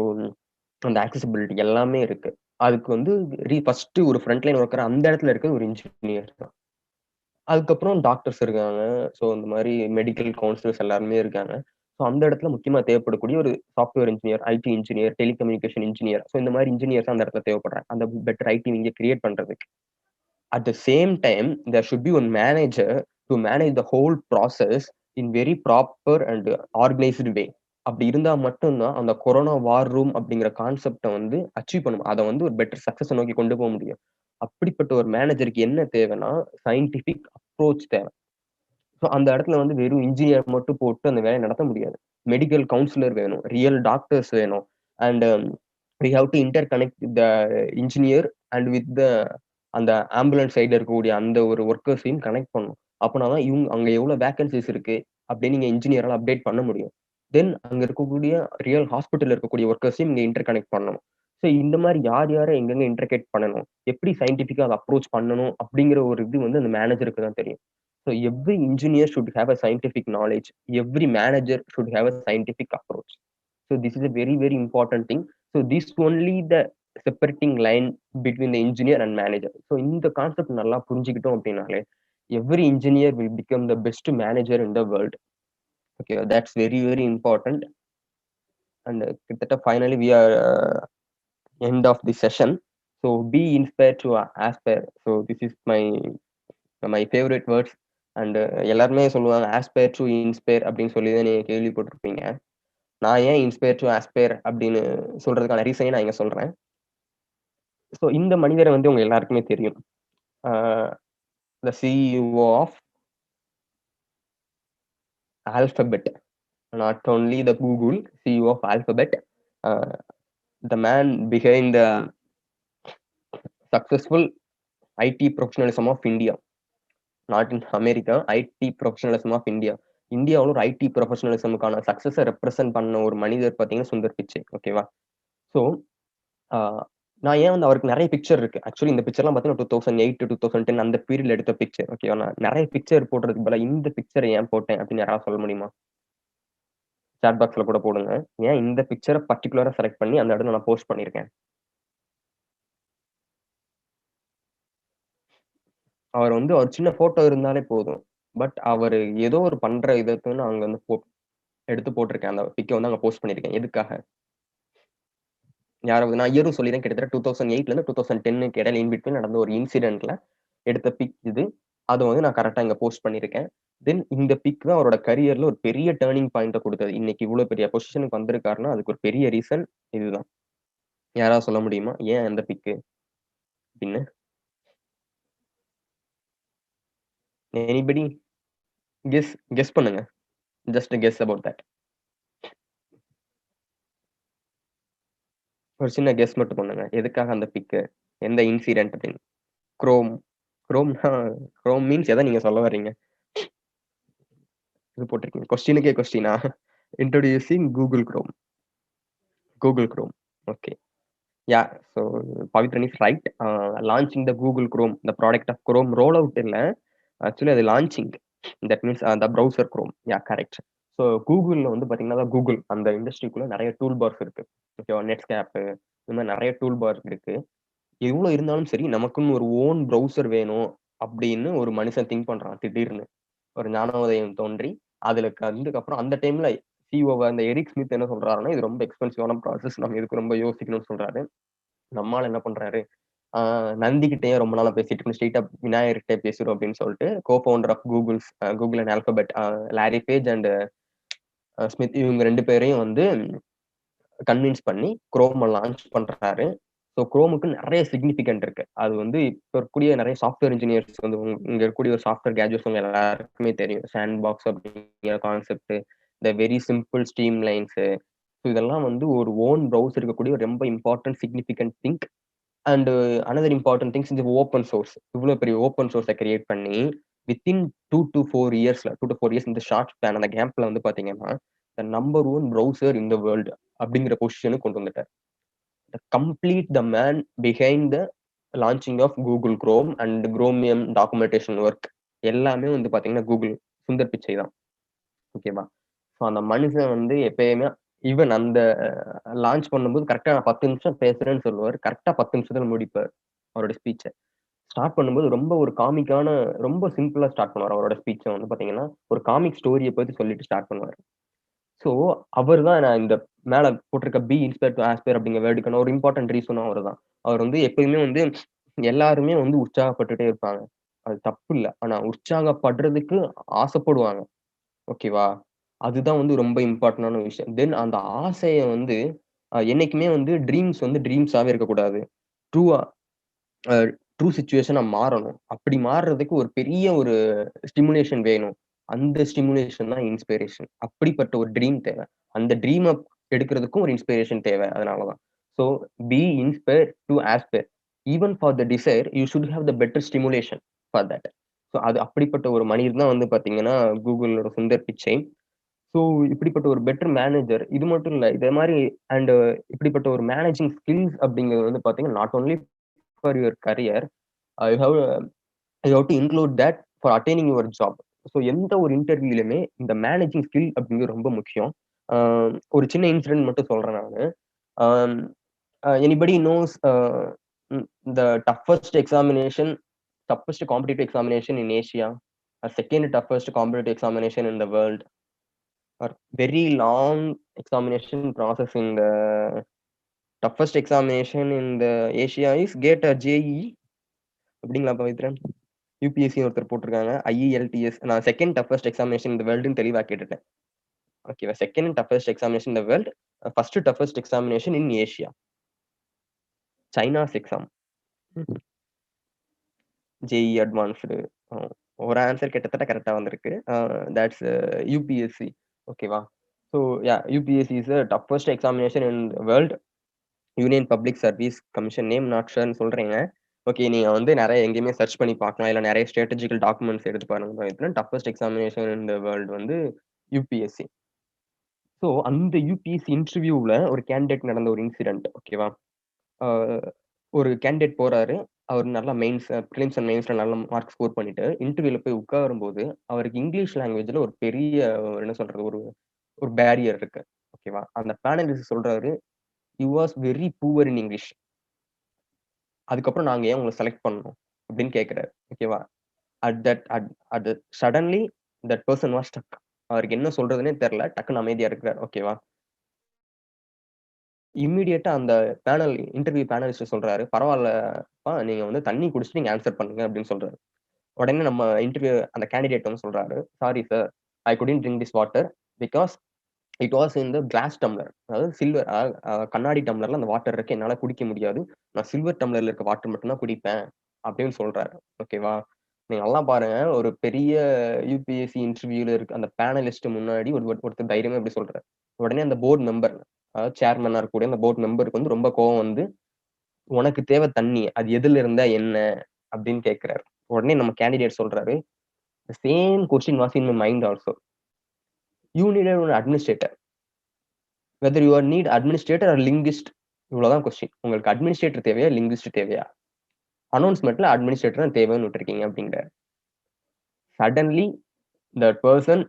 அந்த ஆக்சசிபிலிட்டி எல்லாமே இருக்கு. அதுக்கு வந்து ஃபர்ஸ்ட் ஒரு ஃப்ரண்ட் லைன் ஒர்க்கர் அந்த இடத்துல இருக்க ஒரு இன்ஜினியர் தான். அதுக்கப்புறம் டாக்டர்ஸ் இருக்காங்க. ஸோ இந்த மாதிரி மெடிக்கல் கவுன்சிலர்ஸ் எல்லாருமே இருக்காங்க. ஸோ அந்த இடத்துல முக்கியமா தேவைப்படக்கூடிய ஒரு software engineer, ID engineer, telecommunication engineer. So இந்த மாதிரி இன்ஜினியர்ஸ் அந்த இடத்துல தேவைப்படுறாங்க. அந்த பெட்டர் ஐடி இங்க கிரியேட் பண்றதுக்கு. At the same time, there should be one manager to manage the whole process in very proper and organized way. அப்படி இருந்தா மட்டும்தான் அந்த கொரோனா வார் ரூம் அப்படிங்கிற கான்செப்டை வந்து அச்சீவ் பண்ணும். அதை வந்து ஒரு பெட்டர் சக்சஸ் நோக்கி கொண்டு போக முடியும். அப்படிப்பட்ட ஒரு மேனேஜருக்கு என்ன தேவைன்னா சயின்டிபிக் அப்ரோச் தேவை. ஸோ அந்த இடத்துல வந்து வெறும் இன்ஜினியர் மட்டும் போட்டு அந்த வேலையை நடத்த முடியாது. மெடிக்கல் கவுன்சிலர் வேணும், ரியல் டாக்டர்ஸ் வேணும், and we have to interconnect the engineer and with the அந்த ஆம்புலன்ஸ் சைடில் இருக்கக்கூடிய அந்த ஒரு ஒர்க்கர்ஸையும் கனெக்ட் பண்ணணும். அப்படின்னா இவங்க அங்கே எவ்வளோ வேகன்சிஸ் இருக்கு அப்படின்னு நீங்கள் இன்ஜினியரால் அப்டேட் பண்ண முடியும். தென் அங்கே இருக்கக்கூடிய ரியல் ஹாஸ்பிட்டல் இருக்கக்கூடிய ஒர்க்கர்ஸையும் இங்கே இன்டர் கனெக்ட் பண்ணணும். ஸோ இந்த மாதிரி யார் யாரை எங்கெங்க இன்டர்கனெக்ட் பண்ணணும், எப்படி சயின்டிஃபிக்காக அதை அப்ரோச் பண்ணணும் அப்படிங்கிற ஒரு இது வந்து அந்த மேனேஜருக்கு தான் தெரியும். So every engineer should have a scientific knowledge, every manager should have a scientific approach. So this is a very very important thing. So this only the separating line between the engineer and manager. So இந்த concept நல்லா புரிஞ்சுக்கிட்டோம் அப்படின்னாலே every engineer will become the best manager in the world. Okay, that's very very important. And கிட்டத்தட்ட finally we are end of the session. So be inspired to aspire. So this is my favorite words. And எல்லாருமே சொல்லுவாங்க aspire to inspire அப்படின்னு சொல்லி தான் நீங்க கேள்விப்பட்டிருப்பீங்க. நான் ஏன் இன்ஸ்பயர் டு ஆஸ்பயர் அப்படின்னு சொல்றதுக்கான ரீசனை நான் இங்க சொல்றேன். ஸோ இந்த மனிதரை வந்து உங்க எல்லாருக்குமே தெரியும். The CEO of Alphabet, not only the Google, CEO of Alphabet, the man behind the successful IT professionalism of India, not in America, IT professionalism of India. இந்தியாவில் ஒரு ஐடி ப்ரொஃபஷனலிசமுக்கான சக்சஸை ரெப்ரசென்ட் பண்ண ஒரு மனிதர் பார்த்தீங்கன்னா சுந்தர் பிச்சை. ஓகேவா? ஸோ நான் ஏன் வந்து அவருக்கு நிறைய பிக்சர் இருக்கு. ஆக்சுவலி இந்த பிக்சர்லாம் பார்த்தீங்கன்னா 2008 2010 அந்த பீரியட்ல எடுத்த பிக்சர். ஓகேவா? நான் நிறைய பிக்சர் போடுறதுக்கு பதிலா இந்த பிக்சரை ஏன் போட்டேன் அப்படின்னு யாராவது சொல்ல முடியுமா? சாட் பாக்ஸ்ல கூட போடுங்க. ஏன் இந்த பிக்சரை பர்டிகுலரா செலக்ட் பண்ணி அந்த இடத்துல நான் போஸ்ட் பண்ணியிருக்கேன். அவர் வந்து ஒரு சின்ன போட்டோ இருந்தாலே போதும். பட் அவர் ஏதோ ஒரு பண்ற இதுக்குன்னு அங்க வந்து எடுத்து போட்டிருக்கேன். அந்த பிக்கை வந்து அங்க போஸ்ட் பண்ணியிருக்கேன். எதுக்காக? யாராவது நான் இயரும் சொல்லிடுறேன். கிட்டத்தட்ட 2008ல இருந்து 2010க்கு இடையில இன்பிட்வீன் நடந்த ஒரு இன்சிடென்ட்ல எடுத்த பிக் இது. அதை வந்து நான் கரெக்டா இங்க போஸ்ட் பண்ணியிருக்கேன். தென் இந்த பிக் தான் அவரோட கரியர்ல ஒரு பெரிய டேர்னிங் பாயிண்ட்டை கொடுத்தது. இன்னைக்கு இவ்வளவு பெரிய பொசிஷனுக்கு வந்திருக்காருன்னா அதுக்கு ஒரு பெரிய ரீசன் இதுதான். யாராவது சொல்ல முடியுமா ஏன் அந்த பிக்கு அப்படின்னு? எனிபடி கெஸ் பண்ணுங்க. Just guess about that. ஒரு சின்ன கெஸ் மட்டும் பண்ணுங்க. எதுக்காக அந்த பிக்கு, எந்த இன்சிடென்ட் அப்படின்னு? குரோம். குரோம் மீன்ஸ் எதை நீங்க சொல்ல வர்றீங்க? இது போட்டிருக்கீங்க. கொஸ்டினுக்கே கொஸ்டினா? Introducing Google Chrome. Google Chrome. Okay. Yeah. So Pavithran is right. Launching the Google Chrome, the product of Chrome. Roll out இல்லை, ஆக்சுவலி அது launching. That means the browser Chrome. Yeah, correct. So கூகுளில் வந்து பார்த்தீங்கன்னா கூகுள் அந்த இண்டஸ்ட்ரிக்குள்ள நிறைய tool parse இருக்கு. ஓகேவா? நெட்ஸ்கேப்பு இந்த மாதிரி நிறைய டூல் பார் இருக்கு. எவ்வளோ இருந்தாலும் சரி நமக்குன்னு ஒரு ஓன் ப்ரௌசர் வேணும் அப்படின்னு ஒரு மனுஷன் திங்க் பண்றான். திடீர்னு ஒரு ஞானோதயம் தோன்றி அதுல அதுக்கப்புறம் அந்த டைம்ல சிஓ அந்த எரிக் ஸ்மித் என்ன சொல்றாருன்னா, இது ரொம்ப எக்ஸ்பென்சிவான ப்ராசஸ், நம்ம இதுக்கு ரொம்ப யோசிக்கணும்னு சொல்றாரு. நம்மால் என்ன பண்றாரு, நந்திக்கிட்டே ரொம்ப நாளா பேசிட்டு இருக்கு, ஸ்ட்ரெயிட்டா விநாயகர்கிட்ட பேசுறோம் அப்படின்னு சொல்லிட்டு cofounder of Google and Alphabet Larry Page and Smith இவங்க 2 பேரையும் வந்து கன்வின்ஸ் பண்ணி குரோம் லான்ச் பண்றாரு. ஸோ குரோமுக்கு நிறைய சிக்னிஃபிகன்ட் இருக்கு. அது வந்து இப்போ இருக்கக்கூடிய நிறைய சாஃப்ட்வேர் இன்ஜினியர்ஸ் வந்து இங்க இருக்கக்கூடிய ஒரு சாஃப்ட்வேர் கிராஜுவேட்ஸ் எல்லாருக்குமே தெரியும். சாண்ட் பாக்ஸ் அப்படிங்கிற கான்செப்ட், இந்த வெரி சிம்பிள் ஸ்ட்ரீம் லைன்ஸ், இதெல்லாம் வந்து ஒரு ஓன் ப்ரௌசர் இருக்கக்கூடிய ஒரு ரொம்ப important significant thing. And another important things இந்த ஓப்பன் சோர்ஸ். இவ்வளவு பெரிய ஓப்பன் சோர்ஸை கிரியேட் பண்ணி வித்தின் 2 to 4 இயர்ஸ் இந்த ஷார்ட் ஸ்பேன் அந்த கேம்ப்ல வந்து பாத்தீங்கன்னா number 1 browser in the world அப்படிங்கிற பொசிஷனுக்கு கொண்டு வந்துட்டார். Complete the man behind the launching of Google Chrome and chromium documentation work எல்லாமே வந்து பாத்தீங்கன்னா கூகுள் சுந்தர் பிச்சை தான். ஓகேவா? ஸோ அந்த மனுஷன் வந்து எப்பயுமே ஈவன் அந்த லான்ச் பண்ணும்போது கரெக்டா நான் 10 நிமிஷம் பேசுறேன்னு சொல்லுவார். கரெக்டா 10 நிமிஷத்துல முடிப்பார் அவரோட ஸ்பீச்சை. ஸ்டார்ட் பண்ணும்போது ரொம்ப ஒரு காமிக்கான ரொம்ப சிம்பிளா ஸ்டார்ட் பண்ணுவார். அவரோட ஸ்பீச்சை வந்து பாத்தீங்கன்னா ஒரு காமிக் ஸ்டோரியை பத்தி சொல்லிட்டு ஸ்டார்ட் பண்ணுவார். ஸோ அவர் தான் நான் இந்த மேல போட்டிருக்க பி இன்ஸ்பயர் டு ஆஸ்பயர் அப்படிங்கிற வேர்டுக்கான ஒரு இம்பார்ட்டன்ட் ரீசனும் அவர் தான். அவர் வந்து எப்பயுமே வந்து எல்லாருமே வந்து உற்சாகப்பட்டுட்டே இருப்பாங்க. அது தப்பு இல்ல. ஆனா உற்சாகப்படுறதுக்கு ஆசைப்படுவாங்க. ஓகேவா? அதுதான் வந்து ரொம்ப இம்பார்ட்டன்டான விஷயம். தென் அந்த ஆசைய வந்து என்னைக்குமே வந்து ட்ரீம்ஸ் வந்து ட்ரீம்ஸாவே இருக்கக்கூடாது. ட்ரூவா அ ட்ரூ சிச்சுவேஷனா மாறணும். அப்படி மாறுறதுக்கு ஒரு பெரிய ஒரு ஸ்டிமுலேஷன் வேணும். அந்த ஸ்டிமுலேஷன் தான் இன்ஸ்பிரேஷன். அப்படிப்பட்ட ஒரு ட்ரீம் தேவை. அந்த ட்ரீம எடுக்கிறதுக்கும் ஒரு இன்ஸ்பிரேஷன் தேவை. அதனால தான். So be inspired to aspire. Even for the desire you should have the better stimulation for that. So அது அப்படிப்பட்ட ஒரு மனிதர் தான் வந்து பார்த்தீங்கன்னா, கூகுளோட சுந்தர் பிச்சை. ஸோ இப்படிப்பட்ட ஒரு பெட்டர் மேனேஜர் இது மட்டும் இல்ல. இதே மாரி அண்ட் இப்படிப்பட்ட ஒரு மேனேஜிங் ஸ்கில்ஸ் அப்படிங்கிறது வந்து பார்த்தீங்கன்னா, not only for your career, you have you have to include that for attaining your job. So எந்த ஒரு இன்டர்வியூலயுமே இந்த மேனேஜிங் ஸ்கில் அப்படிங்கிறது ரொம்ப முக்கியம். ஒரு சின்ன இன்சிடென்ட் மட்டும் சொல்றேன் நானு. ஆம், anybody nose the toughest competitive examination in Asia, second toughest competitive examination in the world, or very long examination process in the toughest examination in the Asia is GATE or JEE அப்படிங்களா Pavithran? UPSC ஒருத்தர் போட்டிருக்காங்க. IELTS. நான் second toughest examination இந்த வேர்ல்டுன்னு தெளிவா கேட்டுட்டேன். ஓகேவா? Second toughest examination இந்த world, first toughest examination in Asia. China's exam. JEE advanced. ஒரு ஆன்சர் கிட்டத்தட்ட கரெக்டா வந்திருக்கு. That's UPSC. ஓகேவா? So yeah UPSC is the toughest examination in world. Union Public Service Commission name not ஷுர்ன்னு சொல்றீங்க. Okay. நீங்க வந்து நெறைய எங்கேயுமே சர்ச் பண்ணி பார்க்கலாம். இல்ல நெறைய ஸ்ட்ராட்டஜிக்கல் டாக்குமெண்ட்ஸ் எடுத்து பாருங்க. Toughest examination in the world வந்து யூபிஎஸ்சி. ஸோ அந்த யூபிஎஸ்சி இன்டர்வியூல ஒரு கேண்டிடேட் நடந்த ஒரு இன்சிடென்ட். ஓகேவா? அ ஒரு கேண்டிடேட் போறாரு. அவர் நல்லா மெயின்ஸ், பிலிம்ஸ் அண்ட் மெயின்ஸ்ல நல்ல மார்க் ஸ்கோர் பண்ணிட்டு, இன்டர்வியூல போய் உட்காரும்போது, அவருக்கு இங்கிலீஷ் லாங்குவேஜ்ல ஒரு பெரிய என்ன சொல்றது? ஒரு ஒரு பேரியர் இருக்கு. ஓகேவா? அந்த பேனலிஸ்ட் சொல்றாரு, "you was very poor in English. அதுக்கப்புறம் நாங்க ஏன் உங்கள செலக்ட் பண்ணணும்?" அப்படின்னு கேட்கிறாரு. ஓகேவா? At that at at suddenly that person was stuck. அவருக்கு என்ன சொல்றதுன்னே தெரியல. டக்குன்னு அமைதியா இருக்கிறார். ஓகேவா? இம்மீடியட்டா அந்த இன்டர்வியூ பேனலிஸ்ட் சொல்றாரு, "பரவால்லப்பா, நீங்க வந்து தண்ணி குடிச்சுட்டு நீங்க ஆன்ஸர் பண்ணுங்க" அப்படின்னு சொல்றாரு. உடனே நம்ம அந்த கேண்டிடேட் வந்து சொல்றாரு, "sorry sir, I couldn't drink this water because it was in the class tumbler." அதாவது சில்வர் கண்ணாடி டம்ளர்ல அந்த வாட்டர் இருக்கு. என்னால குடிக்க முடியாது. நான் சில்வர் டம்ளர்ல இருக்க வாட்டர் மட்டும் தான் குடிப்பேன் அப்படின்னு சொல்றாரு. ஓகேவா? நீங்க நல்லா பாருங்க. ஒரு பெரிய யுபிஎஸ்சி இன்டர்வியூல இருக்க அந்த பேனலிஸ்ட் முன்னாடி ஒருத்தர் தைரியமா இப்படி சொல்றாரு. உடனே அந்த போர்ட் மெம்பர், அதாவது சேர்மனா இருக்கக்கூடிய அந்த போர்ட் மெம்பருக்கு வந்து ரொம்ப கோவம் வந்து, "உனக்கு தேவை தண்ணி. அது எதுல இருந்தா என்ன?" அப்படின்னு கேட்கிறாரு. உடனே நம்ம கேண்டிடேட் சொல்றாரு, "the same question was in my mind also. You needed one administrator. Whether you are need administrator or linguist." இவ்வளவுதான் கொஸ்டின். உங்களுக்கு அட்மினிஸ்ட்ரேட்டர் தேவையா? லிங்குயிஸ்ட் தேவையா? அனௌன்ஸ்மென்ட்ல அட்மினிஸ்ட்ரேட்டர் தான் தேவைன்னு விட்டுருக்கீங்க அப்படிங்கிறாரு. Suddenly that person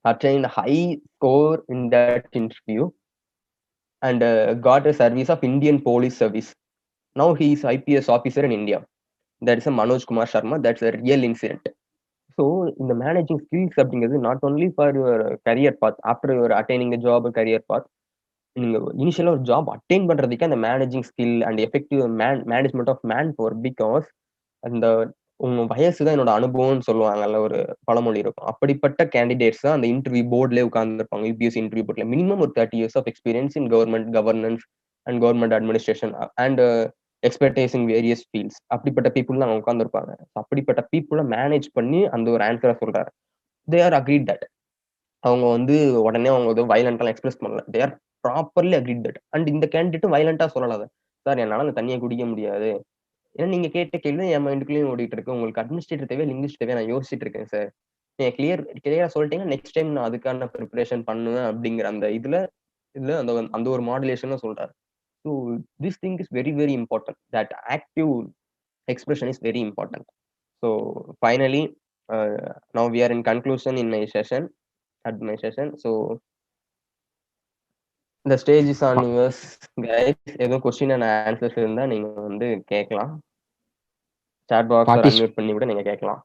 attained high score in that interview and got a service of Indian Police Service. Now he is IPS officer in India. That is a Manoj Kumar Sharma. That's a real incident. So in the managing skills அப்படிங்கிறது not only for your career path, after you are attaining a job, career path, நீங்க இனிஷியலா ஒரு job attain பண்றதுக்கு அந்த managing skill and effective management of man power. Because அந்த உங்க வயசு தான் என்னோட அனுபவம்னு சொல்லுவாங்கல்ல, ஒரு பழமொழி இருக்கும். அப்படிப்பட்ட கேண்டிடேட்ஸ் தான் அந்த இன்டர்வியூ போர்ட்லயே உட்கார்ந்துருப்பாங்க. யூபிஎஸ்சி இன்டர்வியூ போர்ட்ல மினிமம் ஒரு 30 years of experience in government governance and government administration and expertise in various fields. அப்படிப்பட்ட பீப்புள் தான் அவங்க உட்கார்ந்துருப்பாங்க. அப்படிப்பட்ட பீப்புளை மேனேஜ் பண்ணி அந்த ஒரு ஆன்சரை சொல்றாரு. They are agreed that. அவங்க வந்து உடனே அவங்க வந்து வயலண்டா எக்ஸ்பிரஸ் பண்ணல. They are properly agreed that. And இந்த கேண்டிடேட்டும் வயலண்டா சொல்லல. சார், என்னால அந்த தண்ணியை குடிக்க முடியாது. ஏன்னா நீங்க கேட்ட கேள்வி என் மைண்டுக்குள்ளேயும் ஓடிட்டு இருக்கு. உங்களுக்கு அட்மினிஸ்ட்ரேட்டர் தேவையா, லிங்குவிஸ்ட் தேவையா, நான் யோசிச்சுட்டு இருக்கேன் சார். நீங்க கிளியரா சொல்லிட்டீங்க. நெக்ஸ்ட் டைம் நான் அதுக்கான ப்ரிப்பரேஷன் பண்ணுவேன் அப்படிங்கிற அந்த இதுல இதுல அந்த அந்த ஒரு மாடுலேஷன் சொல்றாரு. So this thing is very very important. That active expression is very important. So finally now we are in conclusion in my session at my session. So the stage is on yours guys. ஏதோ question and answers இருந்தா நீங்க வந்து கேட்கலாம். Chat box Partic- unmute பண்ணி கூட நீங்க கேட்கலாம்.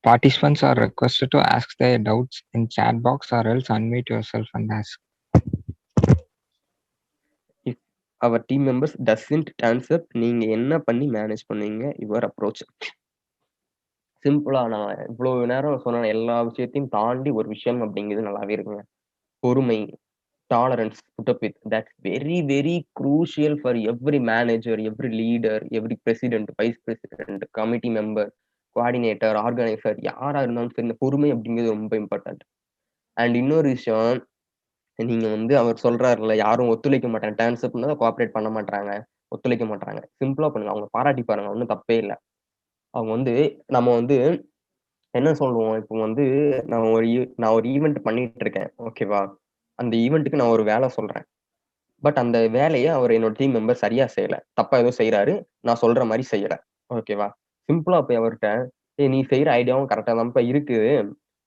Participants are requested to ask their doubts in chat box or else unmute yourself and ask. If அவர் team members doesn't turns up, நீங்க என்ன பண்ணி மேனேஜ் பண்ணுவீங்க யுவர் அப்ரோச்? சிம்பிளா நான் இவ்வளவு நேரம் சொன்ன எல்லா விஷயத்தையும் தாண்டி ஒரு விஷயம் அப்படிங்கிறது நல்லாவே இருக்குங்க. பொறுமை, tolerance, put up with that's very very crucial for every manager, every leader, every president, vice president, committee member, coordinator, organiser, யாரா இருந்தாலும் சரி இந்த பொறுமை அப்படிங்கிறது ரொம்ப இம்பார்ட்டன்ட். அண்ட் இன்னொரு விஷயம், நீங்க வந்து அவர் சொல்றாருல்ல, யாரும் ஒத்துழைக்க மாட்டாங்க, டர்ன்ஸ் அப் பண்ணா கோஆப்பரேட் பண்ண மாட்டாங்க, ஒத்துழைக்க மாட்டாங்க. சிம்பிளா பண்ணுங்க, அவங்க பாராட்டி பாருங்க, ஒன்றும் தப்பே இல்லை. அவங்க வந்து நம்ம வந்து என்ன சொல்லுவோம், இப்போ வந்து நான் ஒரு ஈவெண்ட் பண்ணிட்டு இருக்கேன், ஓகேவா? அந்த ஈவெண்ட்டுக்கு நான் ஒரு வேலை சொல்றேன். பட் அந்த வேலையை அவர் என்னோட டீம் மெம்பர் சரியா செய்யல, தப்பா ஏதோ செய்யறாரு, நான் சொல்ற மாதிரி செய்யல, ஓகேவா? சிம்பிளா போய் அவர்கிட்ட, நீ செய்யற ஐடியாவும் கரெக்டா தான்ப்பா இருக்கு,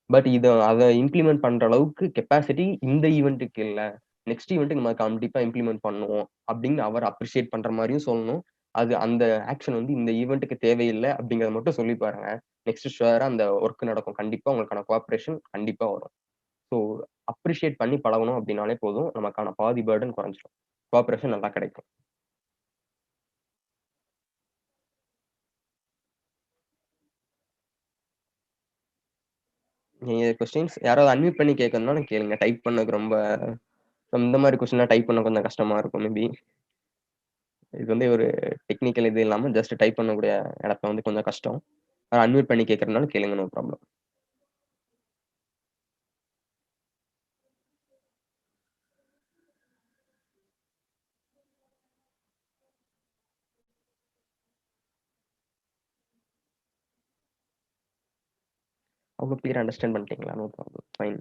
பட் அதை இம்ப்ளிமெண்ட் பண்ற அளவுக்கு கெப்பாசிட்டி இந்த ஈவெண்ட்டுக்கு இல்ல, நெக்ஸ்ட் ஈவெண்ட்டுக்கு நம்ம கண்டிப்பா இம்ப்ளிமெண்ட் பண்ணுவோம் அப்படின்னு அவர் அப்ரிஷியேட் பண்ற மாதிரியும் சொல்லணும். அது அந்த ஆக்ஷன் வந்து இந்த ஈவெண்ட்டுக்கு தேவையில்லை அப்படிங்கறத மட்டும் சொல்லி பாருங்க. நெக்ஸ்ட் ஷுவரா அந்த ஒர்க் நடக்கும், கண்டிப்பா உங்களுக்கான கோஆபரேஷன் கண்டிப்பா வரும். ஸோ அப்ரிஷியேட் பண்ணி பழகணும் அப்படின்னாலே போதும், நமக்கான பாதி பேர்டன் குறைஞ்சிடும், கோஆபரேஷன் நல்லா கிடைக்கும். நீங்க கொஸ்டின்ஸ் யாராவது அன்மியூட் பண்ணி கேட்கணும்னாலும் கேளுங்க. டைப் பண்ணதுக்கு ரொம்ப இந்த மாதிரி கொஸ்டின்லாம் டைப் பண்ண கொஞ்சம் கஷ்டமா இருக்கும் மேபி. இது வந்து ஒரு டெக்னிக்கல் இது இல்லாம ஜஸ்ட் டைப் பண்ணக்கூடிய இடத்துல வந்து கொஞ்சம் கஷ்டம். அன்மியூட் பண்ணி கேட்கறதுனால கேளுங்க, நோ ப்ராப்ளம். அவ்வளோ கிளியர் அண்டர்ஸ்டாண்ட் பண்ணிட்டீங்களா? No problem, fine.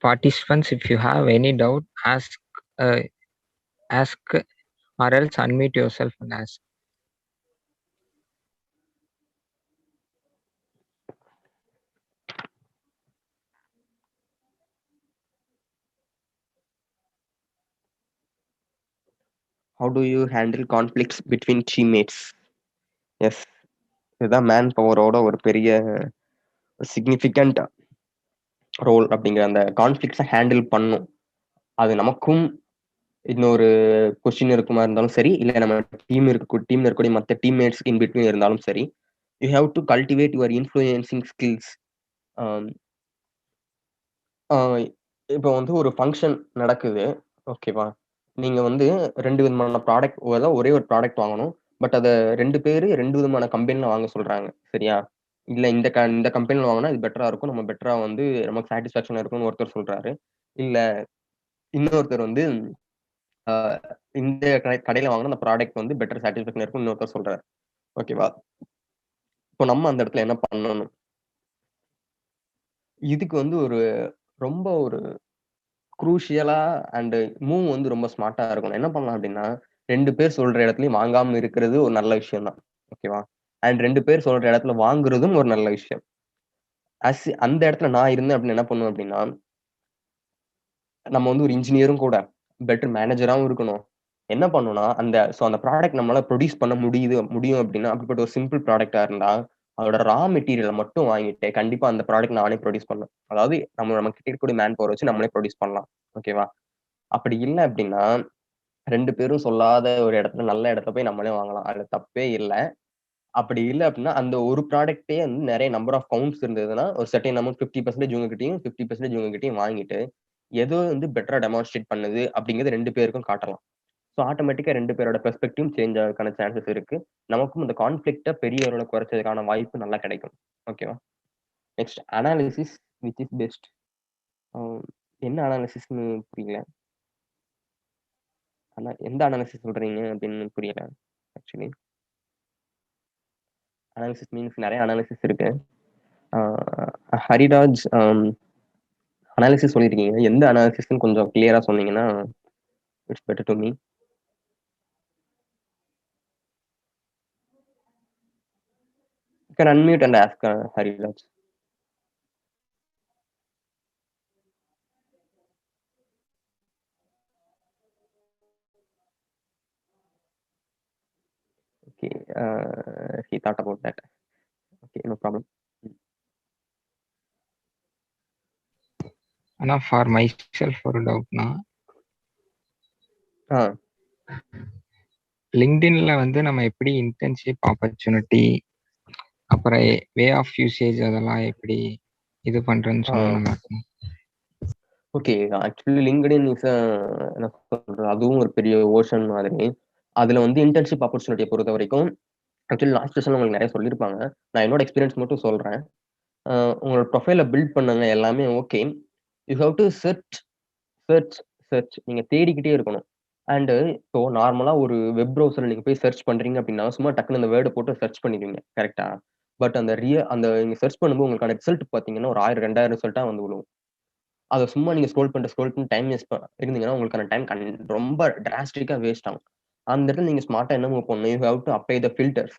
Participants, if you have any doubt, ask or else unmute yourself and ask. How do you handle conflicts between teammates? Yes, இதுதான் மேன் பவரோட ஒரு பெரிய சிக்னிஃபிகண்ட் ரோல். அப்படிங்கிற அந்த கான்ஃப்ளிக்ஸை handle பண்ணும். அது நமக்கும் இன்னொரு கொஸ்டின் இருக்குமா இருந்தாலும் சரி, இல்லை நம்ம டீம்ல இருக்கக்கூடிய மற்ற டீம்மேட்ஸ் இன் பிட்வீன் இருந்தாலும் சரி, you have to cultivate your influencing skills. இப்போ வந்து ஒரு ஃபங்க்ஷன் நடக்குது, ஓகேவா? நீங்க வந்து 2 விதமான ப்ராடக்ட், ஒரே ஒரு ப்ராடக்ட் வாங்கணும். பட் அதை 2 பேரு 2 விதமான கம்பெனில வாங்க சொல்றாங்க, சரியா? இல்ல இந்த கம்பெனில வாங்கினா இது பெட்டரா இருக்கும், நம்ம பெட்டரா வந்து நமக்கு சாட்டிஸ்ஃபேக்ஷனா இருக்கும்னு ஒருத்தர் சொல்றாரு. இல்ல இன்னொருத்தர் வந்து இந்த கடையில வாங்கினா அந்த ப்ராடக்ட் வந்து பெட்டர் சாட்டிஸ்ஃபேக்ஷன் இருக்கும்னு இன்னொருத்தர் சொல்றாரு, ஓகேவா? இப்போ நம்ம அந்த இடத்துல என்ன பண்ணணும்? இதுக்கு வந்து ரொம்ப ஒரு குரூஷியலா அண்ட் மூவ் வந்து ரொம்ப ஸ்மார்ட்டா இருக்கணும். என்ன பண்ணலாம் அப்படின்னா, 2 பேர் சொல்ற இடத்துலயும் வாங்காம இருக்கிறது ஒரு நல்ல விஷயம் தான், ஓகேவா? அண்ட் 2 பேர் சொல்ற இடத்துல வாங்குறதும் ஒரு நல்ல விஷயம். அந்த இடத்துல நான் இருந்தேன் அப்படின்னு என்ன பண்ணுவேன் அப்படின்னா, நம்ம வந்து ஒரு இன்ஜினியரும் கூட, பெட்டர் மேனேஜராவும் இருக்கணும். என்ன பண்ணணும்னா, அந்த ப்ராடக்ட் நம்மளால ப்ரொடியூஸ் பண்ண முடியும் அப்படின்னா, அப்படிப்பட்ட ஒரு சிம்பிள் ப்ராடக்ட்டா இருந்தா, அதோட ரா மெட்டீரியல மட்டும் வாங்கிட்டு, கண்டிப்பா அந்த ப்ராடக்ட் நானே ப்ரொடியூஸ் பண்ணணும். அதாவது நம்மகிட்ட இருக்கக்கூடிய மேன் பவர் வச்சு நம்மளே ப்ரொடியூஸ் பண்ணலாம், ஓகேவா? அப்படி இல்ல அப்படின்னா, 2 பேரும் சொல்லாத ஒரு இடத்துல, நல்ல இடத்துல போய் நம்மளே வாங்கலாம், அதுல தப்பே இல்ல. அப்படி இல்ல அப்படின்னா, அந்த ஒரு ப்ராடக்ட்டே வந்து நிறைய நம்பர் ஆஃப் கவுண்ட்ஸ் இருந்ததுன்னா, ஒரு செர்டைன் அமௌண்ட் 50% இவங்ககிட்டயும் 50% இவங்ககிட்டயும் வாங்கிட்டு, எது வந்து பெட்டரா டெமான்ஸ்ட்ரேட் பண்ணுது அப்படிங்கிறது 2 பேருக்கும் காட்டலாம். ஸோ ஆட்டோமேட்டிக்கா 2 பேரோட பெர்ஸ்பெக்டிவும் சேஞ்ச் ஆகறதுக்கான சான்சஸ் இருக்கு. நமக்கும் இந்த கான்ஃப்ளிக்ட்ட பெரிய அளவுல குறைச்சதுக்கான வாய்ப்பு நல்லா கிடைக்கும், ஓகேவா? Next analysis which is best. என்ன அனாலிசிஸ்ன்னு புரியல. எந்த அனாலிசிஸ் சொல்றீங்க அப்படின்னு புரியல ஆக்சுவலி. அனாலிசிஸ் மீன்ஸ் நிறைய அனாலிசிஸ் இருக்கு. ஹரிராஜ், அனாலிசிஸ் சொல்லியிருக்கீங்க, எந்த அனாலிசிஸ்ன்னு கொஞ்சம் கிளியரா சொன்னீங்கன்னா it's better to me. You can unmute and ask Hariraj. Okay. ஆனா ஃபார் மை செல்ஃப் ஒரு டவுட்னா, ஆ லிங்க்டின்ல வந்து நம்ம எப்படி இன்டர்ன்ஷிப் ஆப்பர்ச்சுனிட்டி, அப்புறம் வே ஆஃப் யூசேஜ் அதெல்லாம் எப்படி இது பண்றேன்னு சொன்னா நல்லா இருக்கும். ஓகே. ஆக்சுவலி லிங்க்டின் இஸ் என்ன சொல்றது, அதுவும் ஒரு பெரிய ஓஷன் மாதிரி. அதுல வந்து இன்டர்ன்ஷிப் ஆப்பர்ச்சுனிட்டியை பொறுத்த வரைக்கும் ஆக்சுவலி லாஸ்ட் செஷன்ல உங்களுக்கு நிறைய சொல்லியிருப்பாங்க. நான் என்னோட எக்ஸ்பீரியன்ஸ் மட்டும் சொல்றேன். உங்களோட ப்ரொஃபைல பில்ட் பண்ணுங்க, எல்லாமே okay. You have to search search search. நீங்க தேடிக்கிட்டே இருக்கணும். அண்ட் இப்போ நார்மலா ஒரு வெப் ப்ரௌசர்ல நீங்க போய் சர்ச் பண்றீங்க அப்படின்னா, சும்மா டக்குனு அந்த வேர்ட போட்டு சர்ச் பண்ணிடுவீங்க. கரெக்ட்டா? பட் அந்த நீங்க சர்ச் பண்ணும்போது உங்களுக்கான ரிசல்ட் பார்த்தீங்கன்னா, ஒரு 1000, 2000 ரிசல்ட்டா வந்து விழும். அத சும்மா நீங்க ஸ்க்ரோல் பண்ணி டைம் வேஸ்ட் இருந்தீங்கன்னா, உங்களுக்கான டைம் ரொம்ப டிராஸ்டிக்கா வேஸ்ட் ஆகும். அந்த இடத்துல நீங்க ஸ்மார்ட்டா என்ன மூவ் பண்ணணும், you have to apply the filters.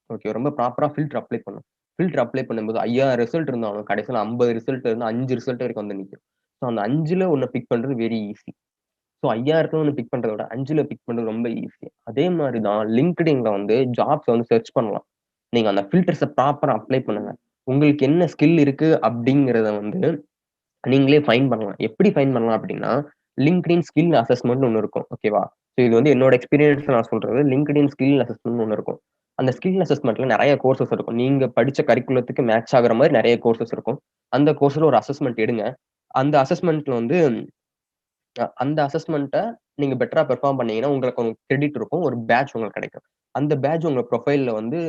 Okay. ரொம்ப ப்ராப்பரா ஃபில்டர் அப்ளை பண்ணணும். ஃபில்டர் அப்ளை பண்ணும்போது 5000 ரிசல்ட் இருந்தாலும், கடைசியில 50 ரிசல்ட் இருந்து 5 ரிசல்ட் வரைக்கும் வந்து நிக்கும். ஸோ அந்த 5ல ஒண்ண பிக் பண்றது வெரி ஈஸி. ஸோ 5000த்துல ஒண்ணு பிக் பண்றத விட 5ல பிக் பண்றது ரொம்ப ஈஸி. அதே மாரி தான் லிங்க்டின்ல வந்து ஜாப்ஸ் வந்து சர்ச் பண்ணலாம். நீங்க அந்த ஃபில்டர்ஸ ப்ராப்பரா அப்ளை பண்ணுங்க. உங்களுக்கு என்ன ஸ்கில் இருக்கு அப்படிங்கிறத வந்து நீங்களே ஃபைண்ட் பண்ணலாம். எப்படி ஃபைண்ட் பண்ணலாம் அப்படின்னா, லிங்க்டின் ஸ்கில் அசஸ்மென்ட்னு ஒண்ணு இருக்கும். ஓகேவா? ஸோ இது வந்து என்னோட எக்ஸ்பீரியன்ஸ்ல நான் சொல்றது. லிங்க்டின் ஸ்கில் அசஸ்மென்ட்னு ஒண்ணு இருக்கும். அந்த ஸ்கில் அசஸ்மென்ட்ல நெறைய கோர்சஸ் இருக்கும். நீங்க படிச்ச கரிக்குலத்துக்கு மேட்ச் ஆகுற மாரி நெறைய கோர்சஸ் இருக்கும். அந்த கோர்ஸ்ல ஒரு அசஸ்மென்ட் எடுங்க. அந்த அசஸ்மென்ட்ல வந்து அந்த அசஸ்மென்ட்ட நீங்க பெட்டரா பெர்ஃபார்ம் பண்ணீங்கன்னா, உங்களுக்கு ஒரு கிரெடிட் இருக்கும். ஒரு பேட்ஜ் உங்களுக்கு கிடைக்கும். அந்த பேட்ஜ் உங்க ப்ரொஃபைல்ல வந்து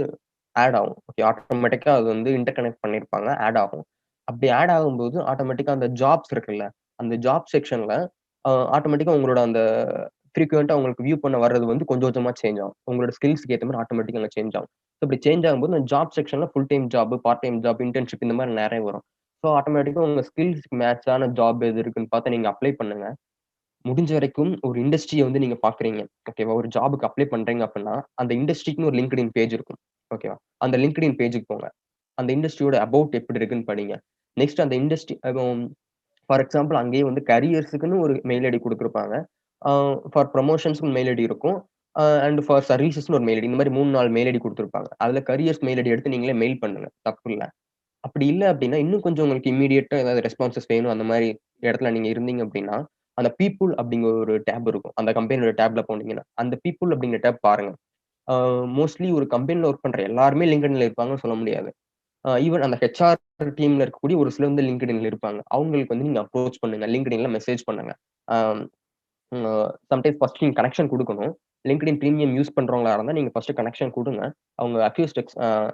ஆட் ஆகும். ஓகே. ஆட்டோமேட்டிக்கா அது வந்து இன்டர்கனெக்ட் பண்ணியிருப்பாங்க. ஆட் ஆகும். அப்படி ஆட் ஆகும்போது ஆட்டோமேட்டிக்கா அந்த ஜாப்ஸ் இருக்குல்ல, அந்த ஜாப் செக்ஷன்ல ஆட்டோமேட்டிக்கா உங்களோட அந்த ஃப்ரீக்வென்ட்டா உங்களுக்கு வியூ பண்ண வர்றது வந்து கொஞ்சம் கொஞ்சமா சேஞ்ச் ஆகும். உங்களோட ஸ்கில்ஸ்க்கு ஏத்த மாரி ஆட்டோமேட்டிக்கா அங்க சேஞ்ச் ஆகும். ஸோ இப்படி சேஞ்ச் ஆகும்போது அந்த ஜாப் செக்ஷன்ல full time job, part time job, internship இந்த மாரி நெறைய வரும். ஸோ ஆட்டோமேட்டிக்கா உங்க ஸ்கில்ஸ்க்கு மேட்சான ஜாப் எது இருக்குன்னு பார்த்து நீங்க அப்ளை பண்ணுங்க. முடிஞ்ச வரைக்கும் ஒரு இண்டஸ்ட்ரிய வந்து நீங்க பார்க்குறீங்க. ஓகேவா? ஒரு ஜாப்க்கு அப்ளை பண்றீங்க அப்டின்னா, அந்த இண்டஸ்ட்ரிக்குன்னு ஒரு லிங்க்டின் பேஜ் இருக்கும். ஓகேவா? அந்த லிங்க்டின் பேஜ்க்கு போங்க. அந்த இண்டஸ்ட்ரியோட அபௌட் எப்படி இருக்குன்னு படிங்க. நெக்ஸ்ட் அந்த இண்டஸ்ட்ரி ஃபார் எக்ஸாம்பிள் அங்கேயே வந்து கரியர்ஸ்க்குன்னு ஒரு மெயில் ஐடி குடுத்திருப்பாங்க. ஃபார் ப்ரமோஷன்ஸ்ன்னு மெயில் ஐடி இருக்கும். அண்ட் ஃபார் சர்வீசஸ்ன்னு ஒரு மெயில் ஐடி. இந்த மாரி 3, 4 மெயில் ஐடி குடுத்திருப்பாங்க. அதுல கரியர்ஸ் மெயில் ஐடி எடுத்து நீங்களே மெயில் பண்ணுங்க. தப்பில்ல. அப்படி இல்ல அப்படின்னா, இன்னும் கொஞ்சம் உங்களுக்கு இம்மீடியட்டா ஏதாவது ரெஸ்பான்ஸஸ் வேணும் அந்த மாரி இடத்துல நீங்க இருந்தீங்க அப்படின்னா, அந்த பீப்பிள் அப்படிங்கிற ஒரு டேப் இருக்கும். அந்த கம்பெனியோட டேப்ல போனீங்கன்னா, அந்த பீப்பிள் அப்படிங்கிற டேப் பாருங்க. ஆ மோஸ்ட்லி ஒரு கம்பெனில ஒர்க் பண்ற எல்லாருமே லிங்க்டின்ல இருப்பாங்கன்னு சொல்ல முடியாது. ஈவன் அந்த ஹெச்ஆர் டீம்ல இருக்கக்கூடிய ஒரு சிலர் வந்து லிங்க்டின்ல இருப்பாங்க. அவங்களுக்கு வந்து நீங்க அப்ரோச் பண்ணுங்க. லிங்க்டின்ல மெசேஜ் பண்ணுங்க. ஆம் சம்டைம்ஸ் ஃபர்ஸ்ட் நீங்க கனெக்ஷன் குடுக்கணும். லிங்க்டின் பிரீமியம் யூஸ் பண்றவங்களா இருந்தா, நீங்க ஃபர்ஸ்ட் கனெக்ஷன் குடுங்க. அவங்க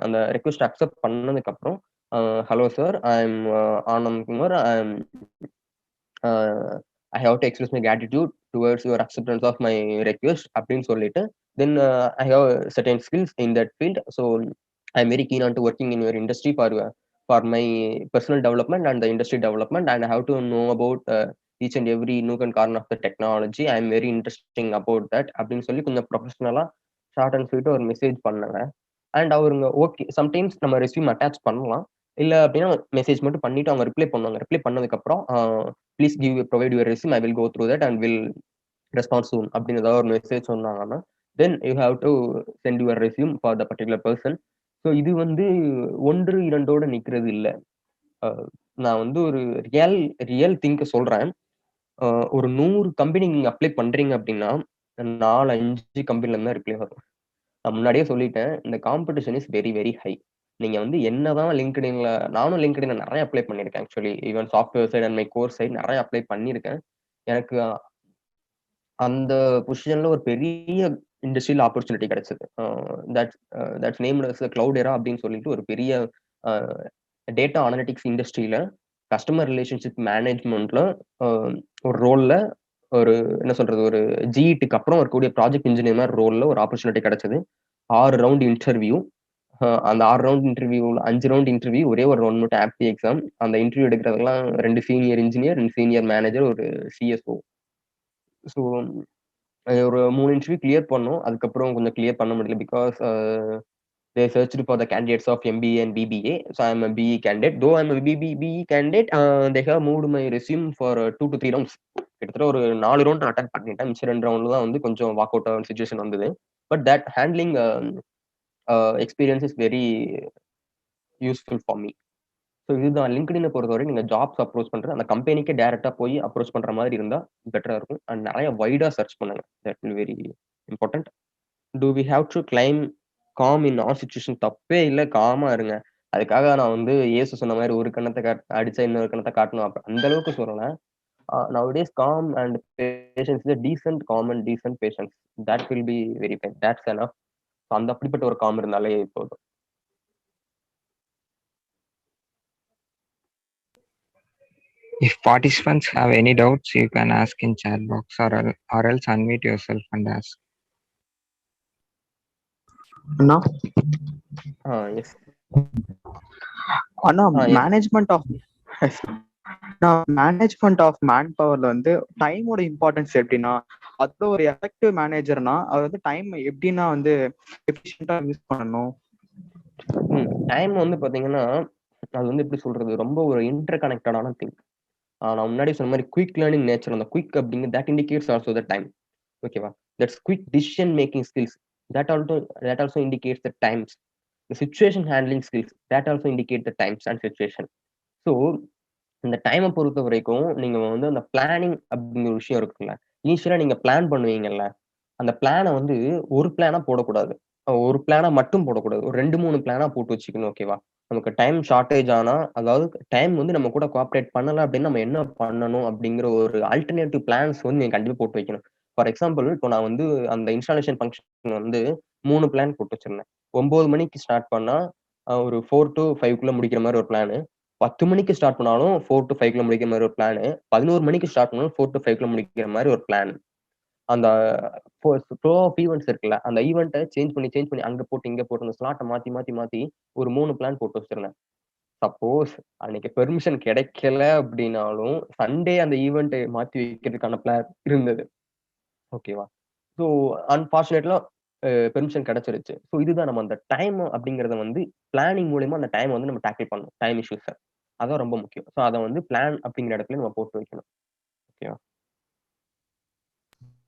அந்த ரிக்வெஸ்ட் அக்செப்ட் பண்ணதுக்கப்புறம், "hello sir, I am Anand Kumar. I have to express my gratitude towards your acceptance of my request" அப்படின்னு சொல்லிட்டு, then I have certain skills in that field. So I am very keen on to working in your industry for my personal development and the industry development and I have to know about each and every nook and corner of the technology. I am very interesting about that அப்படின்னு சொல்லி கொஞ்சம் ப்ரொஃபஷனலா short and ஸ்வீட்டா ஒரு message பண்ணுங்க. And அவருங்க okay sometimes நம்ம resume attach பண்ணலாம். இல்ல அப்படின்னா மெசேஜ் மட்டும் பண்ணிட்டு அவங்க ரிப்ளை பண்ணுவாங்க. ரிப்ளை பண்ணதுக்கப்புறம் please provide your resume. I will go through that and will respond soon அப்படின்னு ஏதாவது ஒரு மெசேஜ் சொன்னாங்கன்னா, then you have to send your resume for the particular person. So இது வந்து 1, 2ஓட நிக்கிறது இல்ல. அ நான் வந்து ஒரு ரியல் ரியல் திங்க சொல்றேன். அ ஒரு 100 கம்பெனி நீங்க அப்ளை பண்றீங்க அப்டின்னா, 4, 5 கம்பெனில இருந்து தான் ரிப்ளை வரும். நான் முன்னாடியே சொல்லிட்டேன். இந்த competition is very, very high. நீங்க வந்து என்னதான் லிங்க்டின்ல நானும் லிங்க்டின்ல நெறைய அப்ளை பண்ணியிருக்கேன் actually. Even software side and my core side நெறைய அப்ளை பண்ணியிருக்கேன். எனக்கு அந்த பொசிஷன்ல ஒரு பெரிய இண்டஸ்ட்ரியல் ஆப்பர்ச்சுனிட்டி கிடைச்சது. தட்ஸ் நேம்ட் அஸ் கிளவுடேரா அப்படின்னு சொல்லிட்டு ஒரு பெரிய அ டேட்டா அனலிட்டிக்ஸ் இண்டஸ்ட்ரியில கஸ்டமர் ரிலேஷன்ஷிப் மேனேஜ்மென்ட்ல அ ஒரு ரோல்ல ஒரு என்ன சொல்றது? ஒரு ஜிஇடிக்கு அப்புறம் வரக்கூடிய ப்ராஜெக்ட் இன்ஜினியர் மாரி ரோல்ல ஒரு ஆப்பர்ச்சுனிட்டி கிடைச்சது. 6 ரவுண்ட் இன்டர்வியூ. அந்த 6 ரவுண்ட் இன்டர்வியூல 5 ரவுண்ட் இன்டர்வியூ, ஒரே ஒரு ரவுண்ட் மட்டும் ஆப்டி எக்ஸாம். அந்த இன்டர்வியூ எடுக்கிறதெல்லாம் 2 சீனியர் இன்ஜினியர், 2 சீனியர் மேனேஜர், ஒரு சிஎஸ்ஓ. ஸோ ஒரு 3 இன்டர்வியூ கிளியர் பண்ணோம். அதுக்கப்புறம் கொஞ்சம் கிளியர் பண்ண முடியல. Because they searched for the candidates of MBA and BBA. So I'm a BE candidate. Though I'm a BE candidate, they have moved my resume for 2 to 3 rounds. கிட்டத்தட்ட ஒரு 4 round நான் attend பண்ணிட்டேன். மிச்சம் 2 ரவுண்ட்ல தான் வந்து கொஞ்சம் வாக் அவுட் ஆன சிச்சுவேஷன் வந்தது. But that handling experience is very useful for me. So இதுதான் லிங்க்டினை பொறுத்தவரை நீங்கள் ஜாப்ஸ் அப்ரோச் பண்ணுறது அந்த கம்பெனிக்கே டேரெக்டாக போய் அப்ரோச் பண்ணுற மாதிரி இருந்தால் பெட்டராக இருக்கும். அண்ட் நிறைய வைடாக சர்ச் பண்ணுங்க. That will very important. Do we have to claim calm in all situation? தப்பே இல்லை, காமாக இருங்க. அதுக்காக நான் வந்து இயேசு சொன்ன மாதிரி ஒரு கண்ணத்தை அடிச்சா இன்னொரு கண்ணத்தை காட்டணும் அந்த அளவுக்கு சொல்லலை. Nowadays calm and patience is a decent calm and decent patience. That will be very fine. That's enough. அந்த அப்படிப்பட்ட ஒரு காம் இருந்தாலே போதும். If participants have any doubts, you can ask in chat box or else unmute yourself and ask. அண்ணா yes அண்ணா yes. Management of man பவர்ல வந்து டைமோட இம்பார்ட்டன்ஸ் எப்படின்னா, அது ஒரு எஃபெக்டிவ் மேனேஜர்னா அவர் வந்து டைம் எப்படின்னா வந்து எஃபிஷியண்டா யூஸ் பண்ணணும். டைம் வந்து பாத்தீங்கன்னா அது வந்து எப்படி சொல்றது, ரொம்ப ஒரு இன்டர் கனெக்டடான திங். நான் முன்னாடி சொன்ன மாதிரி குயிக் லேர்னிங் நேச்சர், அந்த குயிக் அப்படிங்க that indicates also the time. ஓகேவா? That's quick decision making skills, that also indicates the times. The situation handling skills, that also indicate the times and situation. So இந்த டைமை பொறுத்த வரைக்கும் நீங்க வந்து அந்த பிளானிங் அப்படிங்கிற ஒரு விஷயம் இருக்குல்ல, இனிஷியலா நீங்க பிளான் பண்ணுவீங்கல்ல, அந்த பிளானை வந்து ஒரு பிளானா போடக்கூடாது, ஒரு பிளானா மட்டும் போடக்கூடாது, ஒரு 2-3 பிளானா போட்டு வச்சுக்கணும். ஓகேவா? நமக்கு டைம் ஷார்டேஜ் ஆனா, அதாவது டைம் வந்து நம்ம கூட கோஆப்ரேட் பண்ணல அப்படின்னு நம்ம என்ன பண்ணணும் அப்படிங்கிற ஒரு ஆல்டர்னேட்டிவ் பிளான்ஸ் வந்து நீங்க கண்டிப்பா போட்டு வைக்கணும். ஃபார் எக்ஸாம்பிள், இப்போ நான் வந்து அந்த இன்ஸ்டாலேஷன் ஃபங்க்ஷன் வந்து 3 பிளான் போட்டு வச்சிருந்தேன். 9 மணிக்கு ஸ்டார்ட் பண்ணா ஒரு 4 to 5 முடிக்கிற மாதிரி ஒரு பிளானு. 10 மணிக்கு ஸ்டார்ட் பண்ணாலும் 4 to 5 முடிக்கிற மாதிரி ஒரு பிளானு. 11 மணிக்கு ஸ்டார்ட் பண்ணாலும் 4 to 5 முடிக்கிற மாதிரி ஒரு பிளான். அந்த ஃப்ளோ ஆஃப் ஈவெண்ட்ஸ் இருக்குல்ல, அந்த ஈவெண்ட்டை சேஞ்ச் பண்ணி அங்க போட்டு இங்க போட்டு அந்த ஸ்லாட்டை மாத்தி ஒரு 3 பிளான் போட்டு வச்சிருந்தேன். சப்போஸ் அன்னைக்கு பெர்மிஷன் கிடைக்கல அப்படின்னாலும் சண்டே அந்த ஈவெண்ட்டை மாத்தி வைக்கிறதுக்கான பிளான் இருந்தது. ஓகேவா? ஸோ அன்பார்ச்சுனேட்லா பெர்மிஷன் கிடைச்சிருச்சு. ஸோ இதுதான் நம்ம அந்த டைம் அப்படிங்கிறத வந்து பிளானிங் மூலியமா அந்த டைம் வந்து நம்ம டேக்கிள் பண்ணணும். டைம் இஷ்யூஸை, அதான் ரொம்ப முக்கியம். ஸோ அதை வந்து பிளான் அப்படிங்கிற இடத்துல நம்ம போட்டு வைக்கணும்.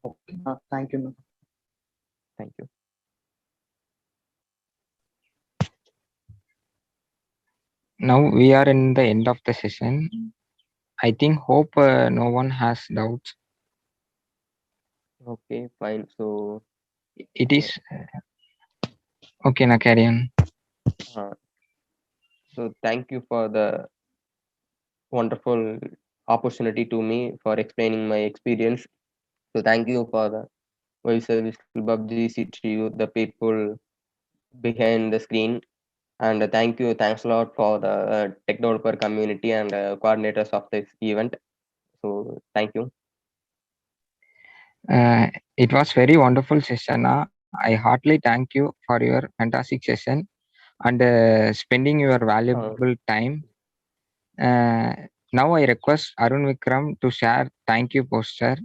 ஓகேவா? Thank you. Thank you. Now we are in the end of the session. I hope no one has doubts. Okay, fine. So it is okay. Now carry on. So thank you for the wonderful opportunity to me for explaining my experience. So thank you for the Voice Service Club of GCTU, the people behind the screen, and thanks a lot for the tech developer community and coordinators of this event. So thank you. It was very wonderful session. I heartily thank you for your fantastic session and spending your valuable time. Now I request Arun Vikram to share thank you poster.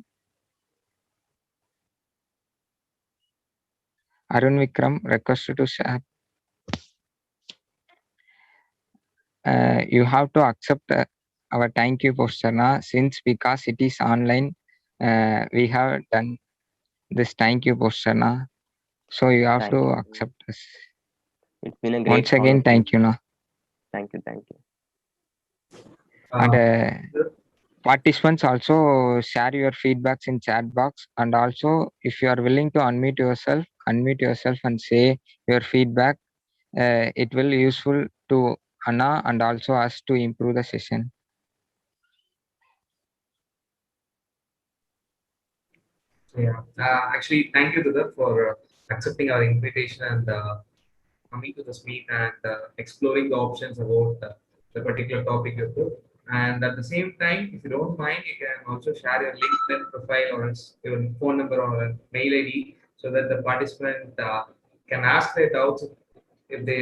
Arun Vikram requested to share. You have to accept our thank you poster now, since because it is online. We have done this thank you poster now, so you have to accept this. It's been a great once again honor. thank you now. Thank you. And participants also share your feedbacks in chat box, and also if you are willing to unmute yourself and say your feedback. It will useful to Anna and also us to improve the session. Yeah, actually, thank you, Dudar, for accepting our invitation and coming to this meet and exploring the options about the particular topic you put. And at the same time, if you don't mind, you can also share your LinkedIn profile or your phone number or mail ID, so that the participant can ask their doubts if they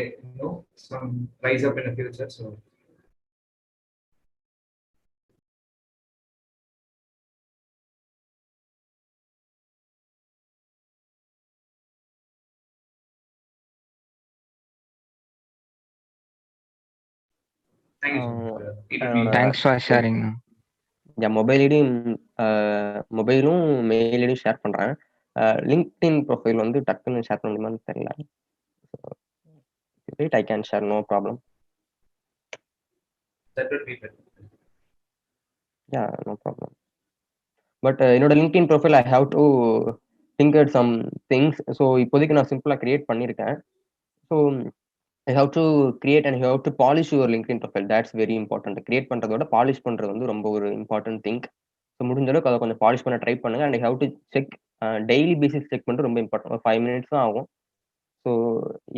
some rise up in the future. So thank you so much. Thanks for sharing. Mobile ஐடியும் மொபைலும் mail ஐடியும் share பண்றேன். LinkedIn profile வந்து டக்குன்னு share பண்ண முடியுமான்னு தெரியல. I can share, no problem. That would be better. Yeah, no problem. But என்னோட LinkedIn profile I have to think at some things. So இப்போதைக்கு நான் சிம்பிளாக கிரியேட் பண்ணியிருக்கேன். So I have to create and have to polish your LinkedIn profile. That's very important. கிரியேட் பண்ணுறதோட polish பண்ணுறது வந்து ரொம்ப ஒரு இம்பார்ட்டன்ட் திங்க். ஸோ முடிஞ்ச அளவுக்கு அதை கொஞ்சம் பாலிஷ் பண்ண ட்ரை பண்ணுங்க. And I have to check daily basis check பண்ணுறது ரொம்ப இம்பார்ட்டன்ட். ஒரு 5 minutes தான் ஆகும். So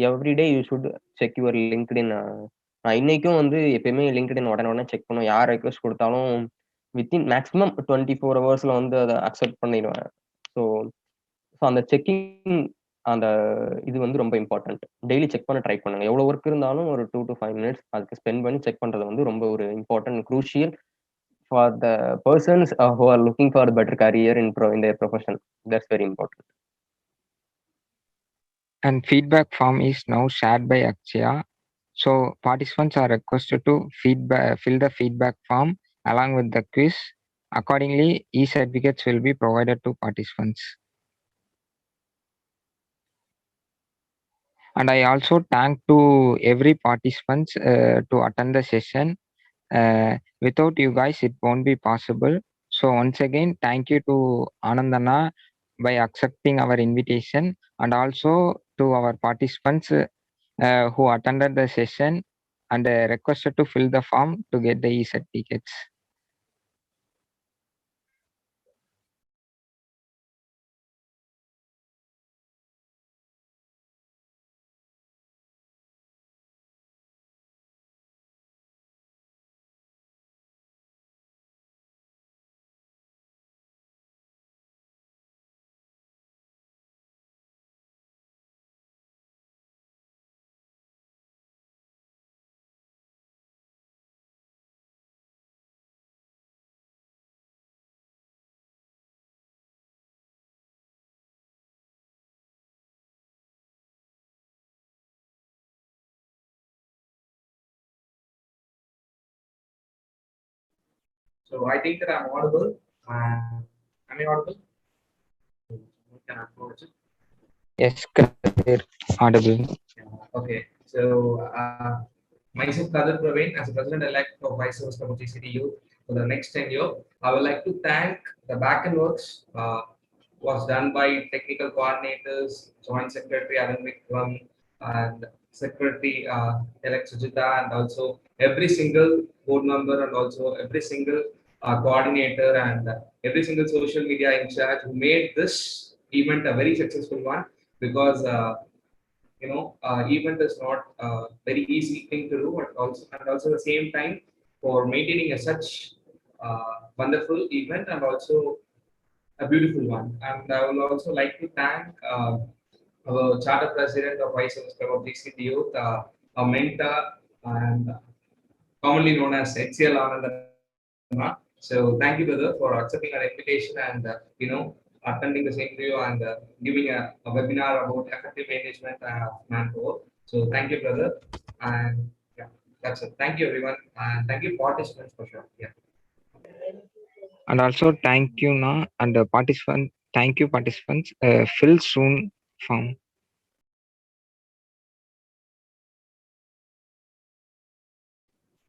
everyday you should check your LinkedIn. நான் இன்னைக்கும் வந்து எப்பயுமே லிங்க்டின் உடனே செக் பண்ணுவேன். யார் ரெக்வஸ்ட் கொடுத்தாலும் வித்தின் மேக்ஸிமம் 24 hours வந்து அதை அக்செப்ட் பண்ணிடுவேன். ஸோ அந்த செக்கிங் அந்த இது வந்து ரொம்ப இம்பார்ட்டன்ட். டெய்லி செக் பண்ண ட்ரை பண்ணுங்க. எவ்வளோ ஒர்க் இருந்தாலும் ஒரு 2 to 5 minutes அதுக்கு ஸ்பெண்ட் பண்ணி செக் பண்றது வந்து ரொம்ப ஒரு important, crucial for the persons who are looking for better career in their profession. That's very important. And feedback form is now shared by Akshaya. So participants are requested to fill the feedback form along with the quiz. Accordingly, e-certificates will be provided to participants. And I also thank to every participants to attend the session. Without you guys, it won't be possible. So once again, thank you to Anandana by accepting our invitation, and also to our participants who attended the session and requested to fill the form to get the e-certificates. So I think that I'm audible. Am I audible? Can I approach it? Yes, clear, audible. Okay. So myself, Kadir Praveen, as President-elect of Vice Chancellor of GCTU for the next tenure, I would like to thank the back-end works was done by technical coordinators, Joint Secretary Arun Vikram, and Secretary elect Sujita, and also every single board member, and also every single coordinator, and every single social media in charge who made this event a very successful one, because event is not a very easy thing to do, but also at the same time for maintaining a such wonderful event, and also a beautiful one. And I would also like to thank our charter president of Vice Chancellor Club of GCT Youth, our mentor, and commonly known as HCL Anandana. So thank you, brother, for accepting our invitation and attending the same video and giving a webinar about effective management of manpower. So thank you, brother, and yeah, that's it. Thank you, everyone, and thank you, participants, for sure. Yeah. And also thank you na and participant. Thank you, participants. Fill soon form.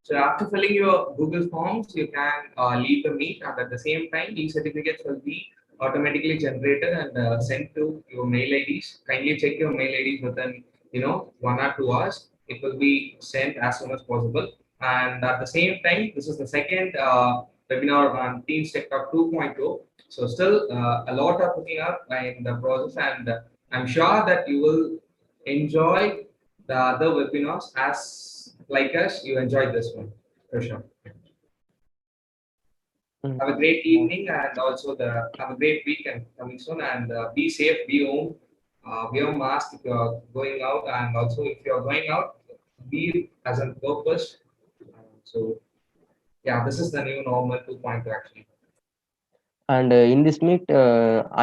So after filling your Google Forms, you can leave the meet, and at the same time, these certificates will be automatically generated and sent to your mail IDs. Kindly check your mail IDs within 1 or 2 hours. It will be sent as soon as possible. And at the same time, this is the second webinar on Teams Tech Talk 2.0. So still a lot of cooking up in the process, and I'm sure that you will enjoy the other webinars as like us, you enjoyed this one for sure. Have a great evening, and also have a great weekend coming soon, and be safe, be home, wear a mask if you're going out, and also if you're going out, be as a purpose. So yeah, this is the new normal 2.0 actually. And in this meet,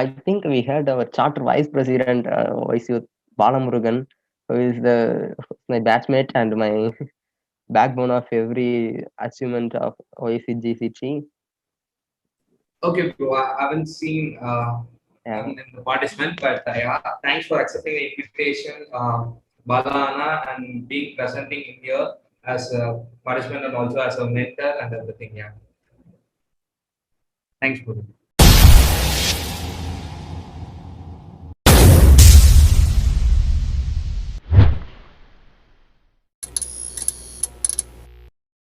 I think we had our charter vice president, Vice Youth Balamurugan, who is my batchmate and my backbone of every achievement of OACGCT. Okay, bro. I haven't seen in the participant, but yeah, thanks for accepting the invitation, Balana, and being presenting in here. as a participant and also as a mentor and everything. Yeah. Thanks, Guru.